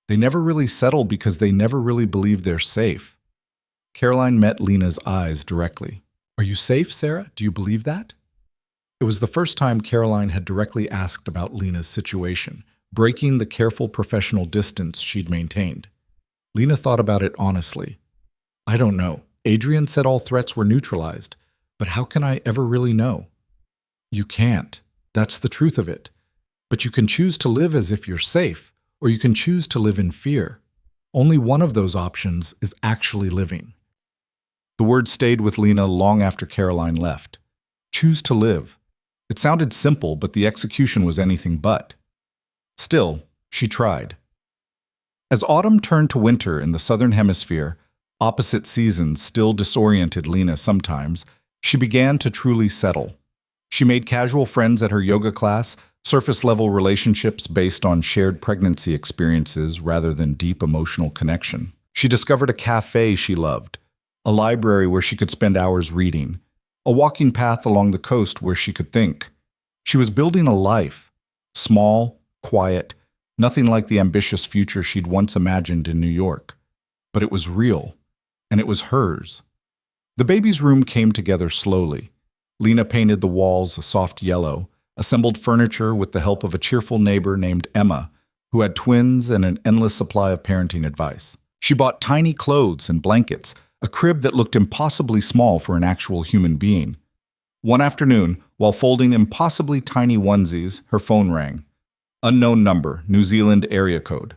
They never really settle because they never really believe they're safe." Caroline met Lena's eyes directly. "Are you safe, Sarah? Do you believe that?" It was the first time Caroline had directly asked about Lena's situation, breaking the careful professional distance she'd maintained. Lena thought about it honestly. "I don't know. Adrian said all threats were neutralized, but how can I ever really know?" "You can't. That's the truth of it. But you can choose to live as if you're safe, or you can choose to live in fear. Only one of those options is actually living." The word stayed with Lena long after Caroline left. Choose to live. It sounded simple, but the execution was anything but. Still, she tried. As autumn turned to winter in the southern hemisphere, opposite seasons still disoriented Lena sometimes, she began to truly settle. She made casual friends at her yoga class, surface-level relationships based on shared pregnancy experiences rather than deep emotional connection. She discovered a cafe she loved, a library where she could spend hours reading, a walking path along the coast where she could think. She was building a life, small, quiet, nothing like the ambitious future she'd once imagined in New York. But it was real, and it was hers. The baby's room came together slowly. Lena painted the walls a soft yellow, assembled furniture with the help of a cheerful neighbor named Emma, who had twins and an endless supply of parenting advice. She bought tiny clothes and blankets, a crib that looked impossibly small for an actual human being. One afternoon, while folding impossibly tiny onesies, her phone rang. Unknown number, New Zealand area code.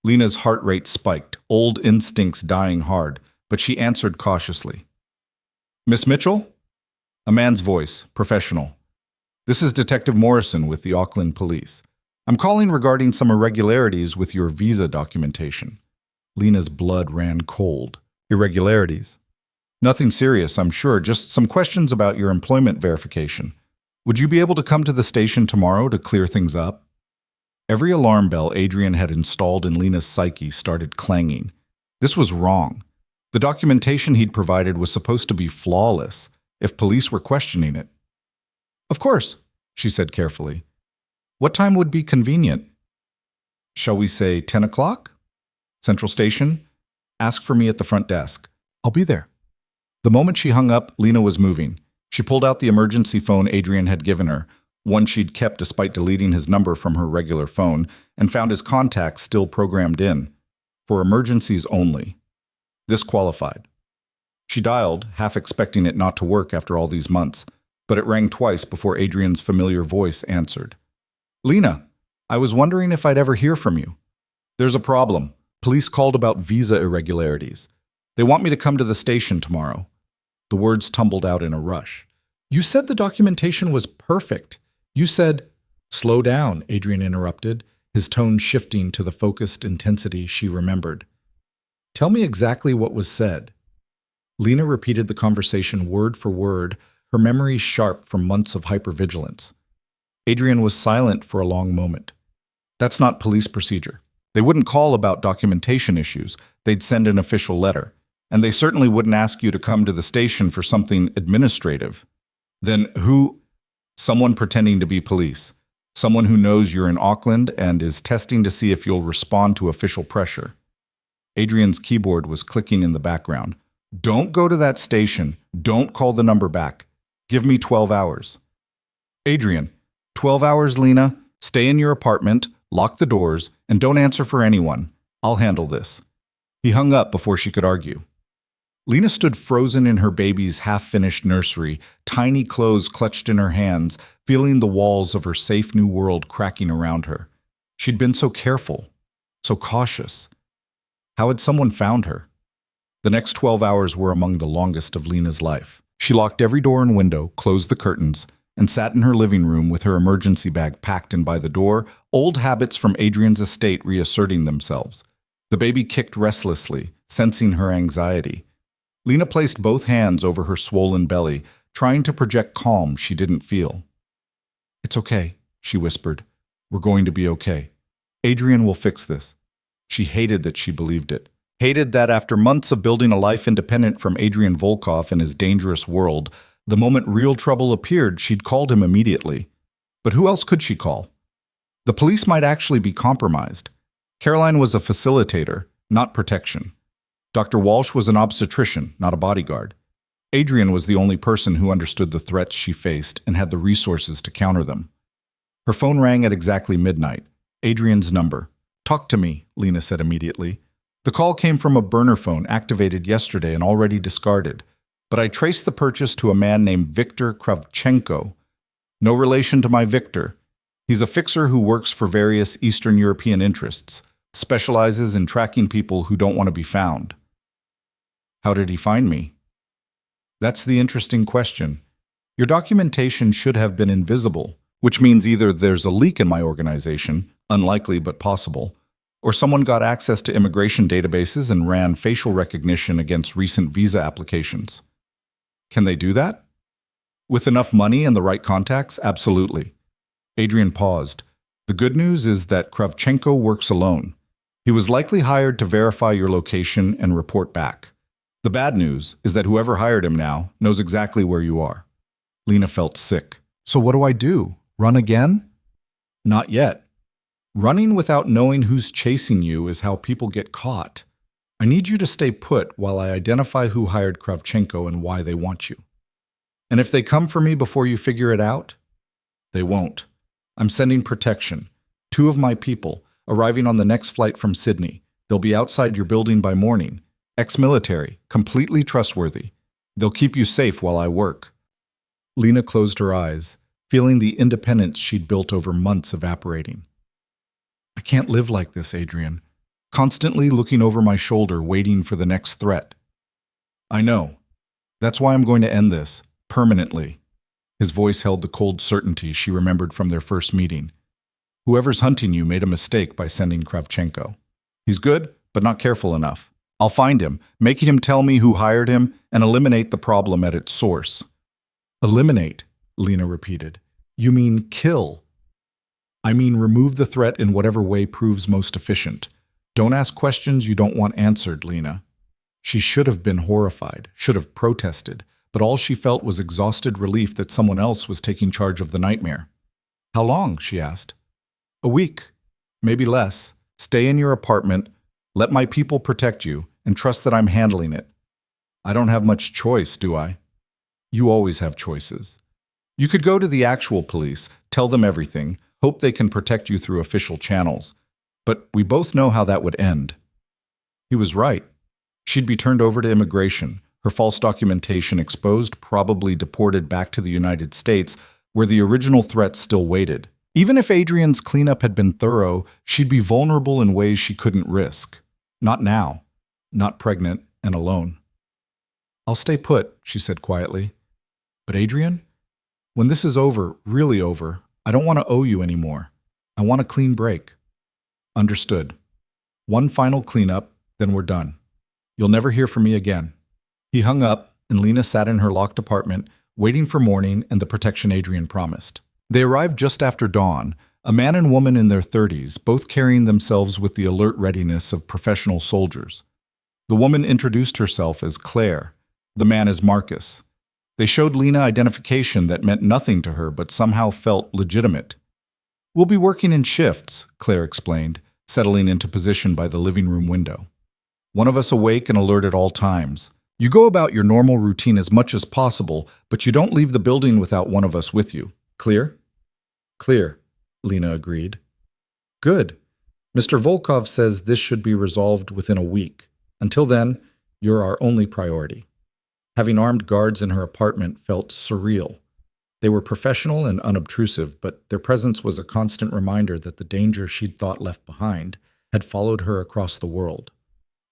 Lena's heart rate spiked, old instincts dying hard, but she answered cautiously. "Miss Mitchell?" A man's voice, professional. "This is Detective Morrison with the Auckland Police. I'm calling regarding some irregularities with your visa documentation." Lena's blood ran cold. "Irregularities?" "Nothing serious, I'm sure, just some questions about your employment verification. Would you be able to come to the station tomorrow to clear things up?" Every alarm bell Adrian had installed in Lena's psyche started clanging. This was wrong. The documentation he'd provided was supposed to be flawless, if police were questioning it. "Of course," she said carefully. "What time would be convenient?" "Shall we say 10 o'clock? Central Station? Ask for me at the front desk. I'll be there." The moment she hung up, Lena was moving. She pulled out the emergency phone Adrian had given her, one she'd kept despite deleting his number from her regular phone, and found his contacts still programmed in. For emergencies only. This qualified. She dialed, half expecting it not to work after all these months, but it rang twice before Adrian's familiar voice answered. Lena, I was wondering if I'd ever hear from you. There's a problem. Police called about visa irregularities. They want me to come to the station tomorrow. The words tumbled out in a rush. You said the documentation was perfect. You said, Slow down, Adrian interrupted, his tone shifting to the focused intensity she remembered. Tell me exactly what was said. Lena repeated the conversation word for word, her memory sharp from months of hypervigilance. Adrian was silent for a long moment. That's not police procedure. They wouldn't call about documentation issues. They'd send an official letter. And they certainly wouldn't ask you to come to the station for something administrative. Then who? Someone pretending to be police. Someone who knows you're in Auckland and is testing to see if you'll respond to official pressure. Adrian's keyboard was clicking in the background. Don't go to that station. Don't call the number back. Give me 12 hours. Adrian, 12 hours, Lena. Stay in your apartment, lock the doors, and don't answer for anyone. I'll handle this. He hung up before she could argue. Lena stood frozen in her baby's half-finished nursery, tiny clothes clutched in her hands, feeling the walls of her safe new world cracking around her. She'd been so careful, so cautious. How had someone found her? The next 12 hours were among the longest of Lena's life. She locked every door and window, closed the curtains, and sat in her living room with her emergency bag packed in by the door, old habits from Adrian's estate reasserting themselves. The baby kicked restlessly, sensing her anxiety. Lena placed both hands over her swollen belly, trying to project calm she didn't feel. It's okay, she whispered. We're going to be okay. Adrian will fix this. She hated that she believed it. Hated that after months of building a life independent from Adrian Volkov and his dangerous world, the moment real trouble appeared, she'd called him immediately. But who else could she call? The police might actually be compromised. Caroline was a facilitator, not protection. Dr. Walsh was an obstetrician, not a bodyguard. Adrian was the only person who understood the threats she faced and had the resources to counter them. Her phone rang at exactly midnight. Adrian's number. Talk to me, Lena said immediately. The call came from a burner phone activated yesterday and already discarded, but I traced the purchase to a man named Viktor Kravchenko. No relation to my Victor. He's a fixer who works for various Eastern European interests, specializes in tracking people who don't want to be found. How did he find me? That's the interesting question. Your documentation should have been invisible, which means either there's a leak in my organization, unlikely but possible, or someone got access to immigration databases and ran facial recognition against recent visa applications. Can they do that? With enough money and the right contacts, absolutely. Adrian paused. The good news is that Kravchenko works alone. He was likely hired to verify your location and report back. The bad news is that whoever hired him now knows exactly where you are. Lena felt sick. So what do I do? Run again? Not yet. Running without knowing who's chasing you is how people get caught. I need you to stay put while I identify who hired Kravchenko and why they want you. And if they come for me before you figure it out, they won't. I'm sending protection. 2 of my people, arriving on the next flight from Sydney. They'll be outside your building by morning. Ex-military, completely trustworthy. They'll keep you safe while I work. Lena closed her eyes, feeling the independence she'd built over months evaporating. I can't live like this, Adrian. Constantly looking over my shoulder, waiting for the next threat. I know. That's why I'm going to end this, permanently. His voice held the cold certainty she remembered from their first meeting. Whoever's hunting you made a mistake by sending Kravchenko. He's good, but not careful enough. I'll find him, making him tell me who hired him, and eliminate the problem at its source. Eliminate, Lena repeated. You mean kill. I mean remove the threat in whatever way proves most efficient. Don't ask questions you don't want answered, Lena. She should have been horrified, should have protested, but all she felt was exhausted relief that someone else was taking charge of the nightmare. How long? She asked. A week, maybe less. Stay in your apartment, let my people protect you, and trust that I'm handling it. I don't have much choice, do I? You always have choices. You could go to the actual police, tell them everything, hope they can protect you through official channels. But we both know how that would end. He was right. She'd be turned over to immigration, her false documentation exposed, probably deported back to the United States, where the original threats still waited. Even if Adrian's cleanup had been thorough, she'd be vulnerable in ways she couldn't risk. Not now. Not pregnant and alone. "I'll stay put," she said quietly. "But Adrian, when this is over, really over, I don't want to owe you anymore. I want a clean break." "Understood. One final cleanup, then we're done. You'll never hear from me again." He hung up, and Lena sat in her locked apartment, waiting for morning and the protection Adrian promised. They arrived just after dawn, a man and woman in their 30s, both carrying themselves with the alert readiness of professional soldiers. The woman introduced herself as Claire, the man as Marcus. They showed Lena identification that meant nothing to her but somehow felt legitimate. "We'll be working in shifts," Claire explained, settling into position by the living room window. "One of us awake and alert at all times. You go about your normal routine as much as possible, but you don't leave the building without one of us with you. Clear?" "Clear," Lena agreed. "Good. Mr. Volkov says this should be resolved within a week. Until then, you're our only priority." Having armed guards in her apartment felt surreal. They were professional and unobtrusive, but their presence was a constant reminder that the danger she'd thought left behind had followed her across the world.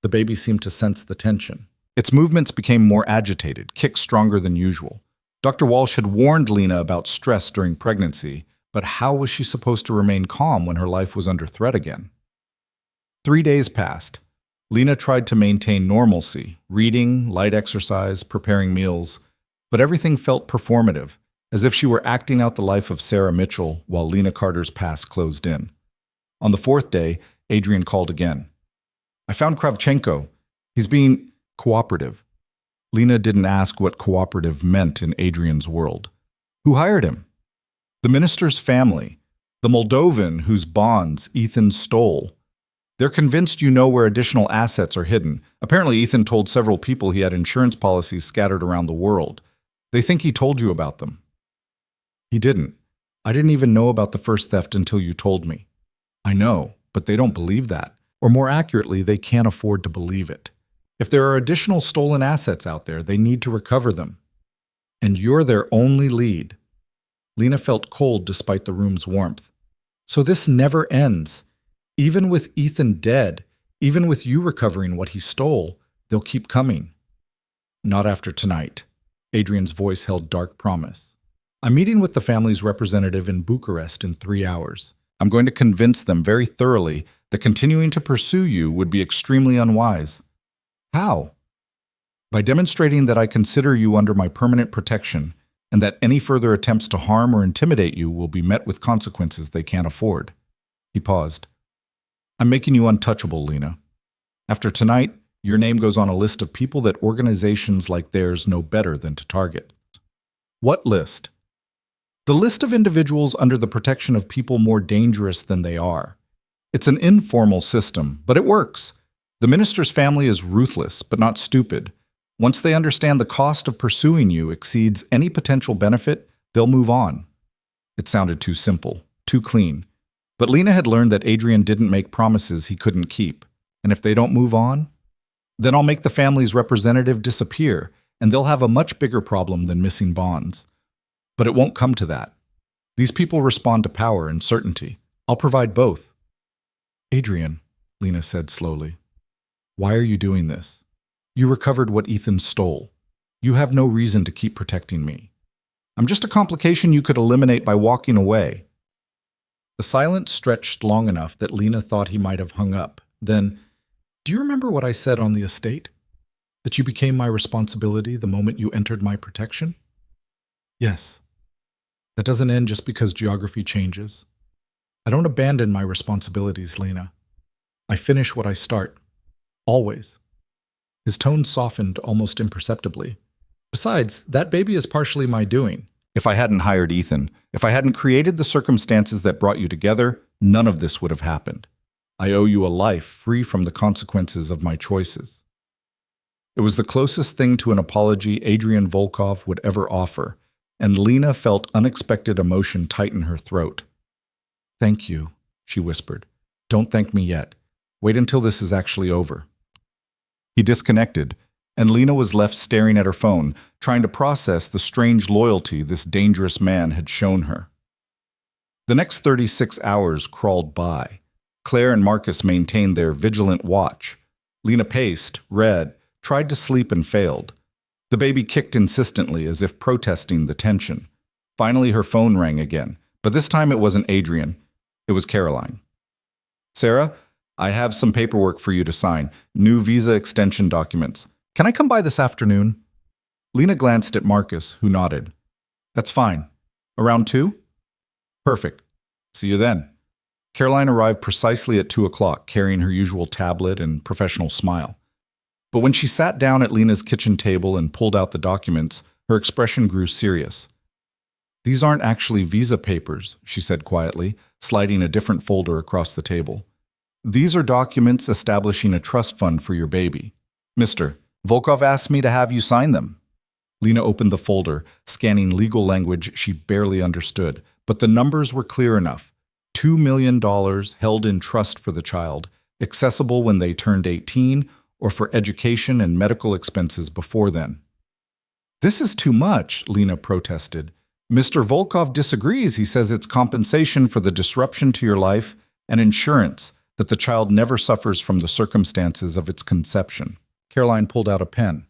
The baby seemed to sense the tension. Its movements became more agitated, kicks stronger than usual. Dr. Walsh had warned Lena about stress during pregnancy, but how was she supposed to remain calm when her life was under threat again? 3 days passed. Lena tried to maintain normalcy, reading, light exercise, preparing meals, but everything felt performative, as if she were acting out the life of Sarah Mitchell while Lena Carter's past closed in. On the 4th day, Adrian called again. "I found Kravchenko. He's being cooperative." Lena didn't ask what cooperative meant in Adrian's world. "Who hired him?" "The minister's family, the Moldovan whose bonds Ethan stole. They're convinced you know where additional assets are hidden. Apparently, Ethan told several people he had insurance policies scattered around the world. They think he told you about them." "He didn't. I didn't even know about the first theft until you told me." "I know, but they don't believe that. Or more accurately, they can't afford to believe it. If there are additional stolen assets out there, they need to recover them. And you're their only lead." Lena felt cold despite the room's warmth. "So this never ends. Even with Ethan dead, even with you recovering what he stole, they'll keep coming." "Not after tonight." Adrian's voice held dark promise. "I'm meeting with the family's representative in Bucharest in 3 hours. I'm going to convince them very thoroughly that continuing to pursue you would be extremely unwise." "How?" "By demonstrating that I consider you under my permanent protection and that any further attempts to harm or intimidate you will be met with consequences they can't afford." He paused. "I'm making you untouchable, Lena. After tonight, your name goes on a list of people that organizations like theirs know better than to target." "What list?" "The list of individuals under the protection of people more dangerous than they are. It's an informal system, but it works. The minister's family is ruthless, but not stupid. Once they understand the cost of pursuing you exceeds any potential benefit, they'll move on." It sounded too simple, too clean. But Lena had learned that Adrian didn't make promises he couldn't keep. And if they don't move on, then I'll make the family's representative disappear, and they'll have a much bigger problem than missing bonds. But it won't come to that. These people respond to power and certainty. I'll provide both." "Adrian," Lena said slowly, "why are you doing this? You recovered what Ethan stole. You have no reason to keep protecting me. I'm just a complication you could eliminate by walking away." The silence stretched long enough that Lena thought he might have hung up. Then, "Do you remember what I said on the estate? That you became my responsibility the moment you entered my protection?" "Yes. That doesn't end just because geography changes. I don't abandon my responsibilities, Lena. I finish what I start. Always." His tone softened almost imperceptibly. "Besides, that baby is partially my doing. If I hadn't hired Ethan, if I hadn't created the circumstances that brought you together, none of this would have happened. I owe you a life free from the consequences of my choices." It was the closest thing to an apology Adrian Volkov would ever offer, and Lena felt unexpected emotion tighten her throat. "Thank you," she whispered. "Don't thank me yet. Wait until this is actually over." He disconnected, and Lena was left staring at her phone, trying to process the strange loyalty this dangerous man had shown her. The next 36 hours crawled by. Claire and Marcus maintained their vigilant watch. Lena paced, read, tried to sleep and failed. The baby kicked insistently as if protesting the tension. Finally, her phone rang again, but this time it wasn't Adrian. It was Caroline. "Sarah, I have some paperwork for you to sign. New visa extension documents. Can I come by this afternoon?" Lena glanced at Marcus, who nodded. "That's fine. Around 2? Perfect. See you then." Caroline arrived precisely at 2 o'clock, carrying her usual tablet and professional smile. But when she sat down at Lena's kitchen table and pulled out the documents, her expression grew serious. "These aren't actually visa papers," she said quietly, sliding a different folder across the table. "These are documents establishing a trust fund for your baby. Mr. Volkov asked me to have you sign them." Lena opened the folder, scanning legal language she barely understood, but the numbers were clear enough. $2 million held in trust for the child, accessible when they turned 18 or for education and medical expenses before then. "This is too much," Lena protested. "Mr. Volkov disagrees. He says it's compensation for the disruption to your life and insurance that the child never suffers from the circumstances of its conception." Caroline pulled out a pen.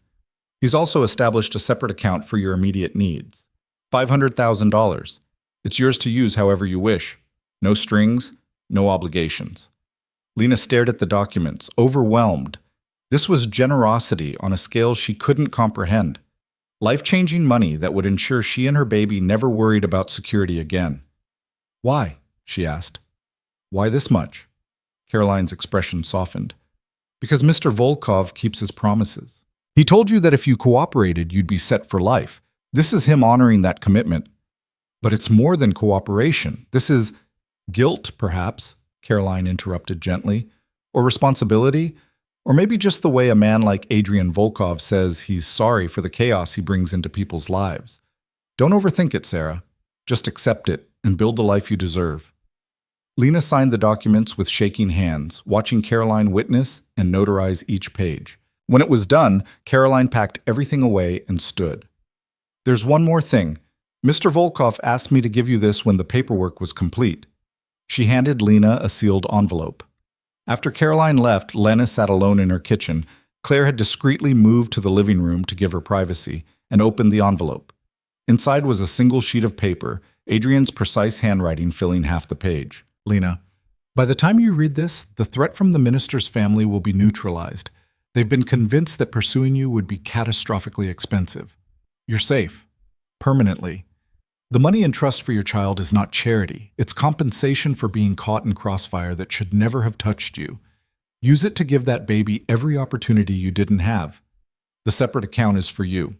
"He's also established a separate account for your immediate needs. $500,000. It's yours to use however you wish. No strings, no obligations." Lena stared at the documents, overwhelmed. This was generosity on a scale she couldn't comprehend. Life-changing money that would ensure she and her baby never worried about security again. "Why?" she asked. "Why this much?" Caroline's expression softened. "Because Mr. Volkov keeps his promises. He told you that if you cooperated, you'd be set for life. This is him honoring that commitment. But it's more than cooperation. This is guilt, perhaps," Caroline interrupted gently, "or responsibility, or maybe just the way a man like Adrian Volkov says he's sorry for the chaos he brings into people's lives. Don't overthink it, Sarah. Just accept it and build the life you deserve." Lena signed the documents with shaking hands, watching Caroline witness and notarize each page. When it was done, Caroline packed everything away and stood. "There's one more thing. Mr. Volkov asked me to give you this when the paperwork was complete." She handed Lena a sealed envelope. After Caroline left, Lena sat alone in her kitchen. Claire had discreetly moved to the living room to give her privacy and opened the envelope. Inside was a single sheet of paper, Adrian's precise handwriting filling half the page. "Lena, by the time you read this, the threat from the minister's family will be neutralized. They've been convinced that pursuing you would be catastrophically expensive. You're safe. Permanently. The money in trust for your child is not charity. It's compensation for being caught in crossfire that should never have touched you. Use it to give that baby every opportunity you didn't have. The separate account is for you.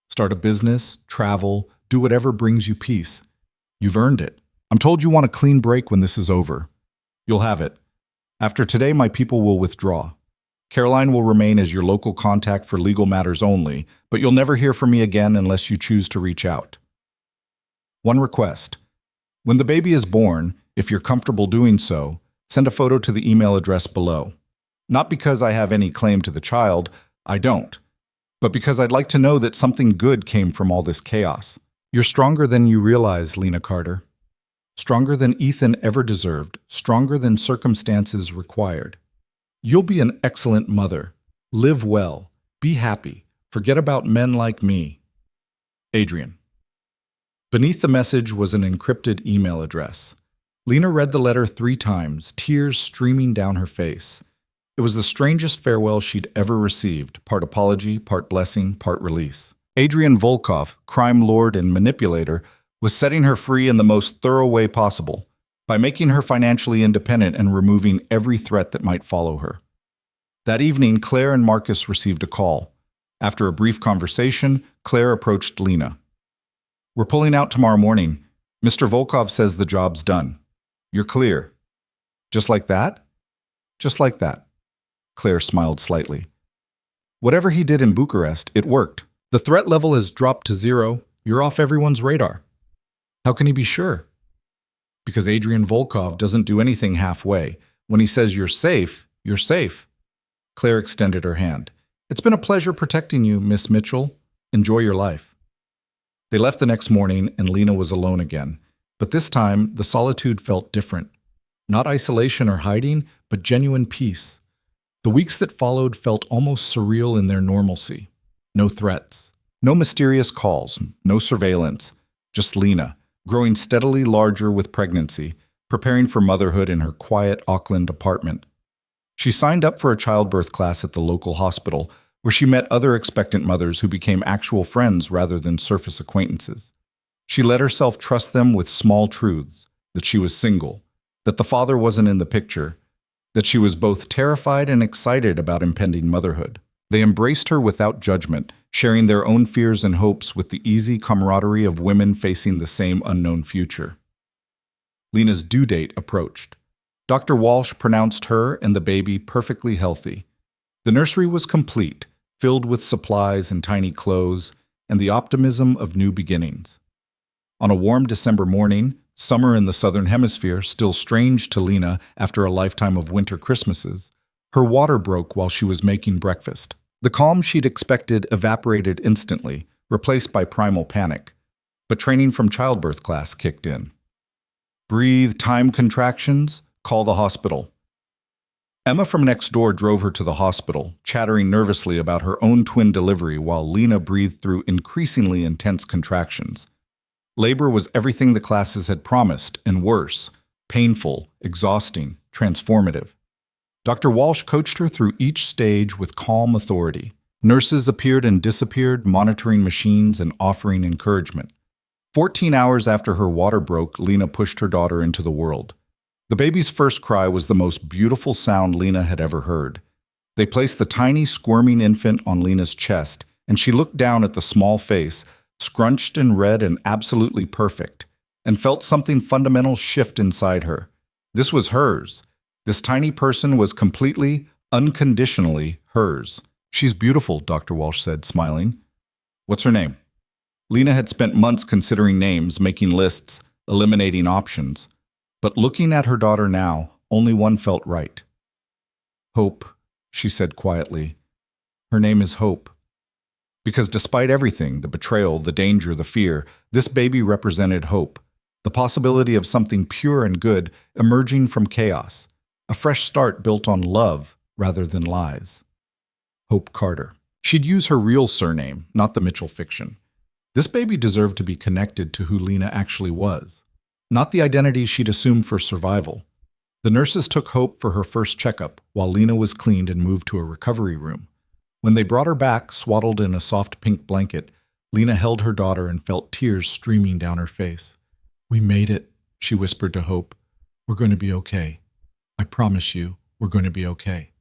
Start a business, travel, do whatever brings you peace. You've earned it. I'm told you want a clean break when this is over. You'll have it. After today, my people will withdraw. Caroline will remain as your local contact for legal matters only, but you'll never hear from me again unless you choose to reach out. One request. When the baby is born, if you're comfortable doing so, send a photo to the email address below. Not because I have any claim to the child, I don't, but because I'd like to know that something good came from all this chaos. You're stronger than you realize, Lena Carter. Stronger than Ethan ever deserved, stronger than circumstances required. You'll be an excellent mother. Live well. Be happy. Forget about men like me. Adrian. Beneath the message was an encrypted email address. Lena read the letter 3 times, tears streaming down her face. It was the strangest farewell she'd ever received, part apology, part blessing, part release. Adrian Volkov, crime lord and manipulator, was setting her free in the most thorough way possible, by making her financially independent and removing every threat that might follow her. That evening, Claire and Marcus received a call. After a brief conversation, Claire approached Lena. "We're pulling out tomorrow morning. Mr. Volkov says the job's done. You're clear." "Just like that?" "Just like that." Claire smiled slightly. "Whatever he did in Bucharest, it worked. The threat level has dropped to 0. You're off everyone's radar." "How can he be sure?" "Because Adrian Volkov doesn't do anything halfway. When he says you're safe, you're safe." Claire extended her hand. It's been a pleasure protecting you, Miss Mitchell. Enjoy your life. They left the next morning, and Lena was alone again. But this time, the solitude felt different. Not isolation or hiding, but genuine peace. The weeks that followed felt almost surreal in their normalcy. No threats. No mysterious calls. No surveillance. Just Lena, growing steadily larger with pregnancy, preparing for motherhood in her quiet Auckland apartment. She signed up for a childbirth class at the local hospital, where she met other expectant mothers who became actual friends rather than surface acquaintances. She let herself trust them with small truths, that she was single, that the father wasn't in the picture, that she was both terrified and excited about impending motherhood. They embraced her without judgment, sharing their own fears and hopes with the easy camaraderie of women facing the same unknown future. Lena's due date approached. Dr. Walsh pronounced her and the baby perfectly healthy. The nursery was complete, filled with supplies and tiny clothes, and the optimism of new beginnings. On a warm December morning, summer in the Southern Hemisphere still strange to Lena after a lifetime of winter Christmases, her water broke while she was making breakfast. The calm she'd expected evaporated instantly, replaced by primal panic. But training from childbirth class kicked in. Breathe, time contractions, call the hospital. Emma from next door drove her to the hospital, chattering nervously about her own twin delivery while Lena breathed through increasingly intense contractions. Labor was everything the classes had promised, and worse: painful, exhausting, transformative. Dr. Walsh coached her through each stage with calm authority. Nurses appeared and disappeared, monitoring machines and offering encouragement. 14 hours after her water broke, Lena pushed her daughter into the world. The baby's first cry was the most beautiful sound Lena had ever heard. They placed the tiny, squirming infant on Lena's chest, and she looked down at the small face, scrunched and red and absolutely perfect, and felt something fundamental shift inside her. This was hers. This tiny person was completely, unconditionally hers. She's beautiful, Dr. Walsh said, smiling. What's her name? Lena had spent months considering names, making lists, eliminating options. But looking at her daughter now, only one felt right. Hope, she said quietly. Her name is Hope. Because despite everything, the betrayal, the danger, the fear, this baby represented hope. The possibility of something pure and good emerging from chaos. A fresh start built on love rather than lies. Hope Carter. She'd use her real surname, not the Mitchell fiction. This baby deserved to be connected to who Lena actually was. Not the identity she'd assumed for survival. The nurses took Hope for her first checkup, while Lena was cleaned and moved to a recovery room. When they brought her back, swaddled in a soft pink blanket, Lena held her daughter and felt tears streaming down her face. "We made it," she whispered to Hope. "We're going to be okay. I promise you, we're going to be okay."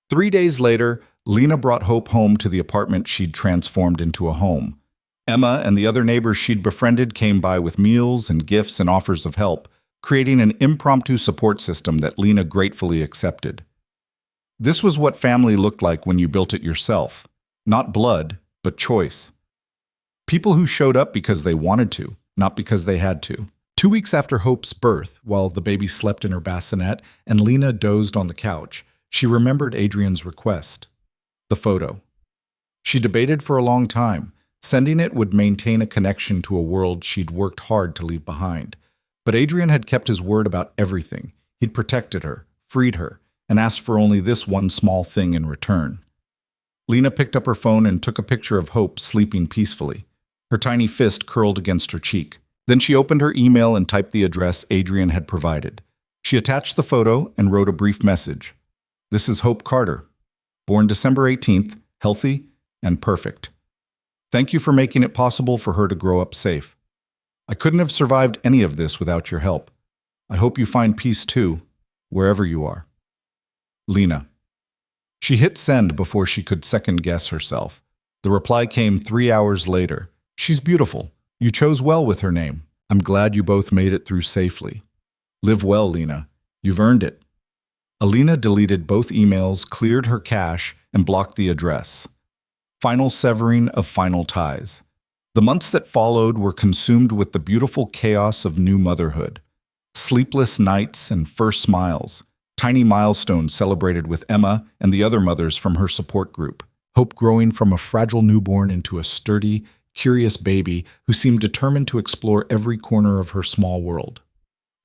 3 days later, Lena brought Hope home to the apartment she'd transformed into a home. Emma and the other neighbors she'd befriended came by with meals and gifts and offers of help, creating an impromptu support system that Lena gratefully accepted. This was what family looked like when you built it yourself. Not blood, but choice. People who showed up because they wanted to, not because they had to. 2 weeks after Hope's birth, while the baby slept in her bassinet and Lena dozed on the couch, she remembered Adrian's request. The photo. She debated for a long time. Sending it would maintain a connection to a world she'd worked hard to leave behind. But Adrian had kept his word about everything. He'd protected her, freed her, and asked for only this one small thing in return. Lena picked up her phone and took a picture of Hope sleeping peacefully. Her tiny fist curled against her cheek. Then she opened her email and typed the address Adrian had provided. She attached the photo and wrote a brief message. "This is Hope Carter, born December 18th, healthy and perfect. Thank you for making it possible for her to grow up safe. I couldn't have survived any of this without your help. I hope you find peace too, wherever you are. Lena." She hit send before she could second-guess herself. The reply came 3 hours later. "She's beautiful. You chose well with her name. I'm glad you both made it through safely. Live well, Lena. You've earned it." Alina deleted both emails, cleared her cache, and blocked the address. Final severing of final ties. The months that followed were consumed with the beautiful chaos of new motherhood. Sleepless nights and first smiles, Tiny milestones celebrated with Emma and the other mothers from her support group. Hope growing from a fragile newborn into a sturdy, curious baby who seemed determined to explore every corner of her small world.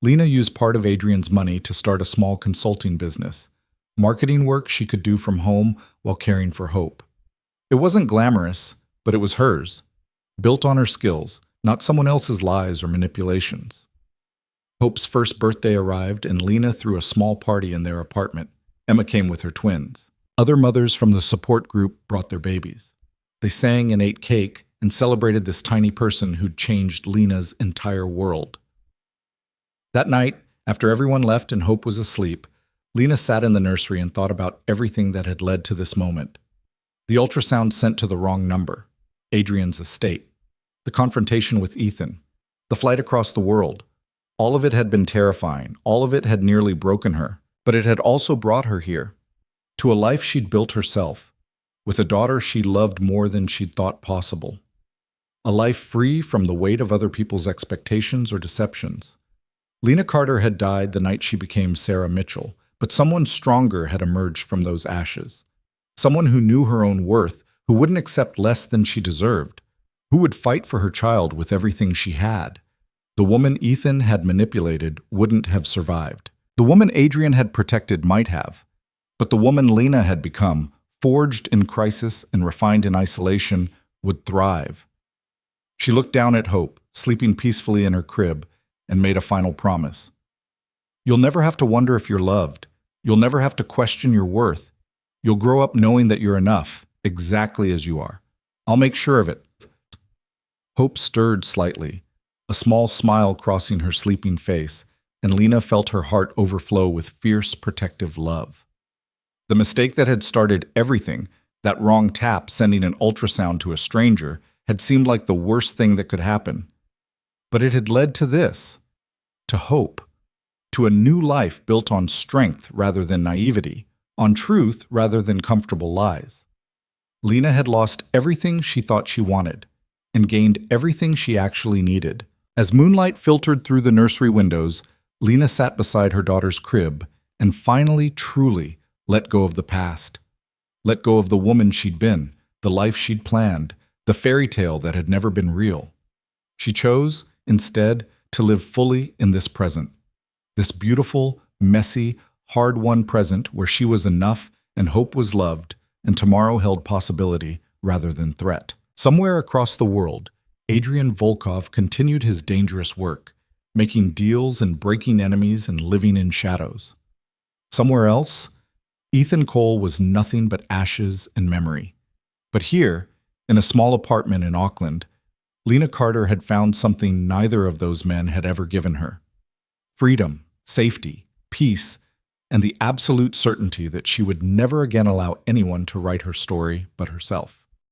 Lena used part of Adrian's money to start a small consulting business, marketing work she could do from home while caring for Hope. It wasn't glamorous, but it was hers, built on her skills, not someone else's lies or manipulations. Hope's first birthday arrived, and Lena threw a small party in their apartment. Emma came with her twins. Other mothers from the support group brought their babies. They sang and ate cake and celebrated this tiny person who'd changed Lena's entire world. That night, after everyone left and Hope was asleep, Lena sat in the nursery and thought about everything that had led to this moment. The ultrasound sent to the wrong number, Adrian's estate, the confrontation with Ethan, the flight across the world. All of it had been terrifying, all of it had nearly broken her, but it had also brought her here, to a life she'd built herself, with a daughter she loved more than she'd thought possible. A life free from the weight of other people's expectations or deceptions. Lena Carter had died the night she became Sarah Mitchell, but someone stronger had emerged from those ashes. Someone who knew her own worth, who wouldn't accept less than she deserved, who would fight for her child with everything she had. The woman Ethan had manipulated wouldn't have survived. The woman Adrian had protected might have. But the woman Lena had become, forged in crisis and refined in isolation, would thrive. She looked down at Hope, sleeping peacefully in her crib, and made a final promise. You'll never have to wonder if you're loved. You'll never have to question your worth. You'll grow up knowing that you're enough, exactly as you are. I'll make sure of it. Hope stirred slightly, a small smile crossing her sleeping face, and Lena felt her heart overflow with fierce, protective love. The mistake that had started everything, that wrong tap sending an ultrasound to a stranger, had seemed like the worst thing that could happen. But it had led to this, to hope, to a new life built on strength rather than naivety, on truth rather than comfortable lies. Lena had lost everything she thought she wanted, and gained everything she actually needed. As moonlight filtered through the nursery windows, Lena sat beside her daughter's crib and finally, truly, let go of the past. Let go of the woman she'd been, the life she'd planned, the fairy tale that had never been real. She chose, instead, to live fully in this present. This beautiful, messy, hard-won present where she was enough and Hope was loved, and tomorrow held possibility rather than threat. Somewhere across the world, Adrian Volkov continued his dangerous work, making deals and breaking enemies and living in shadows. Somewhere else, Ethan Cole was nothing but ashes and memory. But here, in a small apartment in Auckland, Lena Carter had found something neither of those men had ever given her: freedom, safety, peace, and the absolute certainty that she would never again allow anyone to write her story but herself.